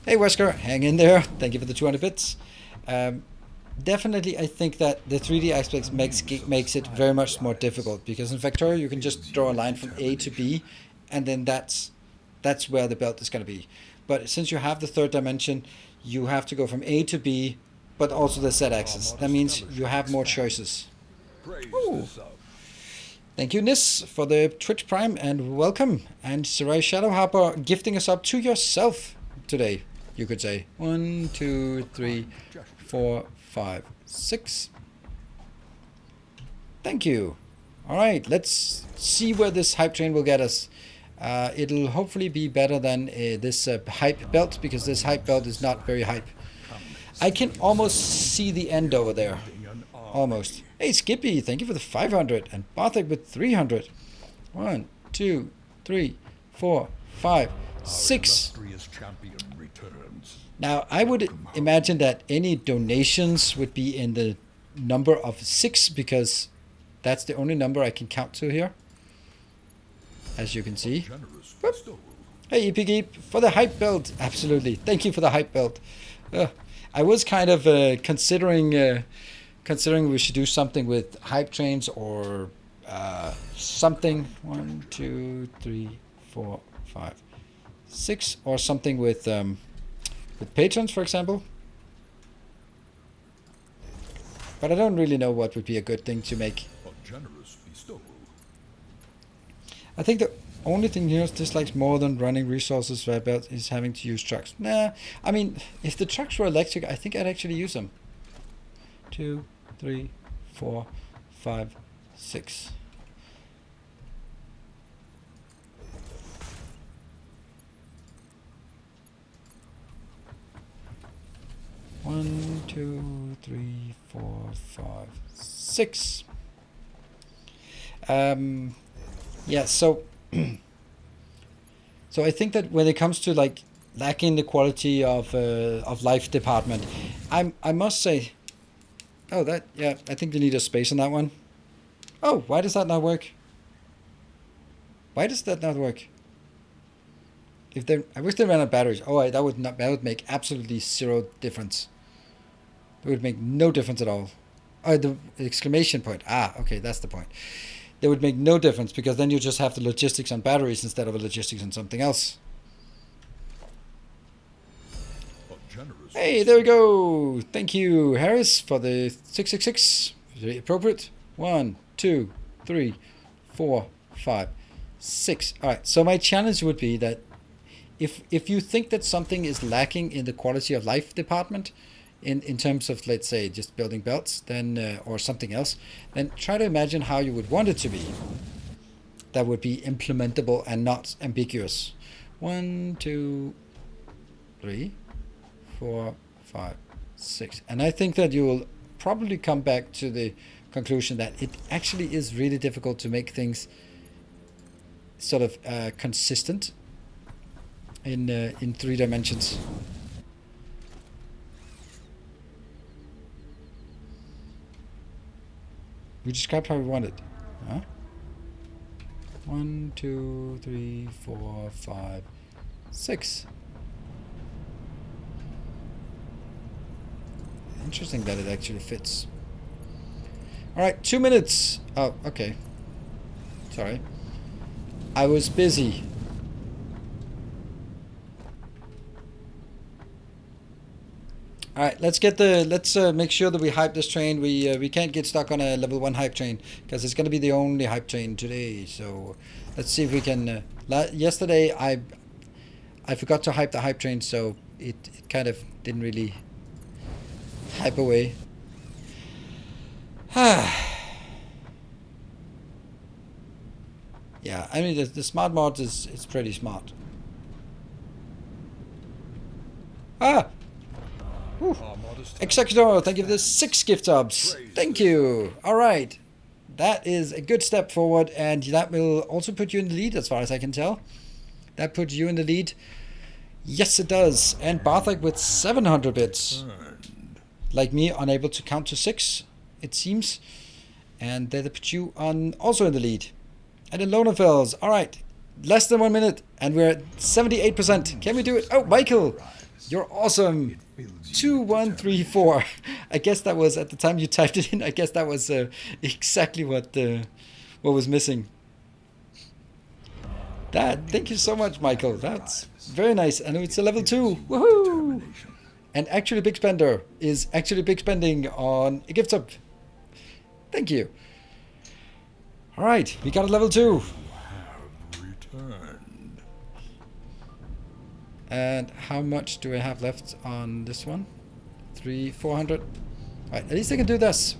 Hey, Wesker, hang in there. Thank you for the 200 bits. Definitely, I think that the 3D aspects makes it very much more difficult, because in Factorio you can just draw a line from A to B, and then that's where the belt is going to be. But since you have the 3rd dimension, you have to go from A to B, but also the Z-axis. That means you have more choices. Ooh. Thank you, Nis, for the Twitch Prime, and welcome. And Sarai Shadow Harper gifting us up to yourself today, you could say. 1, 2, 3, 4, 5, 6. Thank you. All right, let's see where this hype train will get us. It'll hopefully be better than this hype belt, because this hype belt is not very hype. I can almost see the end over there. Almost. Hey, Skippy, thank you for the 500. And Bartek with 300. 1, 2, 3, 4, 5, 6. Now, I would imagine that any donations would be in the number of 6, because that's the only number I can count to here, as you can see. Whoop. Hey, EP Geep, for the hype belt. Absolutely. Thank you for the hype belt. I was kind of considering we should do something with hype trains, or something. 1, 2, 3, 4, 5, 6, or something with patrons, for example. But I don't really know what would be a good thing to make. I think the only thing here is dislikes more than running resources via belt is having to use trucks. Nah, I mean, if the trucks were electric, I think I'd actually use them. 2, 3, 4, 5, 6. One, 2, 3, 4, 5, 6. Yeah, so so I think that when it comes to like lacking the quality of life department, I must say, oh, that, yeah, I think you need a space on that one. Oh, why does that not work? Why does that not work? I wish they ran out batteries. Oh, that would make absolutely 0 difference. It would make no difference at all. Oh, the exclamation point. Ah, okay, that's the point. They would make no difference, because then you just have the logistics on batteries instead of a logistics on something else. Hey, there we go. Thank you, Harris, for the 666. Very appropriate. 1, 2, 3, 4, 5, 6. All right. So my challenge would be that if you think that something is lacking in the quality of life department, in terms of, let's say, just building belts, then or something else, then try to imagine how you would want it to be. that would be implementable and not ambiguous. 1, 2, 3, 4, 5, 6. And I think that you will probably come back to the conclusion that it actually is really difficult to make things sort of consistent in 3 dimensions. We described how we want it. Huh? 1, 2, 3, 4, 5, 6. Interesting that it actually fits. Alright, 2 minutes. Oh, okay. Sorry. I was busy. Alright, let's make sure that we hype this train. We can't get stuck on a level 1 hype train, because it's going to be the only hype train today. So let's see if we can... yesterday I forgot to hype the hype train, so it kind of didn't really hype away. Yeah, I mean the smart mod is pretty smart. Extractor, thank you for the 6 gift subs. Thank you. Alright. That is a good step forward, and that will also put you in the lead as far as I can tell. That puts you in the lead. Yes, it does. And Barthak with 700 bits. Like me, unable to count to 6, it seems. And that put you on also in the lead. And then Lonefells. Alright. Less than 1 minute, and we're at 78%. Can we do it? Oh, Michael! You're awesome. 2134. I guess that was, at the time you typed it in, I guess that was exactly what was missing. Thank you so much, Michael. That's very nice. I know it's a level 2. Woohoo! And actually Big Spender is actually big spending on a gift sub. Thank you. Alright, we got a level 2. And how much do I have left on this one? 400. Alright, at least I can do this.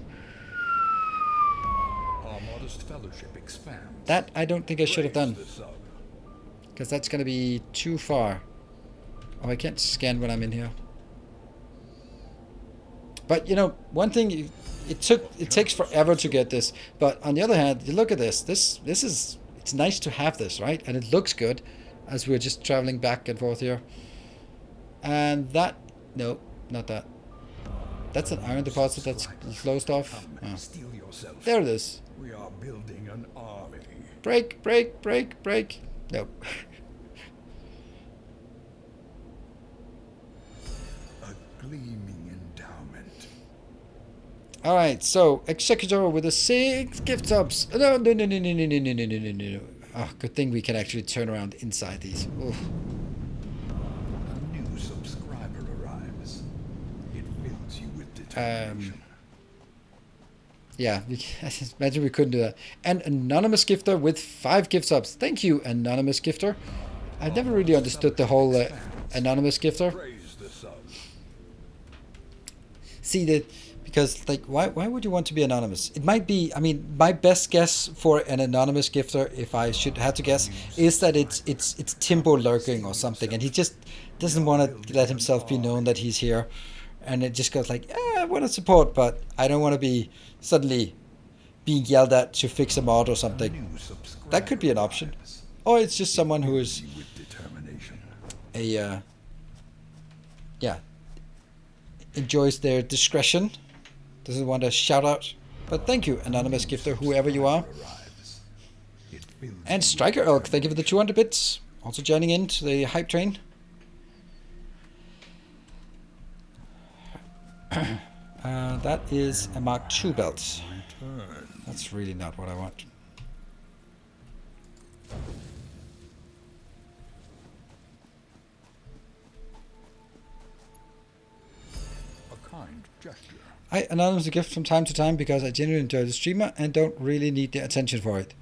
Our modest fellowship expands. That I don't think I should have done, because that's going to be too far. Oh, I can't scan when I'm in here. But you know, one thing, it takes forever to get this. But on the other hand, you look at this. It's nice to have this, right? And it looks good as we're just traveling back and forth here. And that, no, not that. That's an iron deposit that's closed off. Oh. There it is. We are building an army. Break, break, break, break. No. A gleaming endowment. Alright, so Executor with the 6 gift subs. No. Oh, good thing we can actually turn around inside these. Oof. A new subscriber arrives. It fills you with determination. Yeah, imagine we couldn't do that. An anonymous gifter with 5 gift subs. Thank you, anonymous gifter. I've never really understood the whole anonymous gifter. See, because like, why would you want to be anonymous? It might be, I mean, my best guess for an anonymous gifter, if I should have to guess, is that it's Timbo lurking or something, and he just doesn't want to let himself be known that he's here, and it just goes like, I want to support, but I don't want to be suddenly being yelled at to fix a mod or something. That could be an option. Or it's just someone who is enjoys their discretion, doesn't want to shout out. But thank you, anonymous gifter, whoever you are. And Striker Elk, thank you for the 200 bits. Also joining in to the hype train. That is a Mark II belt. That's really not what I want. I anonymize a gift from time to time because I genuinely enjoy the streamer and don't really need the attention for it.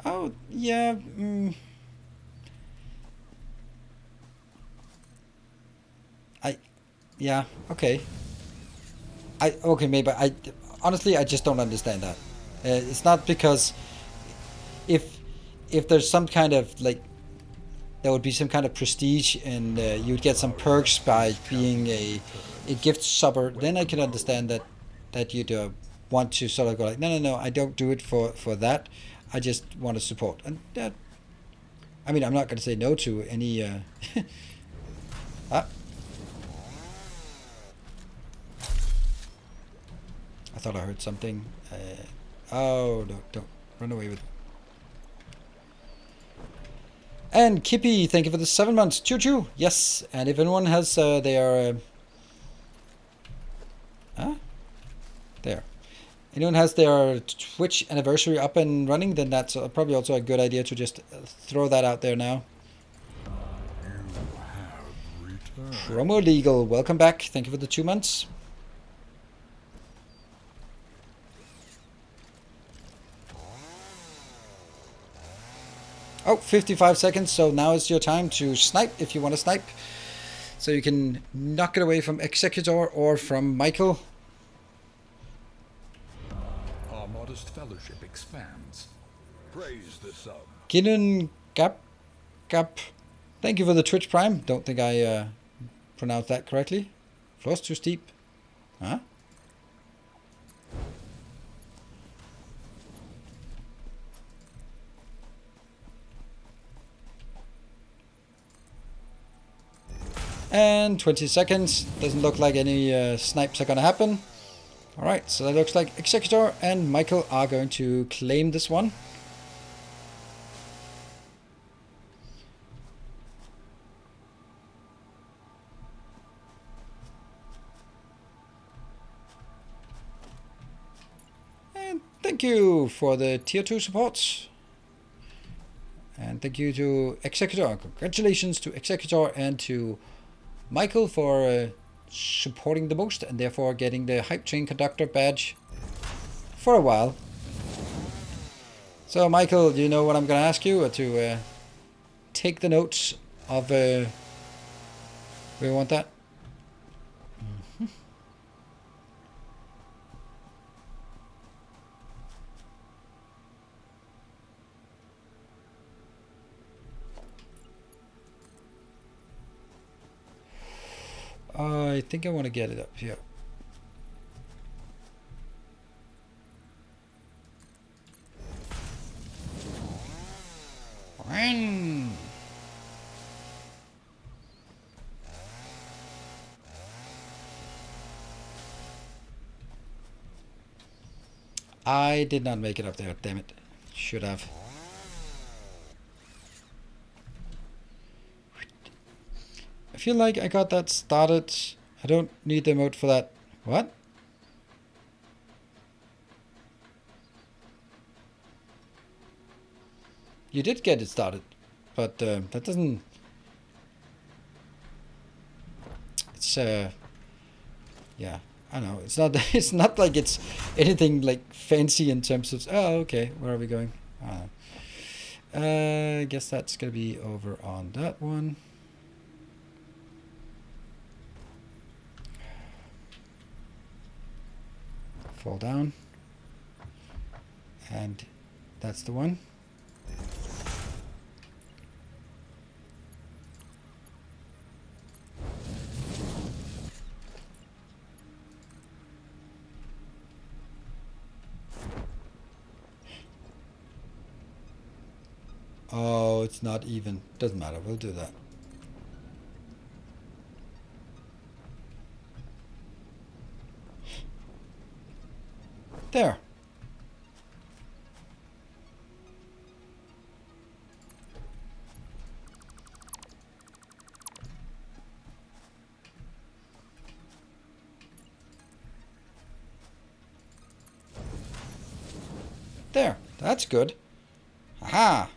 Oh, yeah. Yeah, okay. Maybe honestly, I just don't understand that. It's not because if there's some kind of like, there would be some kind of prestige and you'd get some perks by being a gift subber, then I can understand that you'd want to sort of go like, no, I don't do it for that. I just want to support. And I mean, I'm not going to say no to any. Ah, I thought I heard something. Oh no! Don't run away with. And Kippy, thank you for the 7 months. Choo choo. Yes, and if anyone has their there. Anyone has their Twitch anniversary up and running, then that's probably also a good idea to just throw that out there now. Promo Legal, welcome back. Thank you for the 2 months. Oh, 55 seconds, so now is your time to snipe if you want to snipe. So you can knock it away from Executor or from Michael. Our modest fellowship expands. Praise the sub. Ginun Gap. Thank you for the Twitch Prime. Don't think I pronounced that correctly. Floor's too steep. Huh? And 20 seconds. Doesn't look like any snipes are going to happen. Alright, so that looks like Executor and Michael are going to claim this one. And thank you for the tier 2 supports. And thank you to Executor. Congratulations to Executor and to Michael for supporting the most and therefore getting the Hype Train Conductor badge for a while. So Michael, do you know what I'm going to ask you? To take the notes of where you want that? I think I want to get it up here. I did not make it up there, damn it. Should have. I feel like I got that started. I don't need the emote for that. What? You did get it started, but that doesn't... It's, yeah, I know. It's not, it's not like it's anything like fancy in terms of... Oh, okay, where are we going? I guess that's going to be over on that one. Fall down. And that's the one. Oh, it's not even. Doesn't matter. We'll do that. There. There. That's good. Aha.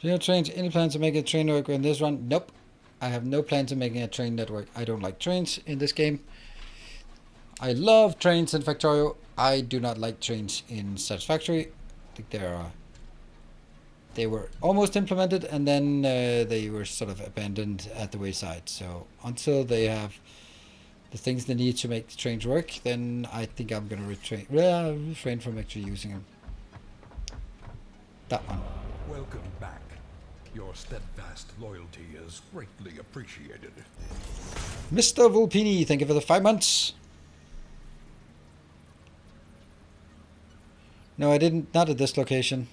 Do you have trains? Any plans to make a train network in this run? Nope. I have no plans of making a train network. I don't like trains in this game. I love trains in Factorio. I do not like trains in Satisfactory. I think they're they were almost implemented, and then they were sort of abandoned at the wayside. So until they have the things they need to make the trains work, then I think I'm going to refrain from actually using them. That one. Welcome back. Your steadfast loyalty is greatly appreciated. Mr. Vulpini, thank you for the 5 months. No, I didn't. Not at this location.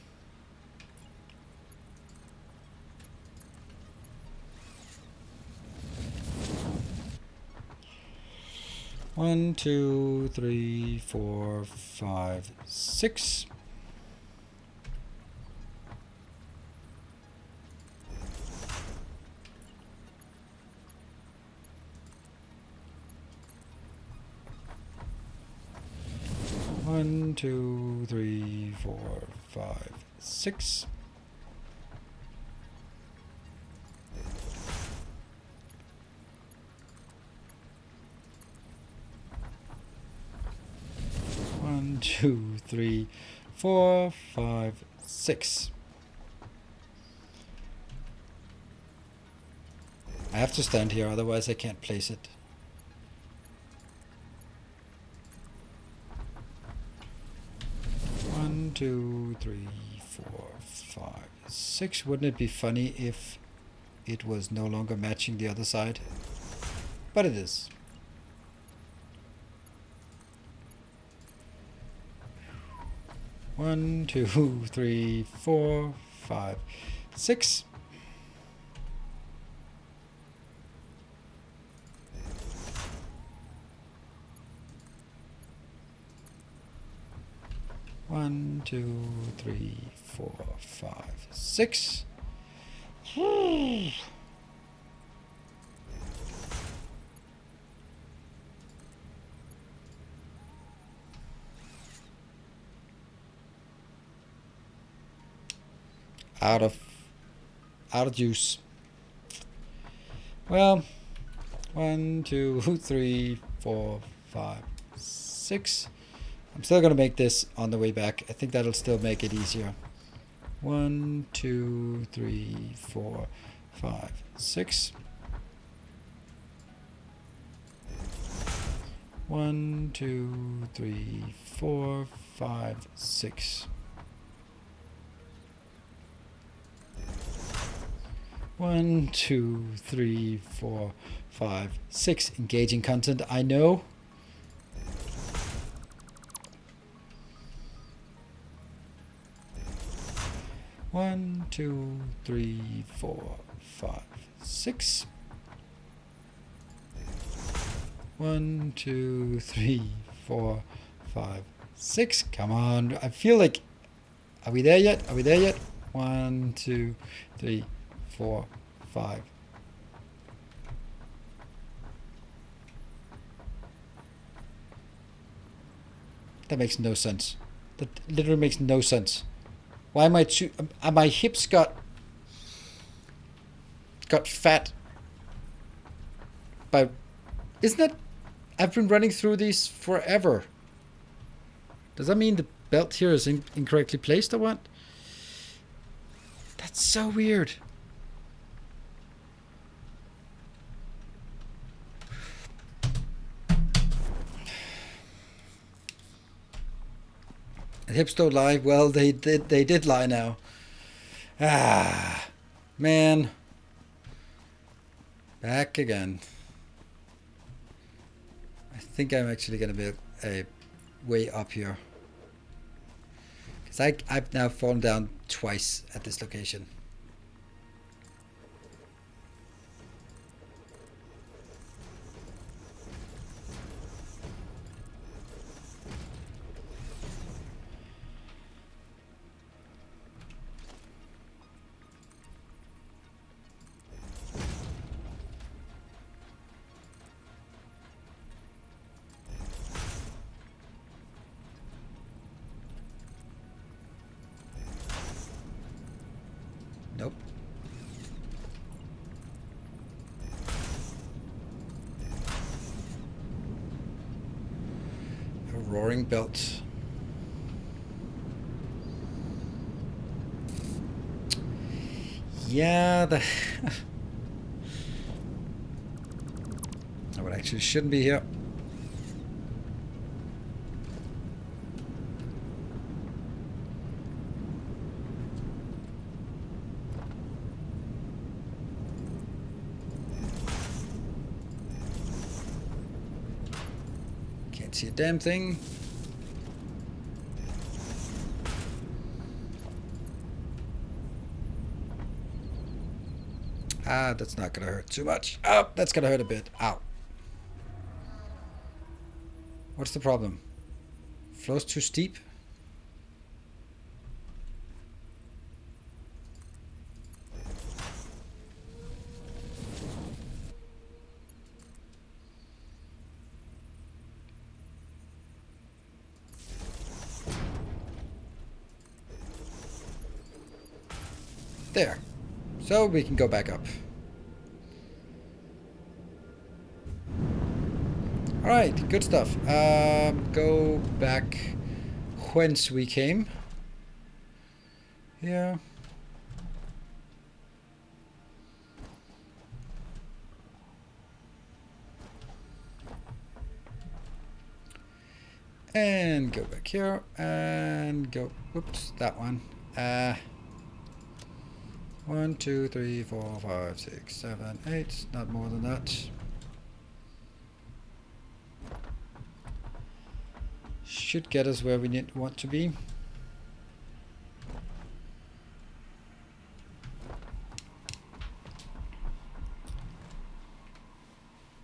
One, 2, 3, 4, 5, 6. One, 2, 3, 4, 5, 6. One, 2, 3, 4, 5, 6. I have to stand here, otherwise I can't place it. One, 2, 3, 4, 5, 6. Wouldn't it be funny if it was no longer matching the other side? But it is. One, 2, 3, 4, 5, 6. One, 2, 3, 4, 5, 6. Out of juice. Well, 1, 2, 3, 4, 5, 6. I'm still going to make this on the way back. I think that'll still make it easier. 1, 2, 3, 4, 5, 6. 1, 2, 3, 4, 5, 6. 1, 2, 3, 4, 5, 6. Engaging content, I know. One, 2, 3, 4, 5, 6. 1, 2, 3, 4, 5, 6. Come on. I feel like... Are we there yet? Are we there yet? 1, 2, 3, 4, 5. That makes no sense. That literally makes no sense. Why am I my hips got fat? But isn't that... I've been running through these forever. Does that mean the belt here is incorrectly placed or what? That's so weird. The hips don't lie. Well, they did lie now. Ah, man. Back again. I think I'm actually going to be way up here. Because I've now fallen down twice at this location. Nope. A roaring belt. Yeah, the... Oh, it actually shouldn't be here. Can't see a damn thing. Ah, that's not gonna hurt too much. Oh, that's gonna hurt a bit. Ow. What's the problem? Flow's too steep? There. So we can go back up. Alright, good stuff. Go back whence we came. Yeah. And go back here and go, whoops, that one. 1, 2, 3, 4, 5, 6, 7, 8, not more than that. Should get us where we want to be.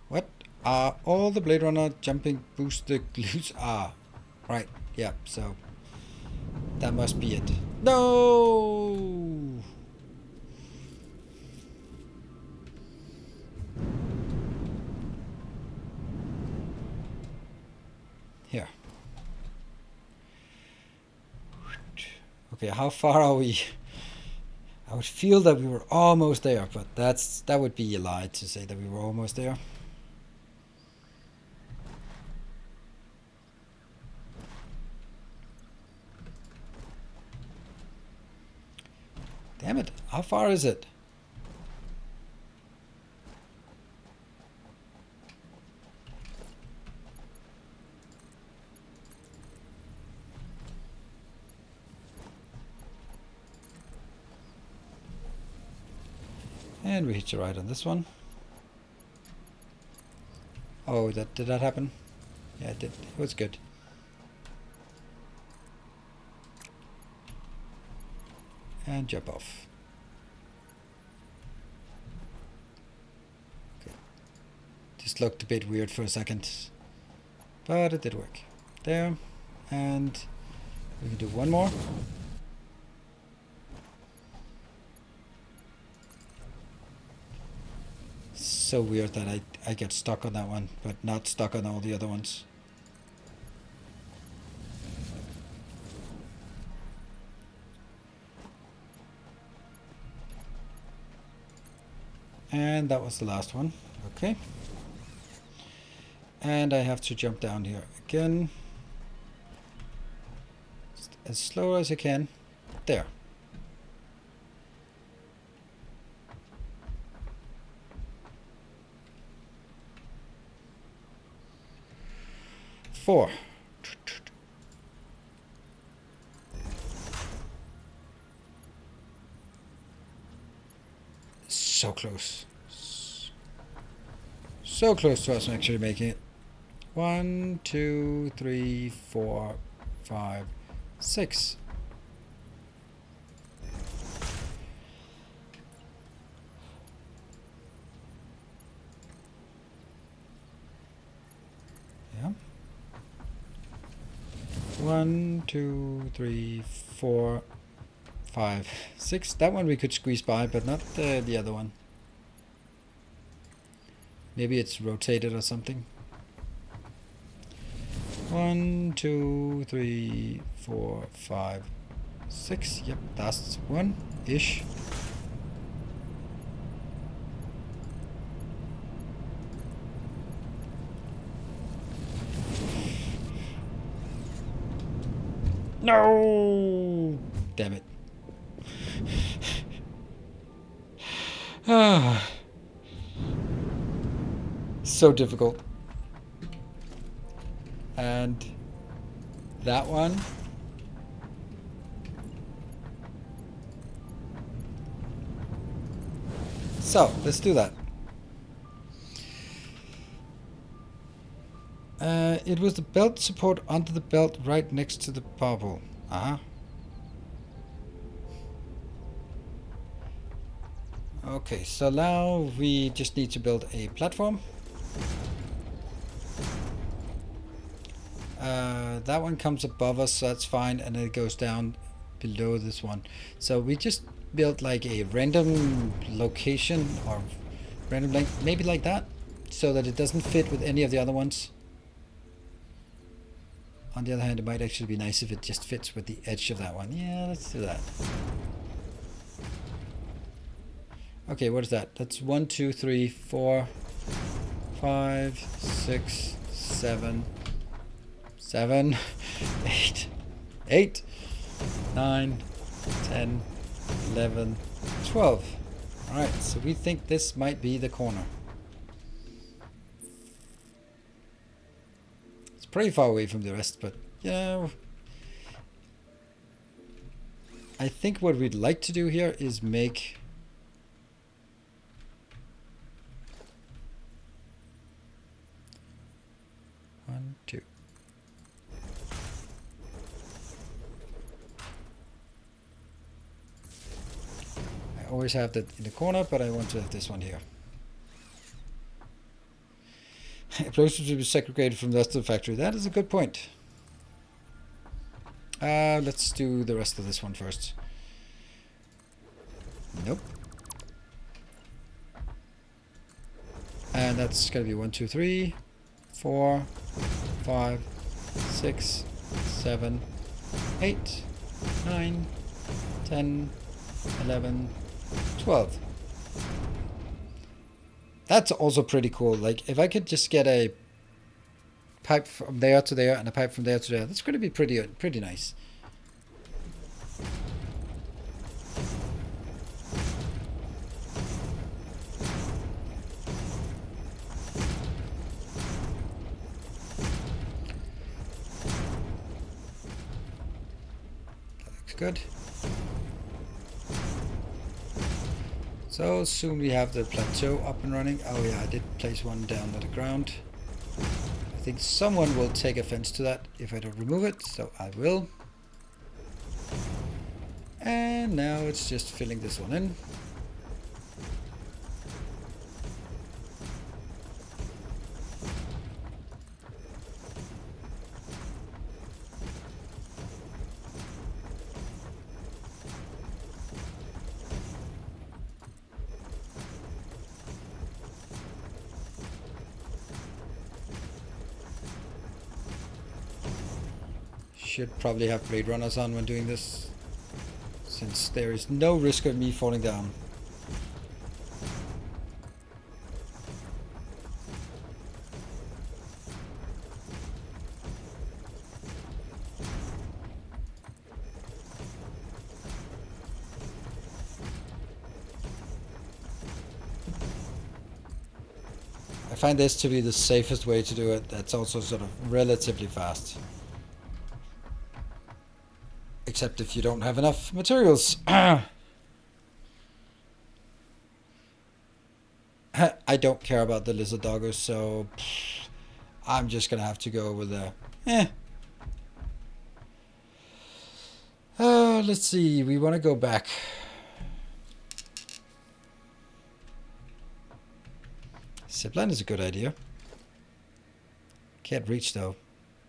What are all the Blade Runner jumping boost the glutes? Ah, right, yeah, so that must be it. No! Here. Okay, how far are we? I would feel that we were almost there, but that would be a lie to say that we were almost there. Damn it, how far is it? And we hit you right on this one. Oh, did that happen? Yeah, it did. It was good. And jump off. Okay. Just looked a bit weird for a second, but it did work. There, and we can do one more. So weird that I get stuck on that one, but not stuck on all the other ones. And that was the last one. Okay. And I have to jump down here again. Just as slow as I can. There. Four. So close. So close to us actually making it. 1, 2, 3, 4, 5, 6. Yeah. 1, 2, 3, 4, 5, 6. That one we could squeeze by, but not the other one. Maybe it's rotated or something. 1, 2, 3, 4, 5, 6. Yep, that's one-ish. No! Damn it. Ah, so difficult. And that one. So, let's do that. It was the belt support under the belt right next to the power pole. Uh-huh. Okay, so now we just need to build a platform. That one comes above us, so that's fine, and it goes down below this one. So we just built like a random location or random length, maybe like that, so that it doesn't fit with any of the other ones. On the other hand, it might actually be nice if it just fits with the edge of that one. Yeah, let's do that. Okay, what is that? That's 1, 2, 3, 4, 5, 6, 7, 7, 8, 8, 9, 10, 11, 12. Alright, so we think this might be the corner. It's pretty far away from the rest, but yeah. I think what we'd like to do here is make... One, two. I always have that in the corner, but I want to have this one here. Explosives to be segregated from the rest of the factory. That is a good point. Let's do the rest of this one first. Nope. And that's gonna be 1, 2, 3, 4, 5, 6, 7, 8, 9, 10, 11, 12. That's also pretty cool. Like, if I could just get a pipe from there to there and a pipe from there to there, that's going to be pretty nice. That looks good. So soon we have the plateau up and running. Oh yeah, I did place one down to the ground. I think someone will take offense to that if I don't remove it, so I will. And now it's just filling this one in. Should probably have blade runners on when doing this, since there is no risk of me falling down. I find this to be the safest way to do it. That's also sort of relatively fast. Except if you don't have enough materials. I don't care about the lizard doggers, so I'm just gonna have to go with the let's see, we want to go back. Zipline is a good idea. Can't reach though,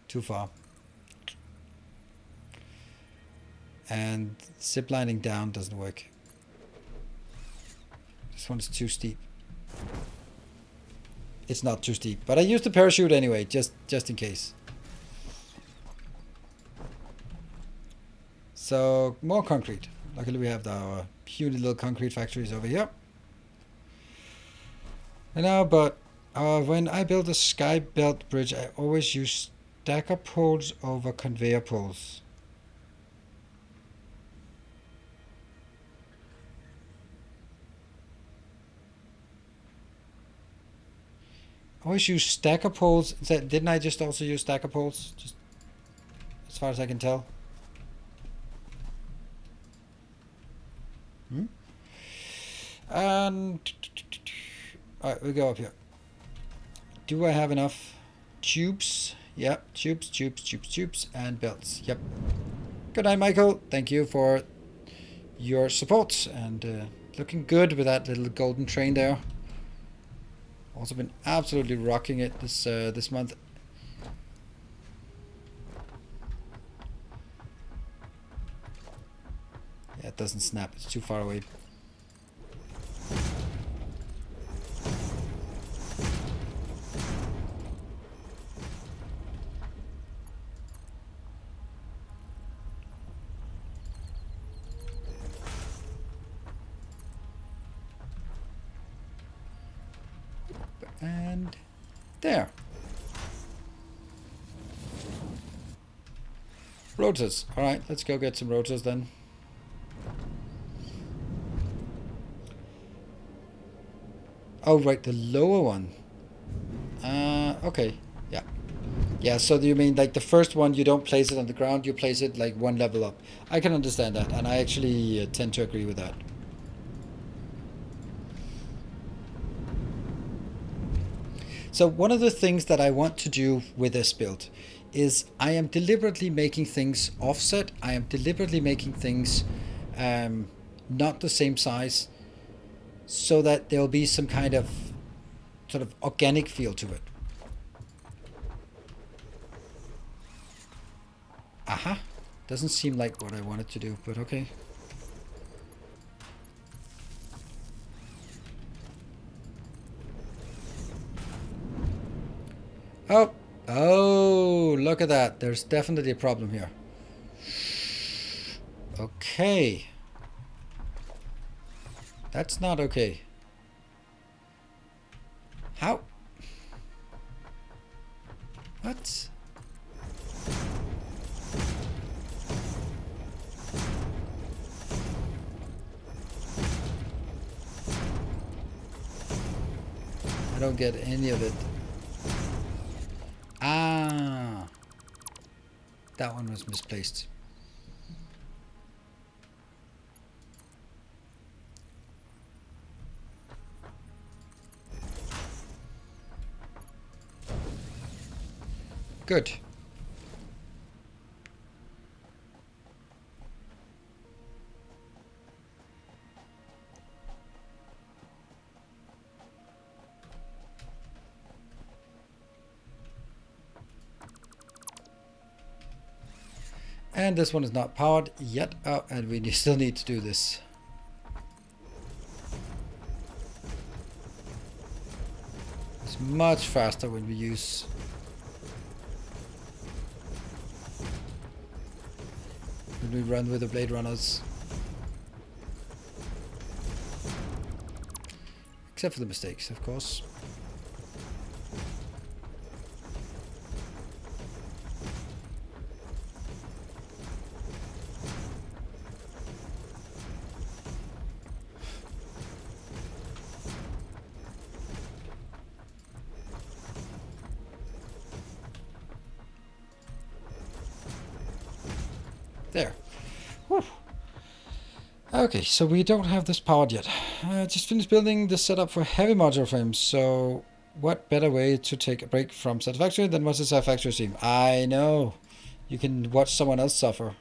too far. And ziplining down doesn't work. This one's too steep. It's not too steep, but I used the parachute anyway, just in case. So more concrete. Luckily we have our puny little concrete factories over here. I know, but when I build a sky belt bridge, I always use stacker poles over conveyor poles. Always use stacker poles. Didn't I just also use stacker poles? Just as far as I can tell. And alright, we go up here. Do I have enough tubes? Yep, tubes, and belts. Yep. Good night, Michael. Thank you for your support, and looking good with that little golden train there. Also been absolutely rocking it this month. Yeah, it doesn't snap. It's too far away. And there. Rotors. Alright, let's go get some rotors then. Oh, right, the lower one. Okay. Yeah. Yeah, so do you mean like the first one, you don't place it on the ground, you place it like one level up. I can understand that, and I actually tend to agree with that. So one of the things that I want to do with this build is I am deliberately making things offset. I am deliberately making things not the same size, so that there'll be some kind of sort of organic feel to it. Aha. Doesn't seem like what I wanted to do, but okay. Oh, oh, look at that. There's definitely a problem here. Okay. That's not okay. How? What? I don't get any of it. Ah, that one was misplaced. Good. And this one is not powered yet. Oh, and we still need to do this. It's much faster when we use... when we run with the Blade Runners. Except for the mistakes, of course. There. Whew. Okay, so we don't have this powered yet. Just finished building the setup for heavy modular frames, so what better way to take a break from Satisfactory than watch the Satisfactory stream? I know. You can watch someone else suffer.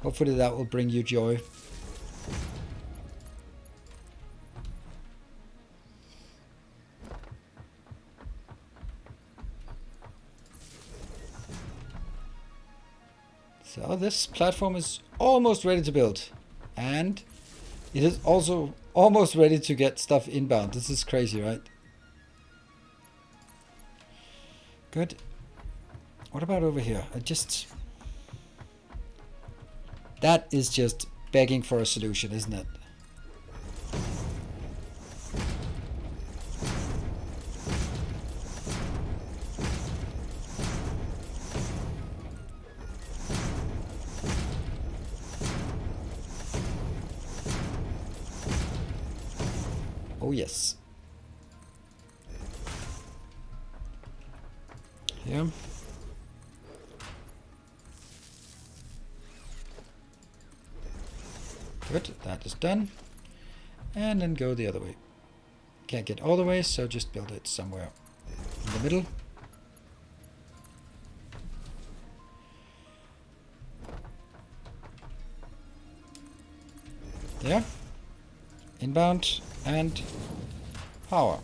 Hopefully that will bring you joy. So this platform is almost ready to build, and it is also almost ready to get stuff inbound. This is crazy, right? Good. What about over here? That is just begging for a solution, isn't it? Oh yes. here. Good, that is done. And then go the other way. Can't get all the way, so just build it somewhere in the middle. There. Inbound and power.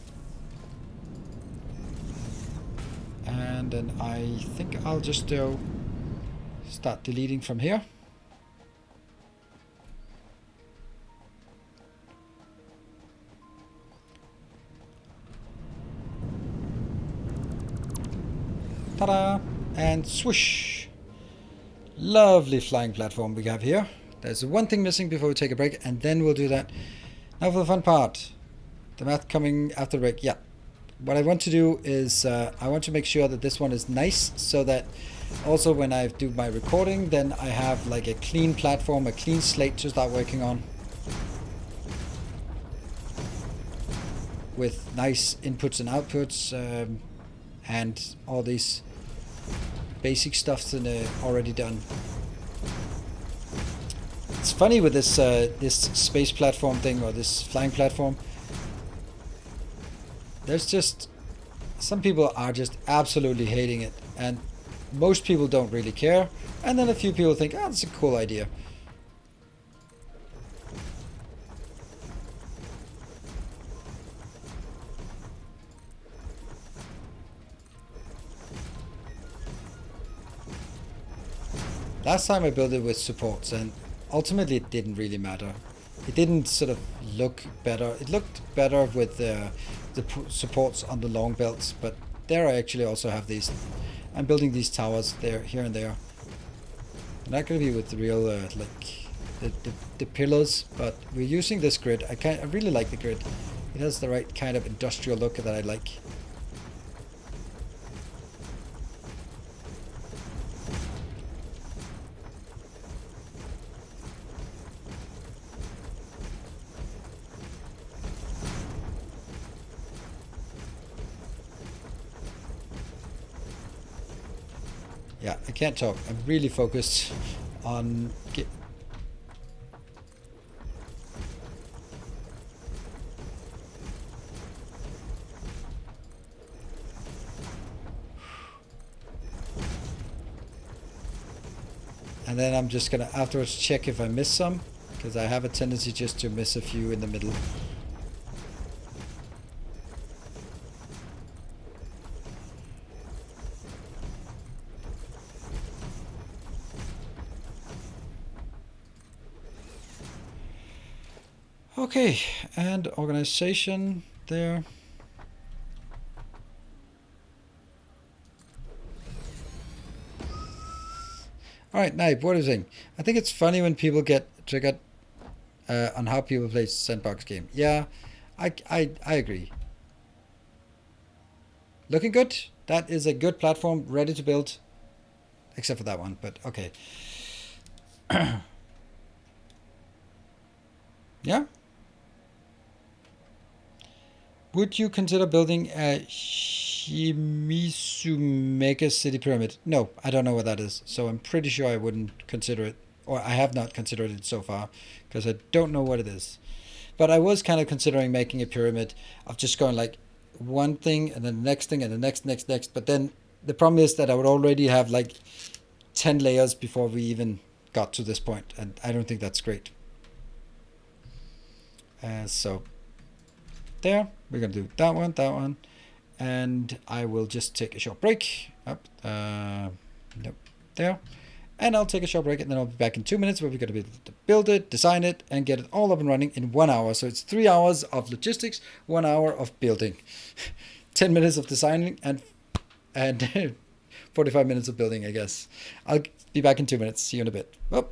And then I think I'll just start deleting from here. Ta-da! And swoosh! Lovely flying platform we have here. There's one thing missing before we take a break, and then we'll do that. Now for the fun part. The math coming after the break. Yeah. What I want to do is I want to make sure that this one is nice, so that also when I do my recording, then I have like a clean platform, a clean slate to start working on. With nice inputs and outputs and all these basic stuff's already done. It's funny with this this space platform thing, or this flying platform. There's just some people are just absolutely hating it, and most people don't really care, and then a few people think, oh, that's a cool idea. Last time I built it with supports, and ultimately it didn't really matter. It didn't sort of look better. It looked better with the supports on the long belts, but there I actually also have these. I'm building these towers there, here and there. I'm not going to be with the real like the pillars, but we're using this grid. I really like the grid. It has the right kind of industrial look that I like. Yeah, I can't talk. I'm really focused on and then I'm just gonna afterwards check if I miss some, because I have a tendency just to miss a few in the middle. Okay, and organization there. Alright, Naib, what are you saying? I think it's funny when people get triggered on how people play sandbox game. Yeah, I agree. Looking good. That is a good platform, ready to build. Except for that one, but okay. Yeah? Would you consider building a Shimizu Mega City Pyramid? No, I don't know what that is, so I'm pretty sure I wouldn't consider it, or I have not considered it so far, because I don't know what it is. But I was kind of considering making a pyramid of just going like one thing and then the next thing and the next. But then the problem is that I would already have like 10 layers before we even got to this point, and I don't think that's great. So there, we're gonna do that one, and I will just take a short break. Up, nope, there, and I'll take a short break, and then I'll be back in 2 minutes where we're gonna be able to build it, design it, and get it all up and running in 1 hour. So it's 3 hours of logistics, 1 hour of building, 10 minutes of designing, and 45 minutes of building, I guess. I'll be back in 2 minutes. See you in a bit. Oh.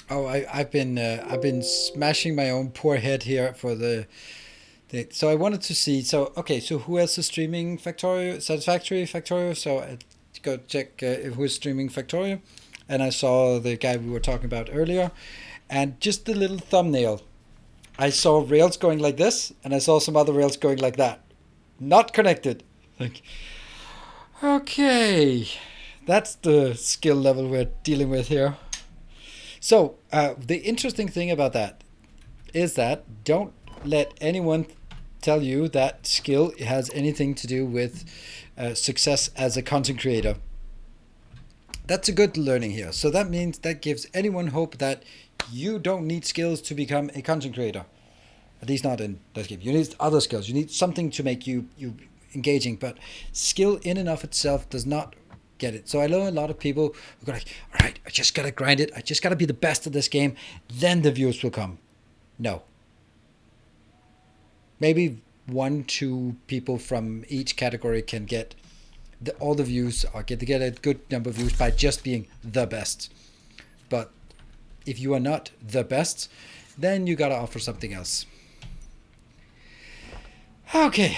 Oh, I've been smashing my own poor head here for the. So I wanted to see. So okay, so who else is streaming Factorio? Satisfactory Factorio. So I go check who is streaming Factorio, and I saw the guy we were talking about earlier, and just the little thumbnail. I saw rails going like this, and I saw some other rails going like that, not connected. Like, okay, that's the skill level we're dealing with here. So the interesting thing about that is that don't let anyone tell you that skill has anything to do with success as a content creator. That's a good learning here. So that means that gives anyone hope that you don't need skills to become a content creator. At least not in this game. You need other skills. You need something to make you engaging. But skill in and of itself does not get it. So I know a lot of people who go like, all right, I just gotta grind it. I just gotta be the best at this game. Then the views will come. No. Maybe 1-2 people from each category can get all the views or get a good number of views by just being the best. But if you are not the best, then you gotta offer something else. Okay.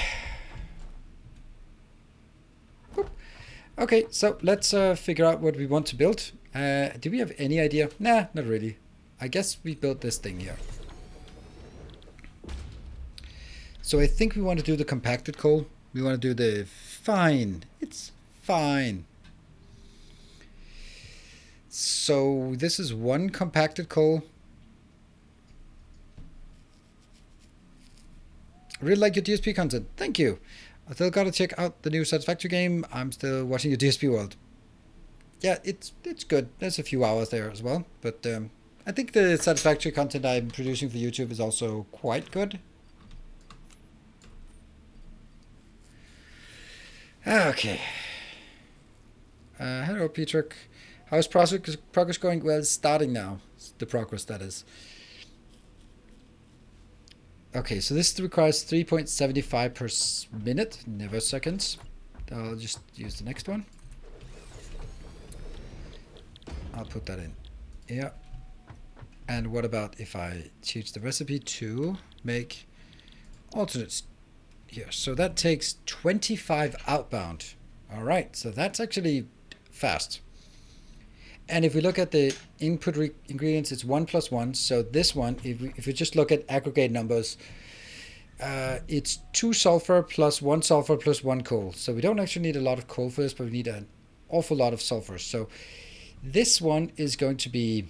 Okay, so let's figure out what we want to build. Do we have any idea? Nah, not really. I guess we built this thing here. So I think we want to do the compacted coal. We want to do the fine. It's fine. So this is one compacted coal. I really like your DSP content. Thank you. I still gotta check out the new Satisfactory game. I'm still watching your DSP world. Yeah, it's good. There's a few hours there as well. But I think the Satisfactory content I'm producing for YouTube is also quite good. Okay. Hello, Petrick. How's progress going? Well, it's starting now. The progress, that is. Okay, so this requires 3.75 per minute, never seconds. I'll just use the next one. I'll put that in here. And what about if I change the recipe to make alternates here? So that takes 25 outbound. All right, so that's actually fast. And if we look at the input ingredients, it's 1 plus 1. So this one, if we just look at aggregate numbers, it's 2 sulfur plus 1 sulfur plus 1 coal. So we don't actually need a lot of coal for this, but we need an awful lot of sulfur. So this one is going to be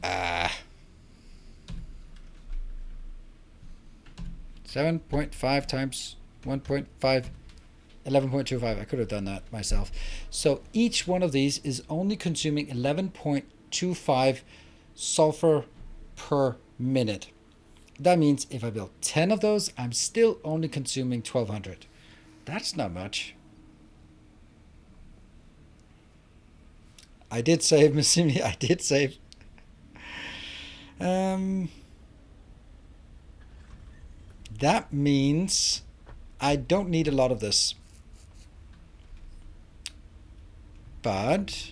7.5 times 1.5. 11.25. I could have done that myself. So each one of these is only consuming 11.25 sulfur per minute. That means if I build 10 of those, I'm still only consuming 1200. That's not much. I did save, Missimi. I did save. That means I don't need a lot of this. But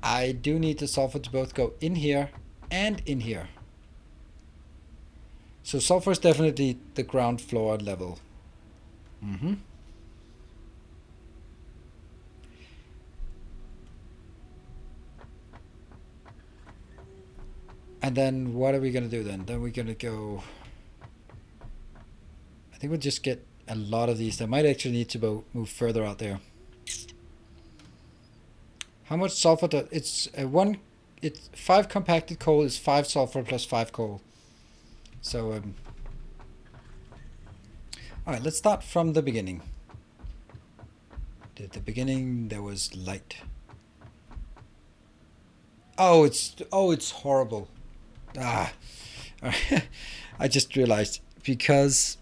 I do need the sulfur to both go in here and in here. So sulfur is definitely the ground floor level. And then what are we going to do then? Then we're going to go... I think we'll just get a lot of these. They might actually need to move further out there. How much sulfur does... It's 5 compacted coal is 5 sulfur plus 5 coal. So, alright, let's start from the beginning. At the beginning, there was light. Oh, it's horrible. I just realized because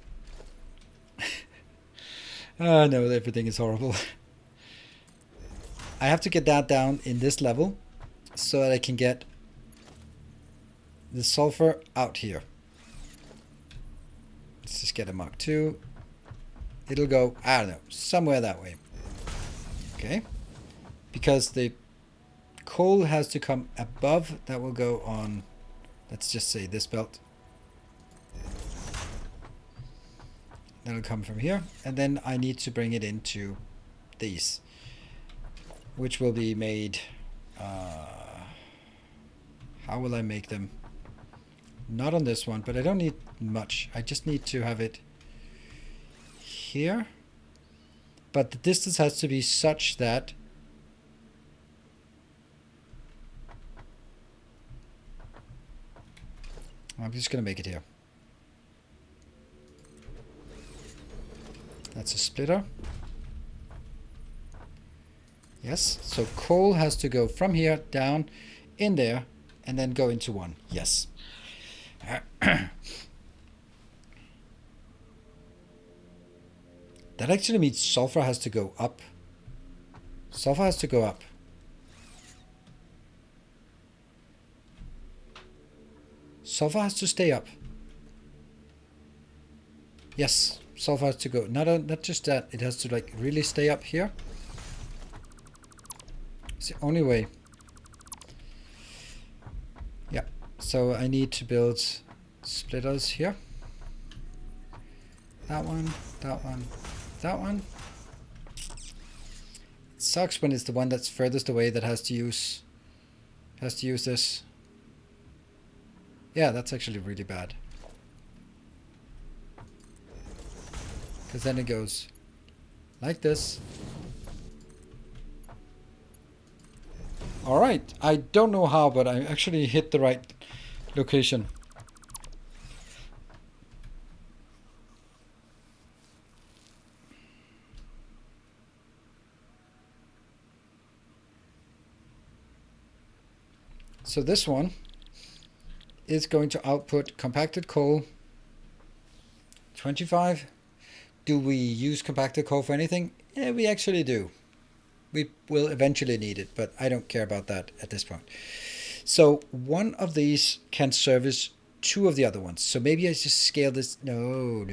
oh no, everything is horrible. I have to get that down in this level so that I can get the sulfur out here. Let's just get a Mach 2. It'll go, I don't know, somewhere that way. Okay. Because the coal has to come above. That will go on, let's just say this belt. That'll come from here. And then I need to bring it into these, which will be made, how will I make them? Not on this one, but I don't need much. I just need to have it here. But the distance has to be such that I'm just going to make it here. That's a splitter. Yes, so coal has to go from here down in there and then go into one. Yes. That actually means sulfur has to go up. Sulfur has to go up. Sulfur has to stay up. Yes, sulfur has to go. Not just that, it has to like really stay up here. It's the only way. Yeah, so I need to build splitters here. That one, that one, that one. It sucks when it's the one that's furthest away that has to use this. Yeah, that's actually really bad. Because then it goes like this. Alright, I don't know how, but I actually hit the right location. So this one is going to output compacted coal 25. Do we use compacted coal for anything? Yeah, we actually do. We will eventually need it, but I don't care about that at this point. So one of these can service two of the other ones. So maybe I just scale this. No.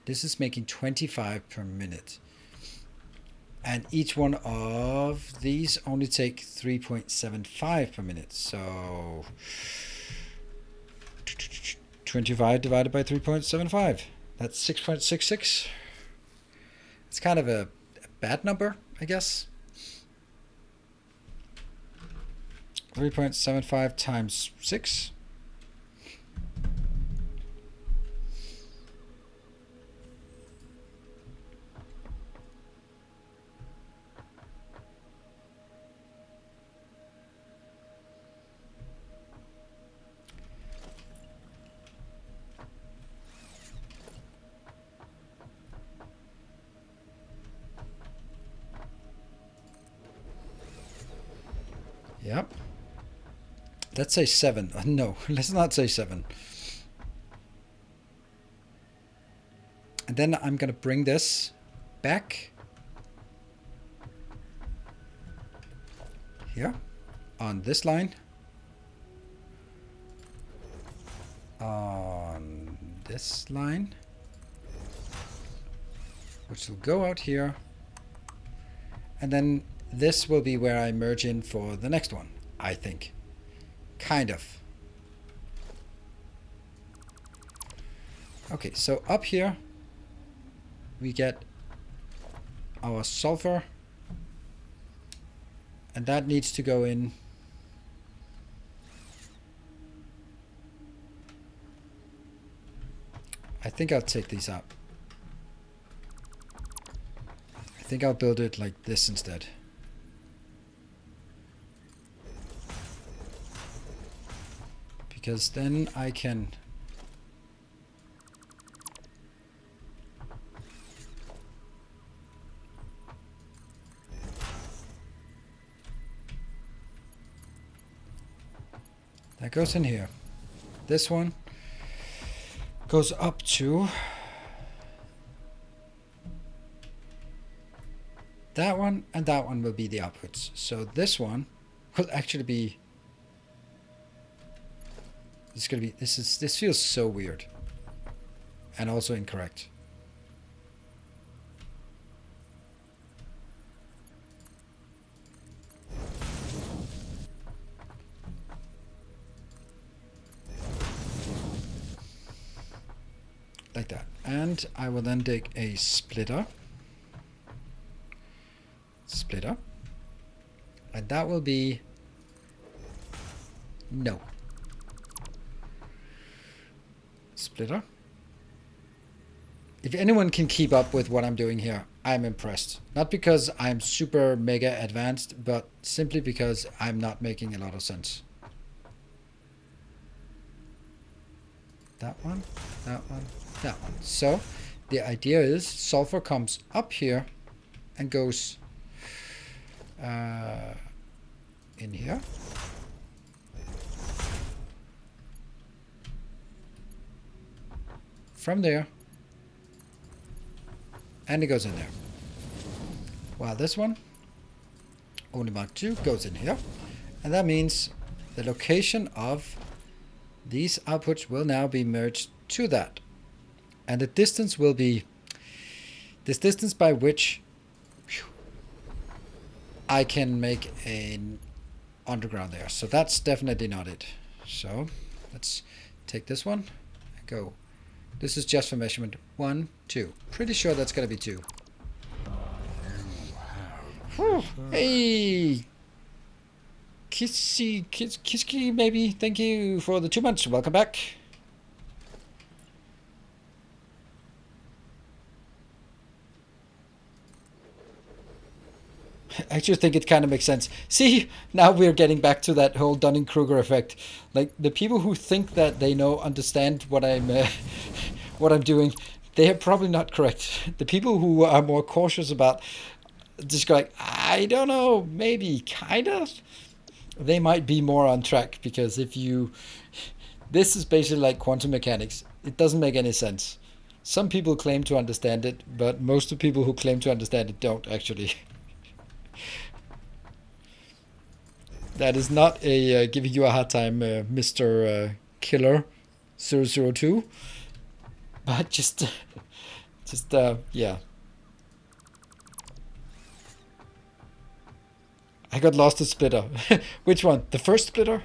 This is making 25 per minute. And each one of these only take 3.75 per minute. So 25 divided by 3.75. That's 6.66. It's kind of a bad number, I guess. 3.75 times 6. Yep. Let's say 7. No, let's not say 7. And then I'm going to bring this back here on this line. On this line, which will go out here. And then this will be where I merge in for the next one, I think. Kind of. Okay, so up here we get our sulfur, and that needs to go in I think I'll take these out. I think I'll build it like this instead. Because then I can that goes in here. This one goes up to that one, and that one will be the outputs. So this one will actually be this feels so weird and also incorrect. like that. And I will then dig a splitter, and that will be no splitter. If anyone can keep up with what I'm doing here, I'm impressed. Not because I'm super mega advanced, but simply because I'm not making a lot of sense. That one, that one, that one. So the idea is sulfur comes up here and goes in here. From there. And it goes in there. While this one, only mark 2, goes in here. And that means the location of these outputs will now be merged to that. And the distance will be this distance by which I can make an underground there. So that's definitely not it. So let's take this one and go. This is just for measurement 1, 2. Pretty sure that's going to be 2. Hey! Kiski, maybe. Thank you for the 2 months. Welcome back. I actually think it kind of makes sense. See, now we're getting back to that whole Dunning-Kruger effect. Like, the people who think that they understand what I'm doing, they are probably not correct. The people who are more cautious about just going, I don't know, maybe, kind of, they might be more on track, because this is basically like quantum mechanics. It doesn't make any sense. Some people claim to understand it, but most of the people who claim to understand it don't actually. That is not a giving you a hard time, Mr. Killer 002. But just yeah. I got lost a splitter. Which one? The first splitter?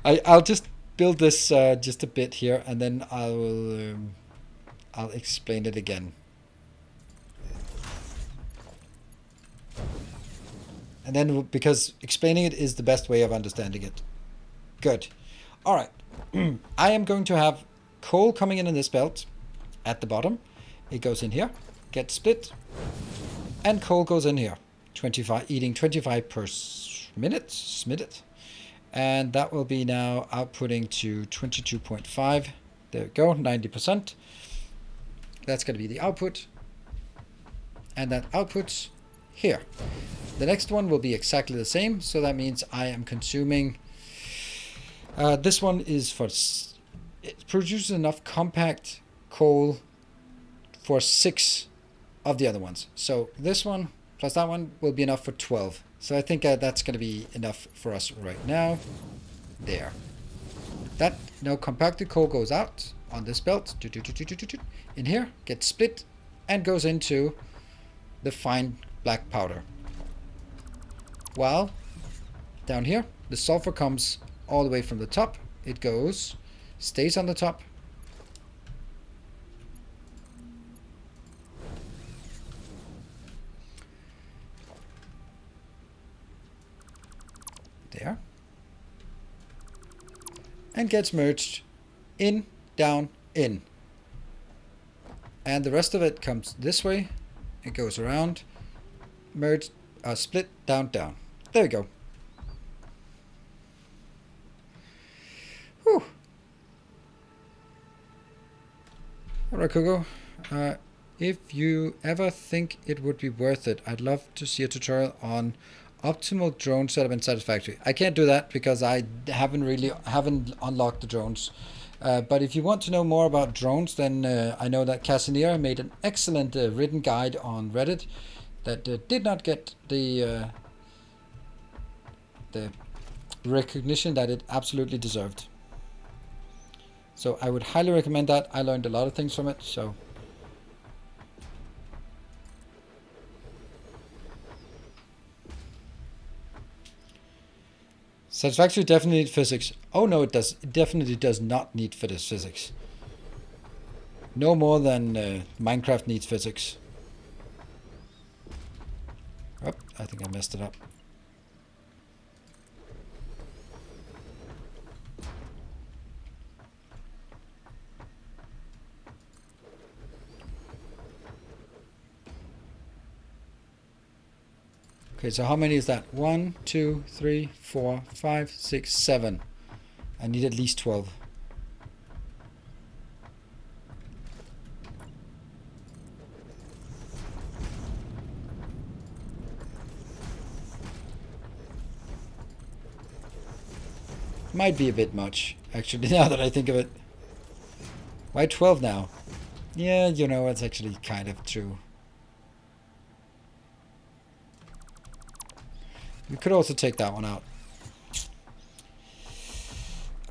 I'll just build this just a bit here, and then I'll explain it again. And then, because explaining it is the best way of understanding it. Good. All right. I am going to have coal coming in this belt at the bottom. It goes in here, gets split, and coal goes in here. 25, eating 25 per minute. And that will be now outputting to 22.5. There we go, 90%. That's going to be the output. And that outputs here. The next one will be exactly the same, so that means I am consuming, this one is it produces enough compact coal for 6 of the other ones. So this one plus that one will be enough for 12. So I think that's going to be enough for us right now. There. That now compacted coal goes out on this belt, in here, gets split, and goes into the fine black powder. While down here, the sulfur comes all the way from the top. It goes, stays on the top. There. And gets merged in, down, in. And the rest of it comes this way. It goes around, merged, split, down, down. There we go. Whew. Alright, Kugo. If you ever think it would be worth it, I'd love to see a tutorial on optimal drone setup in Satisfactory. I can't do that because I haven't unlocked the drones. But if you want to know more about drones, then I know that Casimir made an excellent written guide on Reddit that did not get the recognition that it absolutely deserved. So I would highly recommend that. I learned a lot of things from it. So Satisfactory definitely needs physics. Oh no, it does. It definitely does not need physics. No more than Minecraft needs physics. Oh, I think I messed it up. Okay, so how many is that? 1, 2, 3, 4, 5, 6, 7. I need at least 12. Might be a bit much, actually, now that I think of it. Why 12 now? Yeah, you know, it's actually kind of true. We could also take that one out.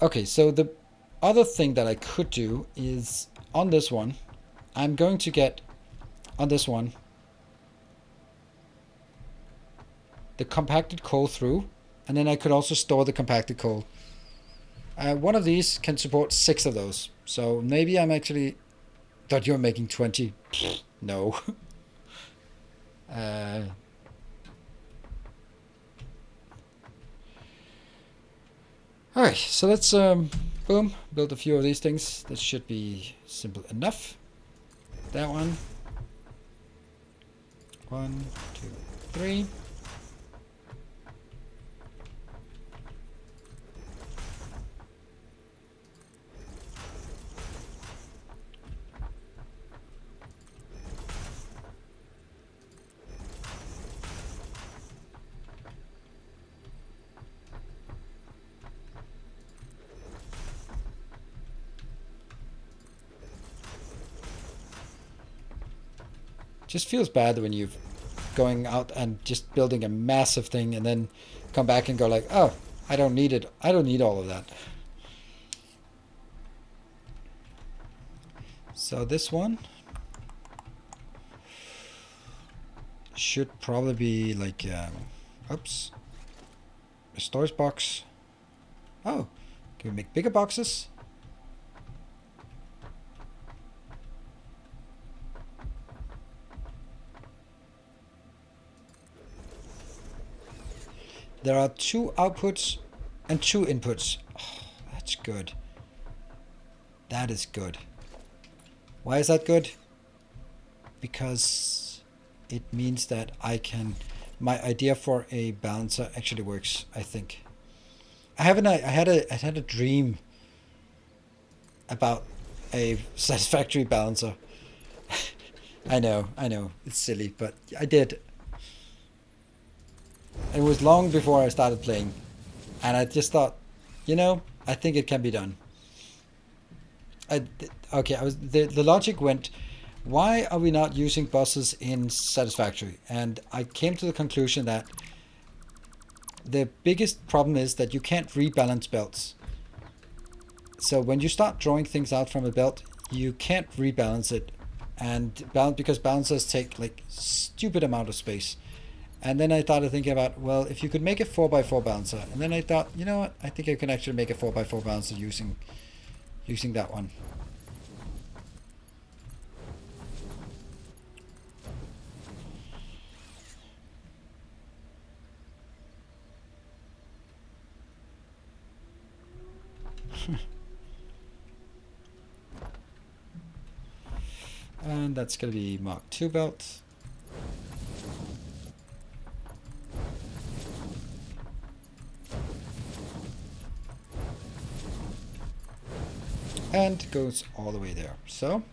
Okay, so the other thing that I could do is on this one, I'm going to get on this one the compacted coal through, and then I could also store the compacted coal. One of these can support 6 of those, so maybe I'm actually thought you were making 20. No. Alright, so let's boom, build a few of these things. This should be simple enough. That one. 1, 2, 3. Just feels bad when you're going out and just building a massive thing and then come back and go like, oh, I don't need it. I don't need all of that. So this one should probably be like, oops, a storage box. Oh, can we make bigger boxes? There are 2 outputs and 2 inputs. Oh, that's good. That is good. Why is that good? Because it means that I can... My idea for a balancer actually works, I think. I had a dream about a Satisfactory balancer. I know, it's silly, but I did. It was long before I started playing, and I just thought, you know, I think it can be done. The logic went, why are we not using buses in Satisfactory? And I came to the conclusion that the biggest problem is that you can't rebalance belts. So when you start drawing things out from a belt, you can't rebalance it, and because balancers take like stupid amount of space. And then I started thinking about, well, if you could make a 4x4 balancer, and then I thought, you know what, I think I can actually make a 4x4 balancer using that one. And that's going to be Mark II belt. And goes all the way there. So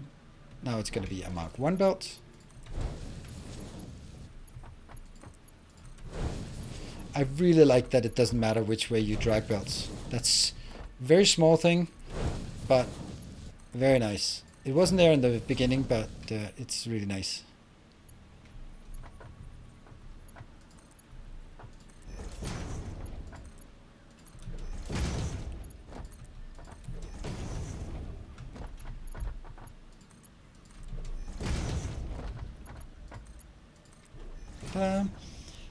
now it's going to be a Mark I belt. I really like that it doesn't matter which way you drag belts. That's a very small thing, but very nice. It wasn't there in the beginning, but it's really nice.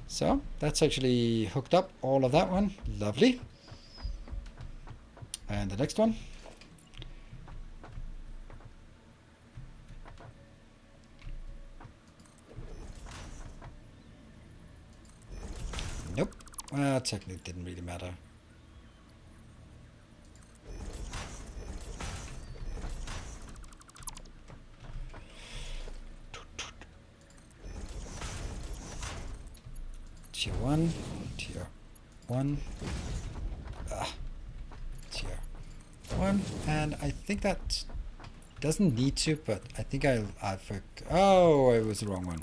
So that's actually hooked up, all of that one. Lovely. And the next one. Well, technically it didn't really matter. Tier 1, tier 1, tier 1, and I think that doesn't need to, but I think I forgot. Oh, it was the wrong one.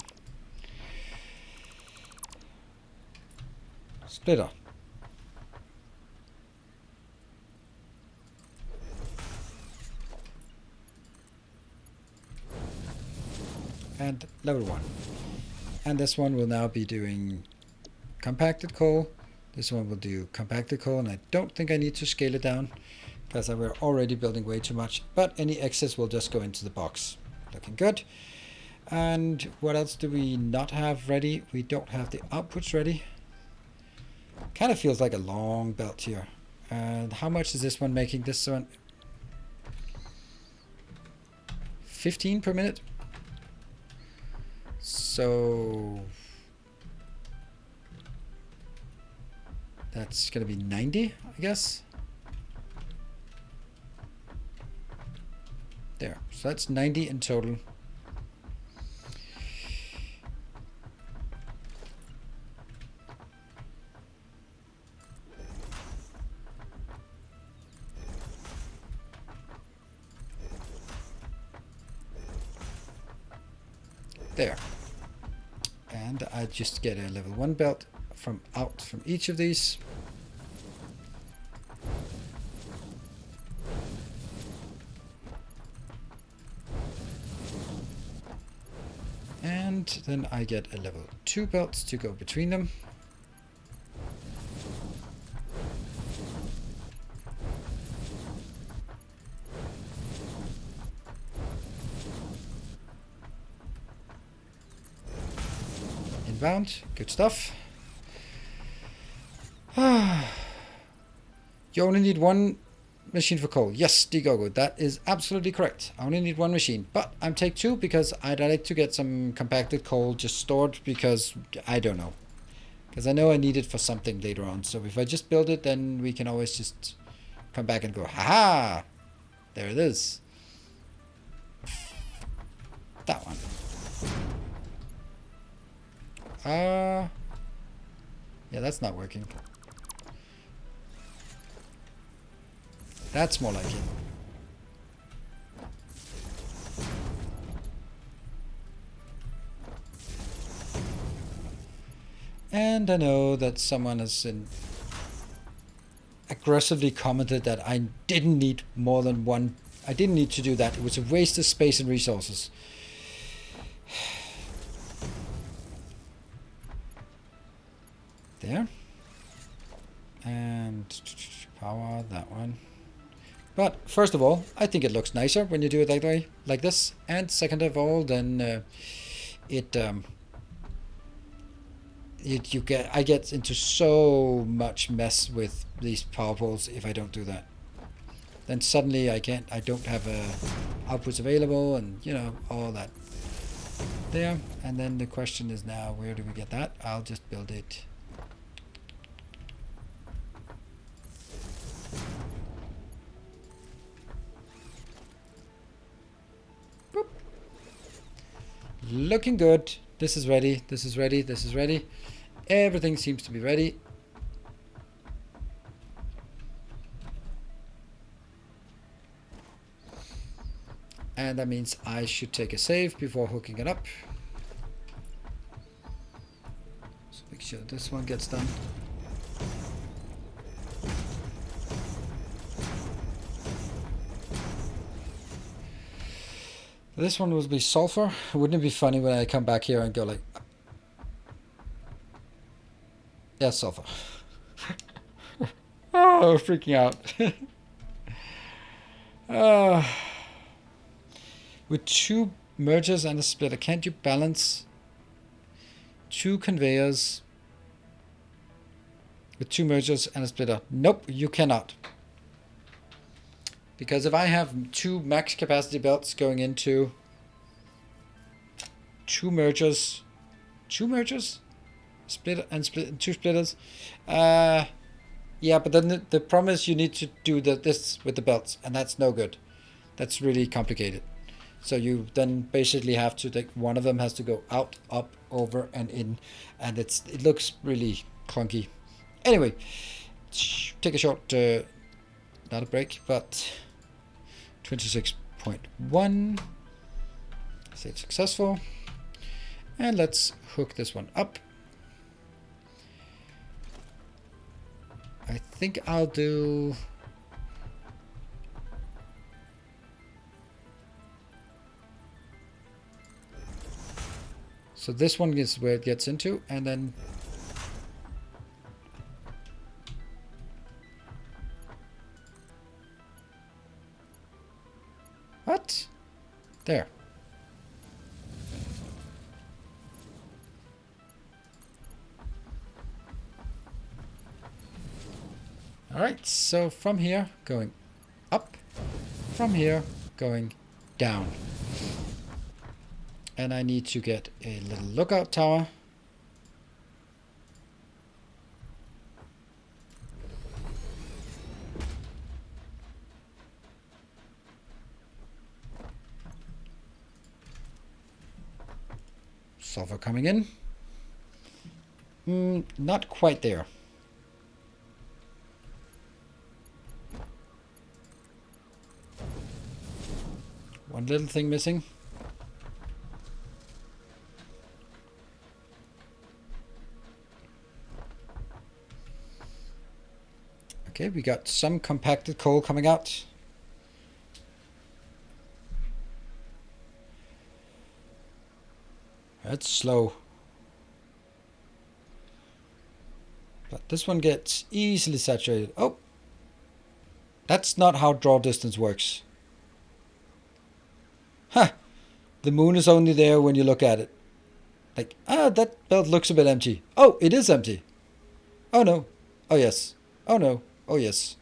Splitter. And level 1. And this one will now be doing compacted coal. This one will do compacted coal, and I don't think I need to scale it down because we're already building way too much, but any excess will just go into the box. Looking good. And what else do we not have ready? We don't have the outputs ready. Kind of feels like a long belt here. And how much is this one making? This one 15 per minute. So that's gonna be 90, I guess. There, so that's 90 in total. There. And I just get a level 1 belt from each of these. And then I get a level 2 belt to go between them. Inbound, good stuff. You only need one machine for coal. Yes, Digogo, that is absolutely correct. I only need one machine, but I'm take 2 because I'd like to get some compacted coal just stored because I don't know. Because I know I need it for something later on. So if I just build it, then we can always just come back and go, haha, there it is. That one. Yeah, that's not working. That's more like it. And I know that someone has aggressively commented that I didn't need more than one. I didn't need to do that. It was a waste of space and resources. There. And power that one. But first of all, I think it looks nicer when you do it that way, like this. And second of all, then I get into so much mess with these power poles if I don't do that. Then suddenly I don't have outputs available, and you know, all that there. And then the question is now, where do we get that? I'll just build it. Boop. Looking good. This is ready. This is ready. This is ready. Everything seems to be ready. And that means I should take a save before hooking it up. So make sure this one gets done. This one will be sulfur. Wouldn't it be funny when I come back here and go like, yeah, sulfur. Oh, freaking out. With 2 mergers and a splitter, can't you balance 2 conveyors with 2 mergers and a splitter? Nope, you cannot. Because if I have 2 max capacity belts going into 2 mergers, 2 mergers? Split and split, 2 splitters. Yeah, but then the problem is you need to do this with the belts, and that's no good. That's really complicated. So you then basically have to take, one of them has to go out, up, over, and in, and it looks really clunky. Anyway, take a short, not a break, but 26.1. Say it's successful. And let's hook this one up. I think I'll do... So this one is where it gets into, and then... What? There. Alright, so from here going up, from here going down. And I need to get a little lookout tower. Sulfur coming in. Not quite there. One little thing missing. Okay, we got some compacted coal coming out. That's slow. But this one gets easily saturated. Oh! That's not how draw distance works. Huh! The moon is only there when you look at it. Like, that belt looks a bit empty. Oh, it is empty. Oh no. Oh yes. Oh no. Oh yes.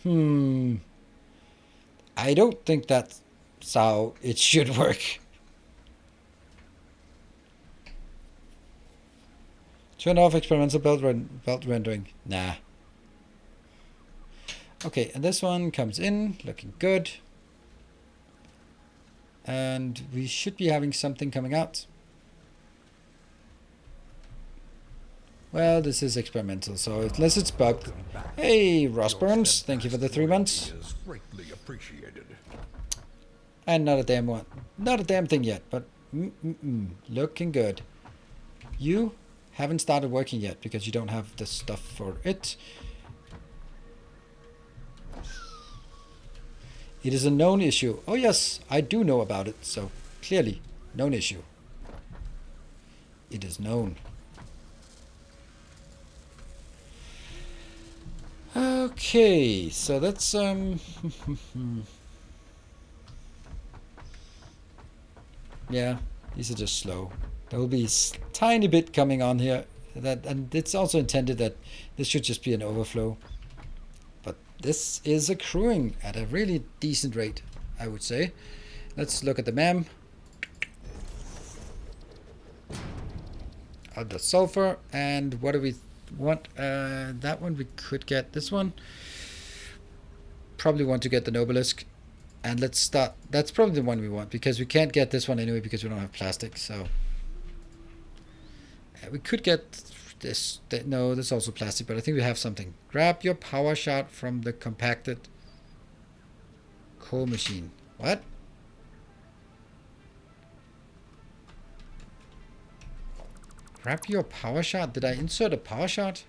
I don't think that's how it should work. Turn off experimental belt rendering. Nah. Okay, and this one comes in, looking good. And we should be having something coming out. Well, this is experimental, so unless it's bugged. Hey, Ross Burns, thank you for the 3 months. Greatly appreciated. And not a damn one. Not a damn thing yet, but looking good. You haven't started working yet because you don't have the stuff for it. It is a known issue. Oh yes, I do know about it, so clearly, known issue. It is known. Okay, so that's yeah, these are just slow. There will be a tiny bit coming on here, and it's also intended that this should just be an overflow. But this is accruing at a really decent rate, I would say. Let's look at the MAM. The sulfur, and what do we want? That one we could get. This one probably want to get the Nobelisk, and let's start. That's probably the one we want because we can't get this one anyway because we don't have plastic. So we could get this. No, this is also plastic, but I think we have something. Grab your power shot from the compacted coal machine. What? Grab your power shot? Did I insert a power shot?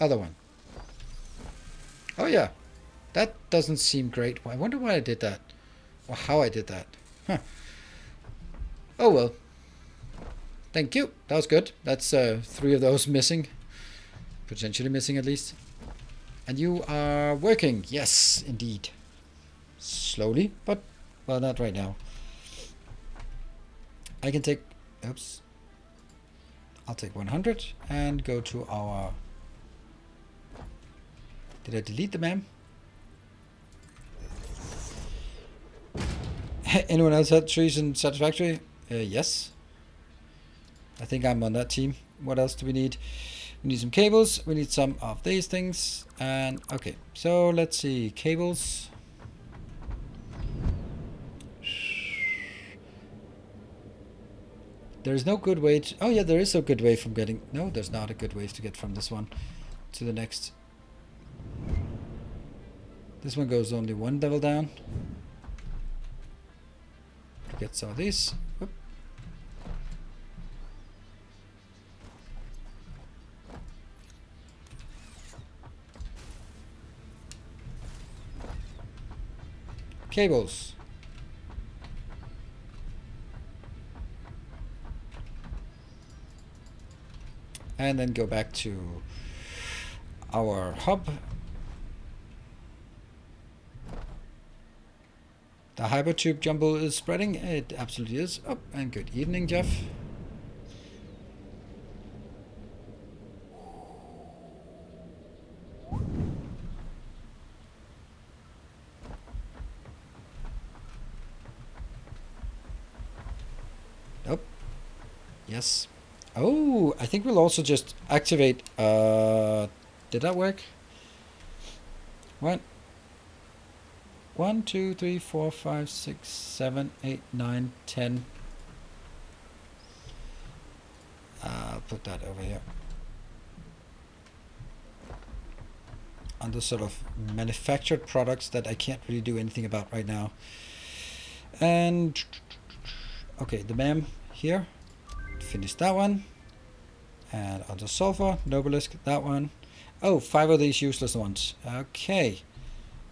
Other one. Oh yeah. That doesn't seem great. I wonder why I did that. Or how I did that. Huh. Oh well. Thank you. That was good. That's 3 of those missing. Potentially missing at least. And you are working. Yes, indeed. Slowly, but well, not right now. I can take... Oops. I'll take 100 and go to our... Did I delete the MAM? Anyone else had trees in Satisfactory? Yes. I think I'm on that team. What else do we need? We need some cables. We need some of these things. And okay, so let's see. Cables. There's no good way to... Oh yeah, there is a good way from getting... No, there's not a good way to get from this one to the next. This one goes only one level down. Get some of these. Whoop. Cables. And then go back to our hub. The hypertube jumble is spreading. It absolutely is. Oh, and good evening, Jeff. Nope. Yes. Oh, I think we'll also just activate... did that work? What? 1, 2, 3, 4, 5, 6, 7, 8, 9, 10. I'll put that over here. Under sort of manufactured products that I can't really do anything about right now. And okay, the MAM here. Finish that one. And under sulfur, Nobelisk, that one. Oh, 5 of these useless ones. Okay.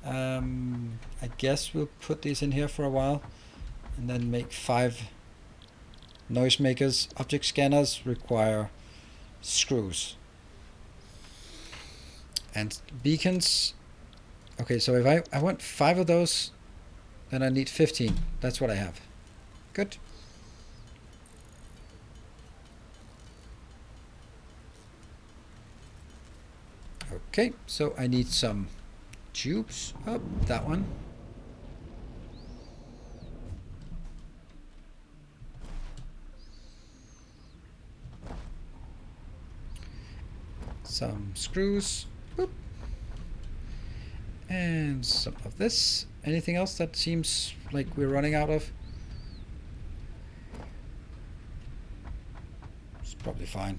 I guess we'll put these in here for a while and then make 5 noisemakers. Object scanners require screws. And beacons. Okay, so if I want 5 of those, then I need 15. That's what I have. Good. Okay, so I need some tubes. Oh, that one. Some screws. Boop. And some of this. Anything else that seems like we're running out of? It's probably fine.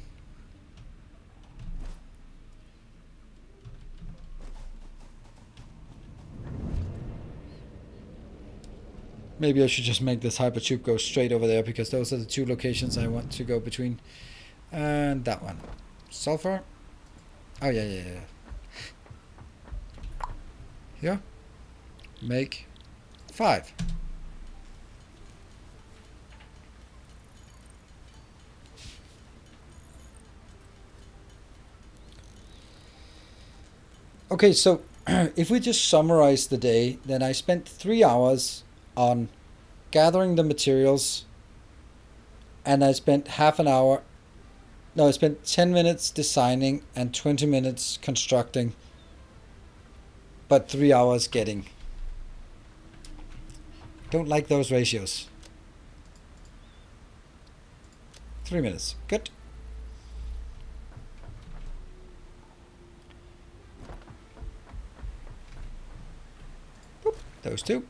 Maybe I should just make this hypertube go straight over there because those are the 2 locations I want to go between. And that one. Sulfur. Oh, yeah. Here. Make 5. Okay, so if we just summarize the day, then I spent 3 hours on gathering the materials, and I spent I spent 10 minutes designing and 20 minutes constructing, but 3 hours getting. Don't like those ratios. 3 minutes. Good. Boop. Those 2.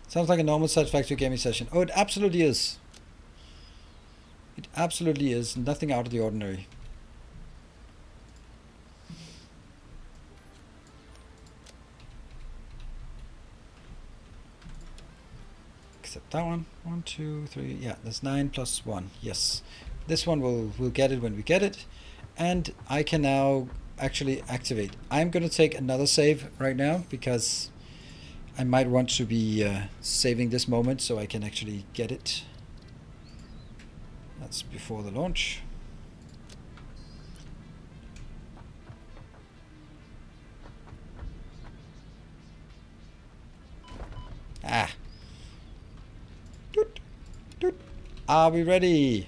Sounds like a normal Satisfactory gaming session. Oh, it absolutely is. It absolutely is. Nothing out of the ordinary. Except that one. 1, 2, 3. Yeah, that's 9 plus 1. Yes. This one we'll get it when we get it. And I can now actually activate. I'm going to take another save right now because I might want to be saving this moment so I can actually get it. That's before the launch. Ah. Doot. Are we ready?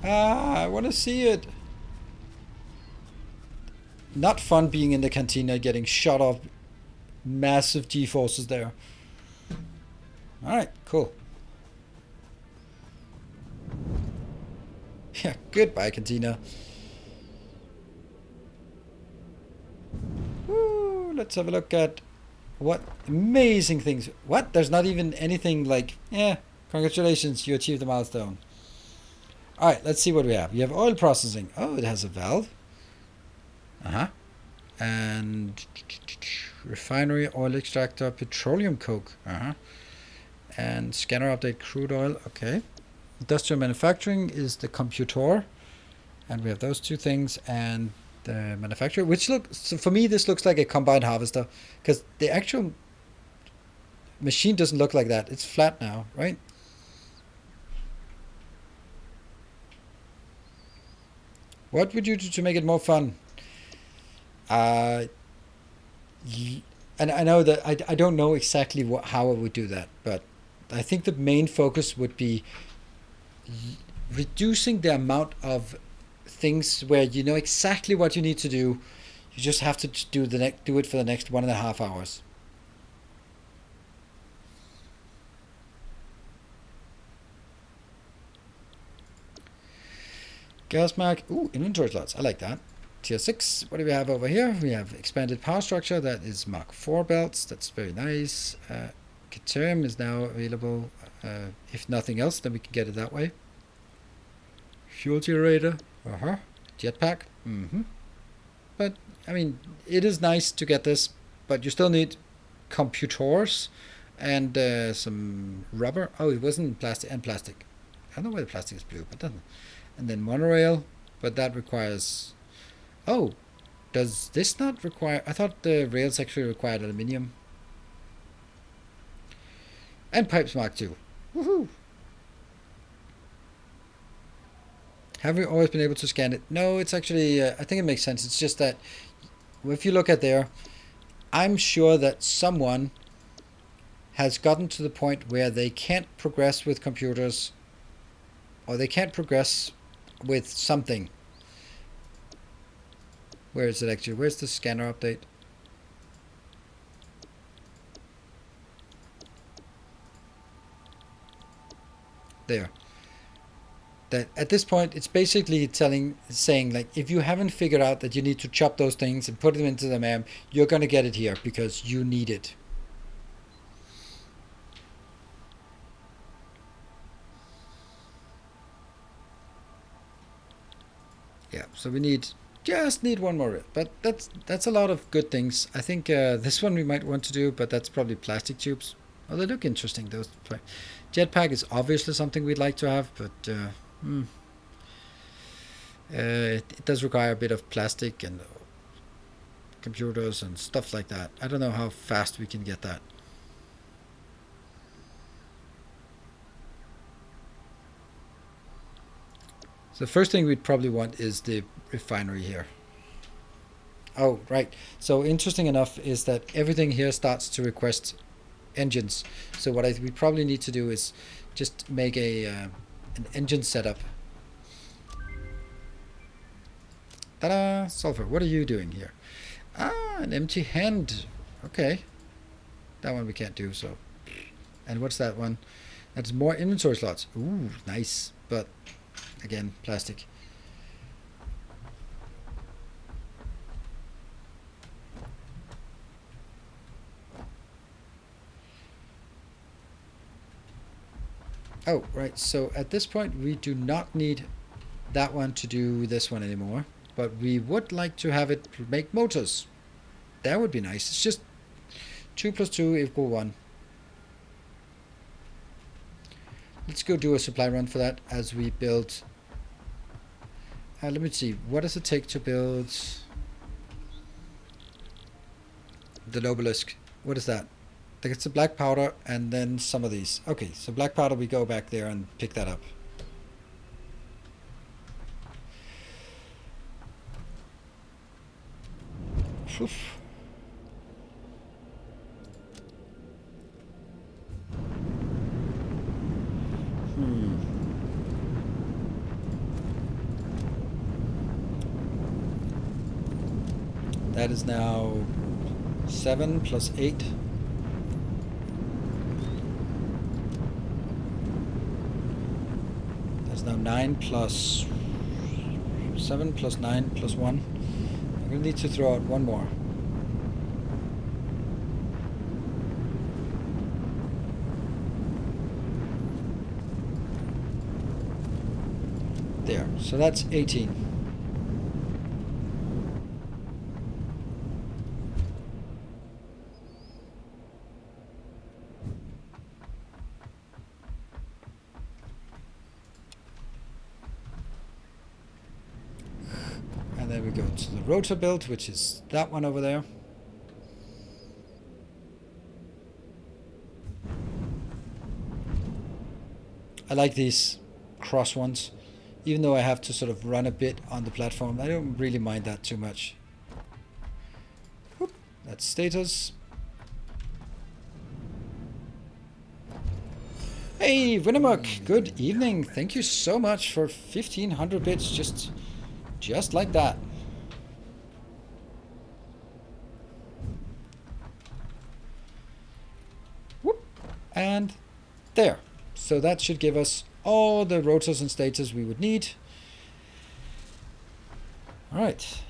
I want to see it. Not fun being in the cantina getting shot off massive G-forces there. Alright, cool. Yeah, goodbye, cantina. Woo, let's have a look at what amazing things. What? There's not even anything like, congratulations, you achieved the milestone. Alright, let's see what we have. You have oil processing. Oh, it has a valve. And refinery, oil extractor, petroleum coke. And scanner update crude oil. Okay. Industrial manufacturing is the computer. And we have those two things. And the manufacturer, which looks, so for me, this looks like a combined harvester. Because the actual machine doesn't look like that. It's flat now, right? What would you do to make it more fun? And I know that I don't know exactly how I would do that, but I think the main focus would be reducing the amount of things where you know exactly what you need to do. You just have to do it for the next 1.5 hours. Gas mark. Ooh, inventory slots. I like that. Tier 6. What do we have over here? We have expanded power structure. That is Mark 4 belts. That's very nice. Term is now available. If nothing else, then we can get it that way. Fuel generator. Jetpack. But, I mean, it is nice to get this, but you still need computers and some rubber. Oh, it wasn't plastic and plastic. I don't know why the plastic is blue, but doesn't. And then monorail, but that requires... Oh, does this not require... I thought the rails actually required aluminium. And pipes Mark II. Woohoo! Have we always been able to scan it? No, it's actually... I think it makes sense. It's just that if you look at there, I'm sure that someone has gotten to the point where they can't progress with computers, or they can't progress with something. Where is it actually? Where's the scanner update? There. That at this point, it's basically saying like, if you haven't figured out that you need to chop those things and put them into the MAM, you're gonna get it here because you need it. Yeah. So we just need one more, but that's a lot of good things. I think this one we might want to do, but that's probably plastic tubes. Oh, they look interesting. Those jetpack is obviously something we'd like to have, but it does require a bit of plastic and computers and stuff like that. I don't know how fast we can get that. So the first thing we'd probably want is the refinery here. Oh, right. So interesting enough is that everything here starts to request engines. So what we probably need to do is just make an engine setup. Ta-da! Sulfur, what are you doing here? Ah, an empty hand. Okay. That one we can't do, so. And what's that one? That's more inventory slots. Ooh, nice. But, again, plastic. Oh, right. So at this point, we do not need that one to do this one anymore. But we would like to have it make motors. That would be nice. It's just 2 + 2 = 1. Let's go do a supply run for that as we build. Let me see. What does it take to build the obelisk? What is that? It's the black powder and then some of these. Okay, so black powder, we go back there and pick that up. Oof. That is now 7 plus 8. That's now 9 plus 7 plus 9 plus 1. I'm going to need to throw out one more. There, so that's 18. And then we go to the rotor build, which is that one over there. I like these cross ones. Even though I have to sort of run a bit on the platform, I don't really mind that too much. Whoop, that's status. Hey, Winamuk, good evening. Thank you so much for 1500 bits, just like that. Whoop, and there. So that should give us all the rotors and stators we would need. Alright.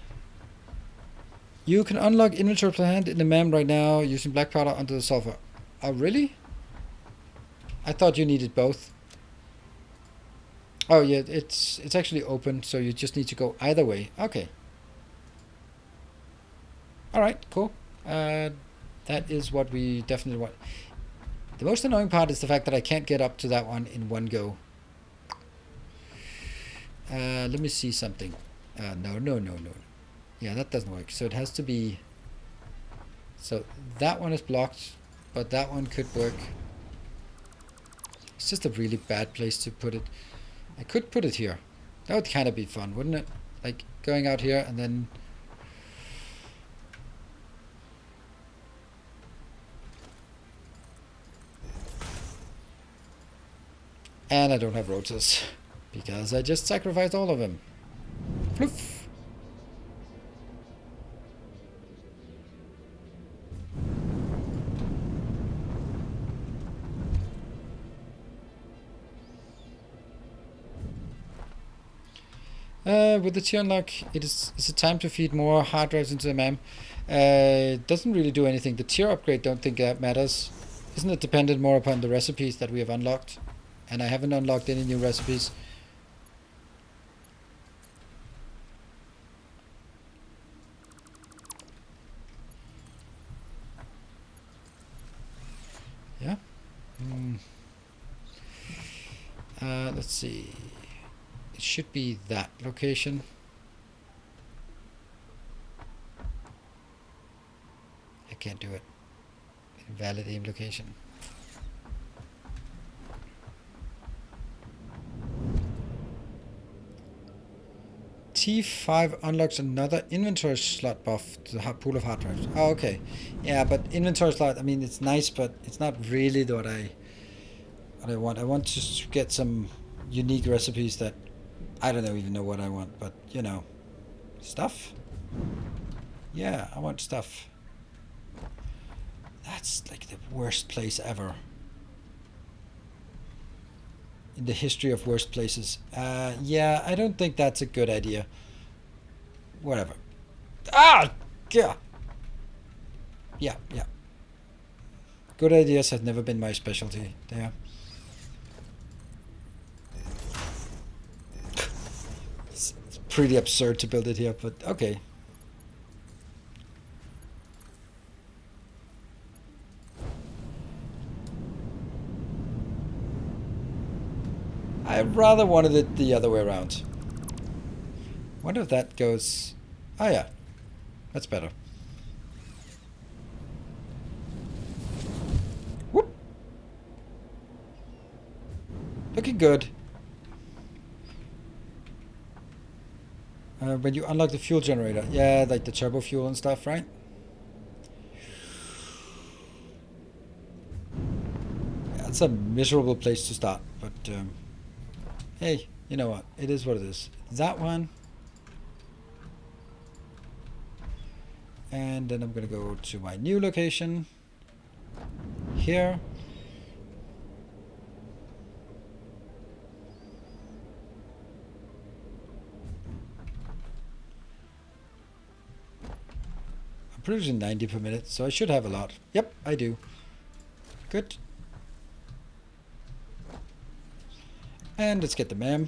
You can unlock inventory per hand in the MAM right now using black powder under the sulfur. Oh, really? I thought you needed both. Oh yeah, it's actually open, so you just need to go either way. Okay. Alright, cool. That is what we definitely want. The most annoying part is the fact that I can't get up to that one in one go. Let me see something. No. Yeah, that doesn't work. So it has to be... So that one is blocked, but that one could work. It's just a really bad place to put it. I could put it here. That would kind of be fun, wouldn't it? Like going out here and then... And I don't have rotors, because I just sacrificed all of them. Floof. With the tier unlock, is it time to feed more hard drives into the MAM? It doesn't really do anything. The tier upgrade, don't think that matters. Isn't it dependent more upon the recipes that we have unlocked? And I haven't unlocked any new recipes. Yeah. Let's see. It should be that location. I can't do it. Invalid aim location. T5 unlocks another inventory slot buff to the pool of hard drives. Oh, okay. Yeah, but inventory slot, I mean, it's nice, but it's not really what I want. I want to get some unique recipes that I don't even know what I want, but you know, stuff. Yeah, I want stuff. That's like the worst place ever. In the history of worst places. Yeah, I don't think that's a good idea. Whatever. Ah! Yeah. Yeah. Good ideas have never been my specialty. There. It's pretty absurd to build it here, but okay. I rather wanted it the other way around. Wonder if that goes... Oh yeah, that's better. Looking good. When you unlock the fuel generator. Yeah, like the turbo fuel and stuff, right? That's a miserable place to start, but hey, you know what? It is what it is. That one. And then I'm going to go to my new location. Here. I'm producing 90 per minute, so I should have a lot. Yep, I do. Good. And let's get the MAM.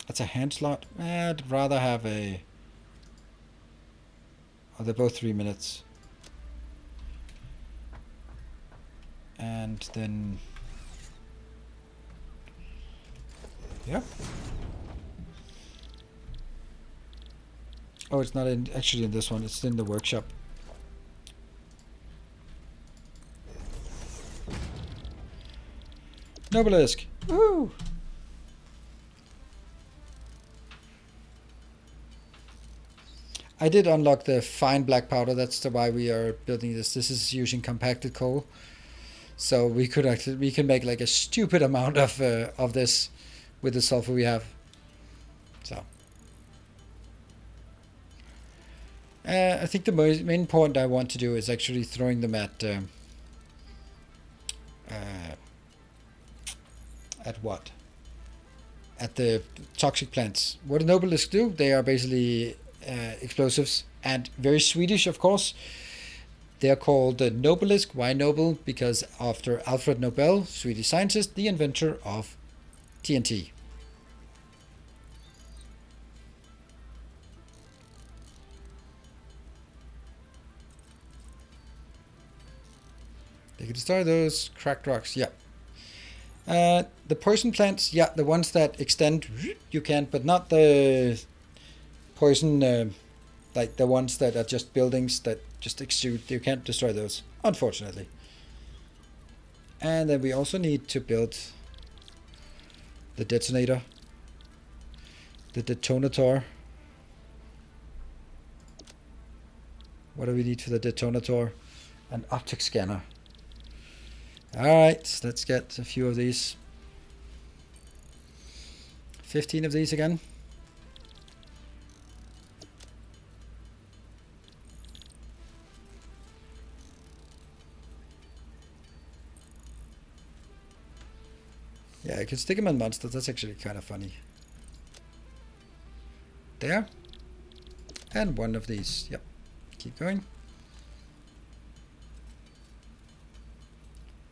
That's a hand slot. I'd rather have a... Oh, they're both 3 minutes. And then... Yep. Oh, it's not in, actually in this one. It's in the workshop. Nobelisk. Woo! I did unlock the fine black powder. That's why we are building this. This is using compacted coal, so we can make like a stupid amount of this with the sulfur we have. So I think the main point I want to do is actually throwing them at what? At the toxic plants. What do Nobelisks do? They are basically explosives, and very Swedish, of course. They're called Nobelisk. Why Nobel? Because after Alfred Nobel, Swedish scientist, the inventor of TNT. They can destroy those cracked rocks. Yeah. The poison plants, yeah, the ones that extend, you can, but not the poison, like the ones that are just buildings that just extrude. You can't destroy those, unfortunately. And then we also need to build the detonator, the detonator. What do we need for the detonator? An optic scanner. Alright, let's get a few of these. 15 of these again. Yeah, I can stick them in monsters. That's actually kind of funny. There. And one of these. Yep. Keep going.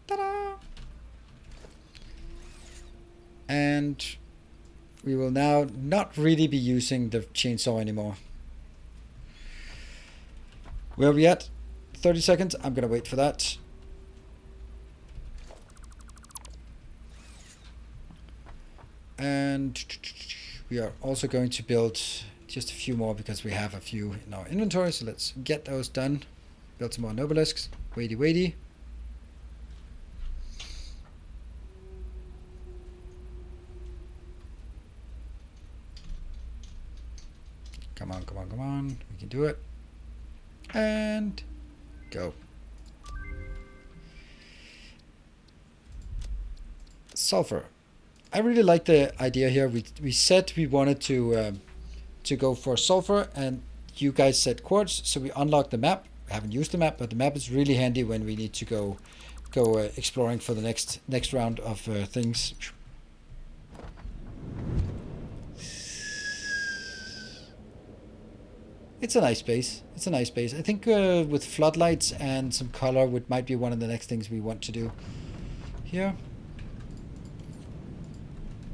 Ta-da! And we will now not really be using the chainsaw anymore. Where are we at? 30 seconds. I'm going to wait for that. And we are also going to build just a few more because we have a few in our inventory. So let's get those done. Build some more Nobelisks. Waity, waity. Come on, come on, come on. We can do it. And go. Sulfur. I really like the idea here. We said we wanted to go for sulfur, and you guys said quartz, so we unlocked the map. We haven't used the map, but the map is really handy when we need to go exploring for the next round of things. It's a nice base. It's a nice base. I think with floodlights and some color might be one of the next things we want to do here.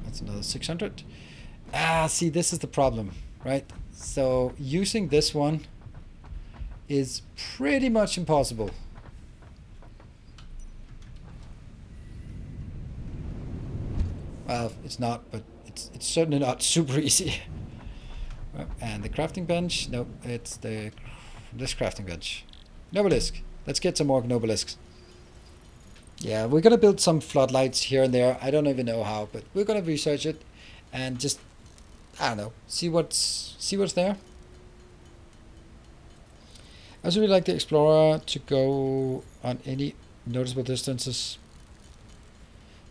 That's another 600. Ah, see, this is the problem, right? So using this one is pretty much impossible. Well, it's not, but it's certainly not super easy. And the crafting bench, nope, it's this crafting bench. Nobelisk. Let's get some more Nobelisks. Yeah, we're gonna build some floodlights here and there. I don't even know how, but we're gonna research it and just, I don't know, see what's there. I also really like the Explorer to go on any noticeable distances.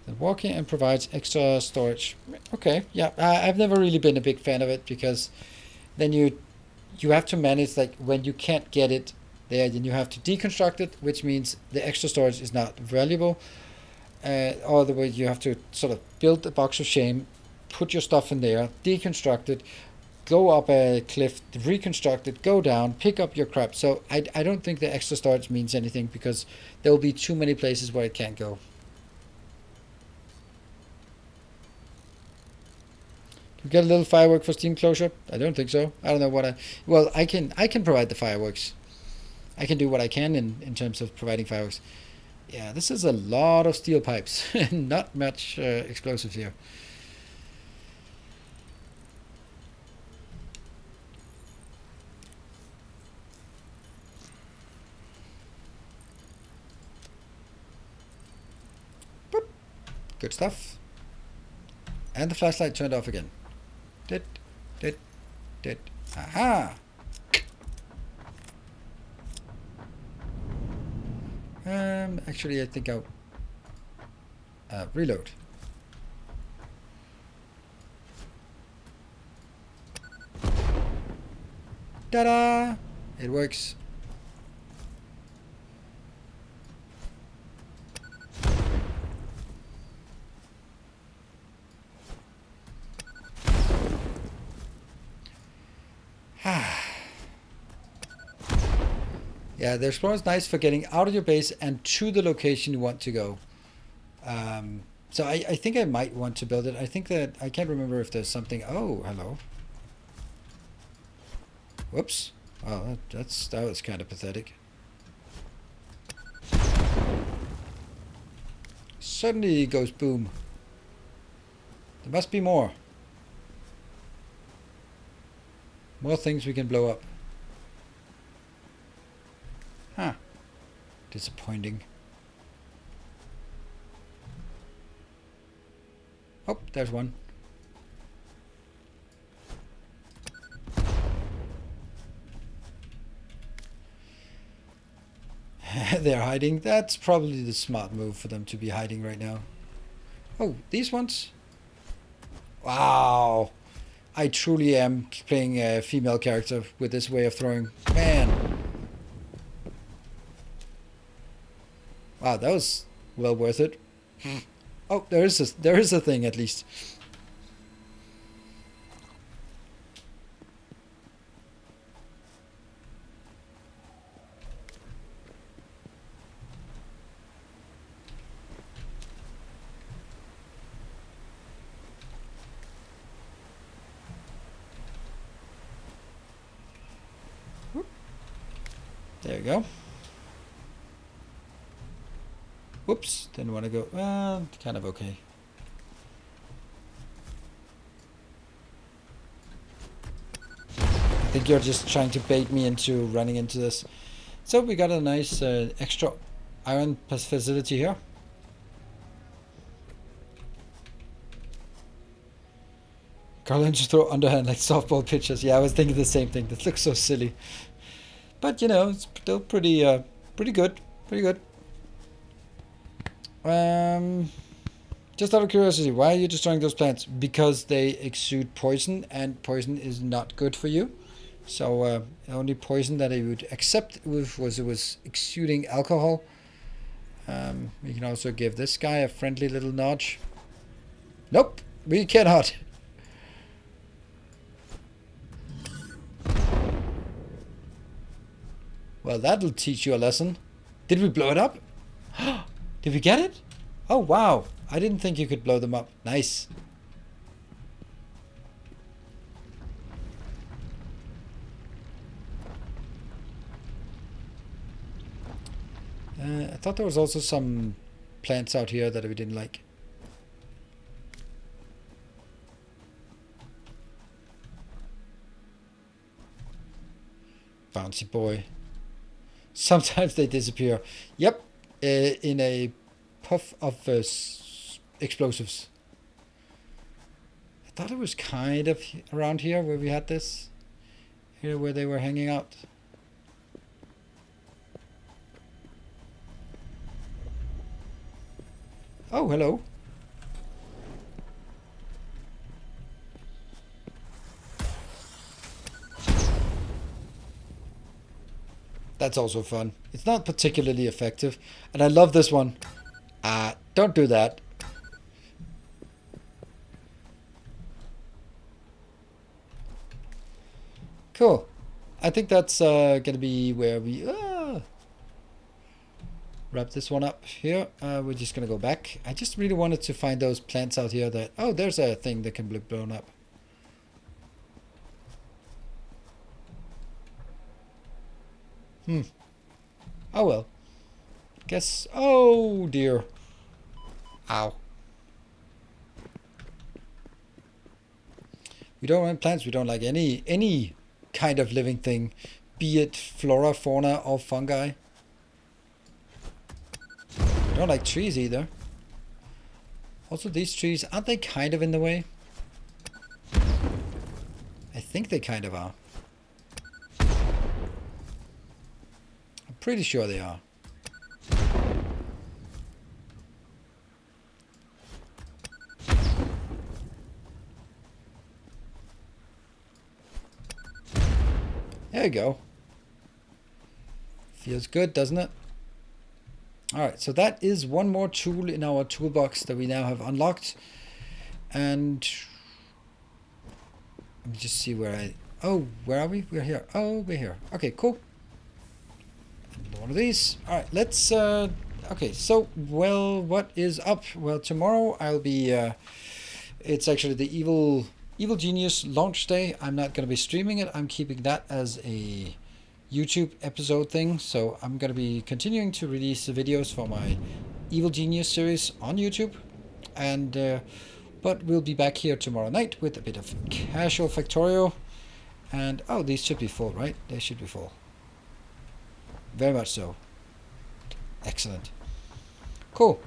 Then walking and provides extra storage. Okay, yeah, I've never really been a big fan of it because then you have to manage, like, when you can't get it there, then you have to deconstruct it, which means the extra storage is not valuable. Or the way you have to sort of build a box of shame, put your stuff in there, deconstruct it, go up a cliff, reconstruct it, go down, pick up your crap. So I don't think the extra storage means anything because there will be too many places where it can't go. Can we get a little firework for Steam closure? I don't think so. I don't know what well, I can provide the fireworks. I can do what I can in terms of providing fireworks. Yeah, this is a lot of steel pipes. Not much explosives here. Boop. Good stuff. And the flashlight turned off again. Did. Aha! Actually, I think I'll reload. Ta-da! It works. Yeah, the Explorer is nice for getting out of your base and to the location you want to go. So I think I might want to build it. I think that I can't remember if there's something. Oh, hello. Whoops. Oh, that was kind of pathetic. Suddenly it goes boom. There must be more. More things we can blow up. Huh. Disappointing. Oh, there's one. They're hiding. That's probably the smart move for them to be hiding right now. Oh, these ones? Wow. I truly am playing a female character with this way of throwing. Man. Wow, that was well worth it. Oh, there is a thing at least. There you go. Whoops, didn't want to go. Well, kind of okay. I think you're just trying to bait me into running into this. So we got a nice extra iron facility here. Carlin just throw underhand like softball pitches. Yeah, I was thinking the same thing. This looks so silly. But, you know, it's still pretty good. Pretty good. Just out of curiosity, why are you destroying those plants? Because they exude poison, and poison is not good for you. So the only poison that I would accept was it was exuding alcohol. We can also give this guy a friendly little nudge. Nope, we cannot. Well, that'll teach you a lesson. Did we blow it up? Did we get it? Oh, wow. I didn't think you could blow them up. Nice. I thought there was also some plants out here that we didn't like. Bouncy boy. Sometimes they disappear. Yep, in a puff of explosives. I thought it was kind of around here where we had this. Here where they were hanging out. Oh, hello. That's also fun. It's not particularly effective. And I love this one. Don't do that. Cool. I think that's going to be where we wrap this one up here. We're just going to go back. I just really wanted to find those plants out here that... Oh, there's a thing that can be blown up. Oh well. Guess... Oh dear. Ow. We don't want plants. We don't like any kind of living thing. Be it flora, fauna, or fungi. We don't like trees either. Also, these trees, aren't they kind of in the way? I think they kind of are. Pretty sure they are. There you go. Feels good, doesn't it? Alright, so that is one more tool in our toolbox that we now have unlocked. And let me just see where I... Oh, where are we? We're here. Oh, we're here. Okay, cool. One of these. All right, let's okay, so well, what is up? Well, tomorrow I'll be it's actually the Evil Genius launch day. I'm not going to be streaming it. I'm keeping that as a YouTube episode thing. So I'm going to be continuing to release the videos for my Evil Genius series on YouTube, and but we'll be back here tomorrow night with a bit of casual Factorio. And oh, these should be full, right? They should be full. Very much so. Excellent. Cool.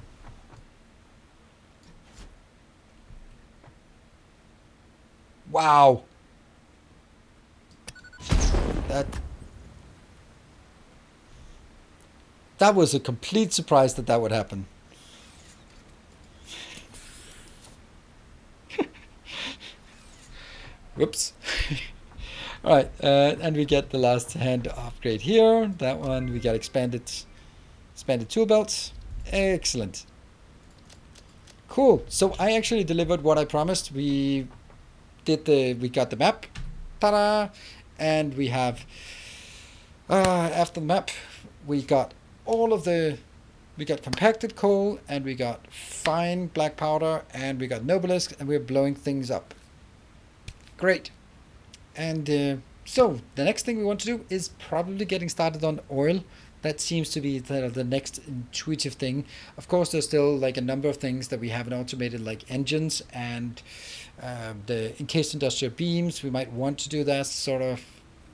Wow. That was a complete surprise that would happen. Whoops. Alright, and we get the last hand upgrade here. That one, we got expanded tool belts. Excellent. Cool. So I actually delivered what I promised. We got the map. Ta-da! And we have, after the map, we got we got compacted coal, and we got fine black powder, and we got Nobelisc, and we're blowing things up. Great. And so the next thing we want to do is probably getting started on oil. That seems to be the next intuitive thing. Of course, there's still like a number of things that we haven't automated, like engines and the encased industrial beams. We might want to do that sort of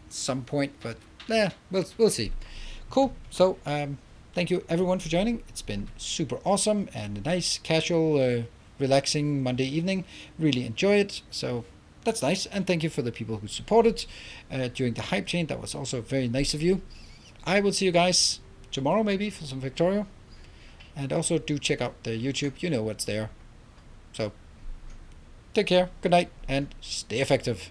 some point, but yeah, we'll see. Cool. So thank you everyone for joining. It's been super awesome and a nice, casual, relaxing Monday evening. Really enjoy it. So that's nice, and thank you for the people who supported during the hype chain. That was also very nice of you. I will see you guys tomorrow maybe for some Factorio, and also do check out the YouTube. You know what's there. So take care, good night, and stay effective.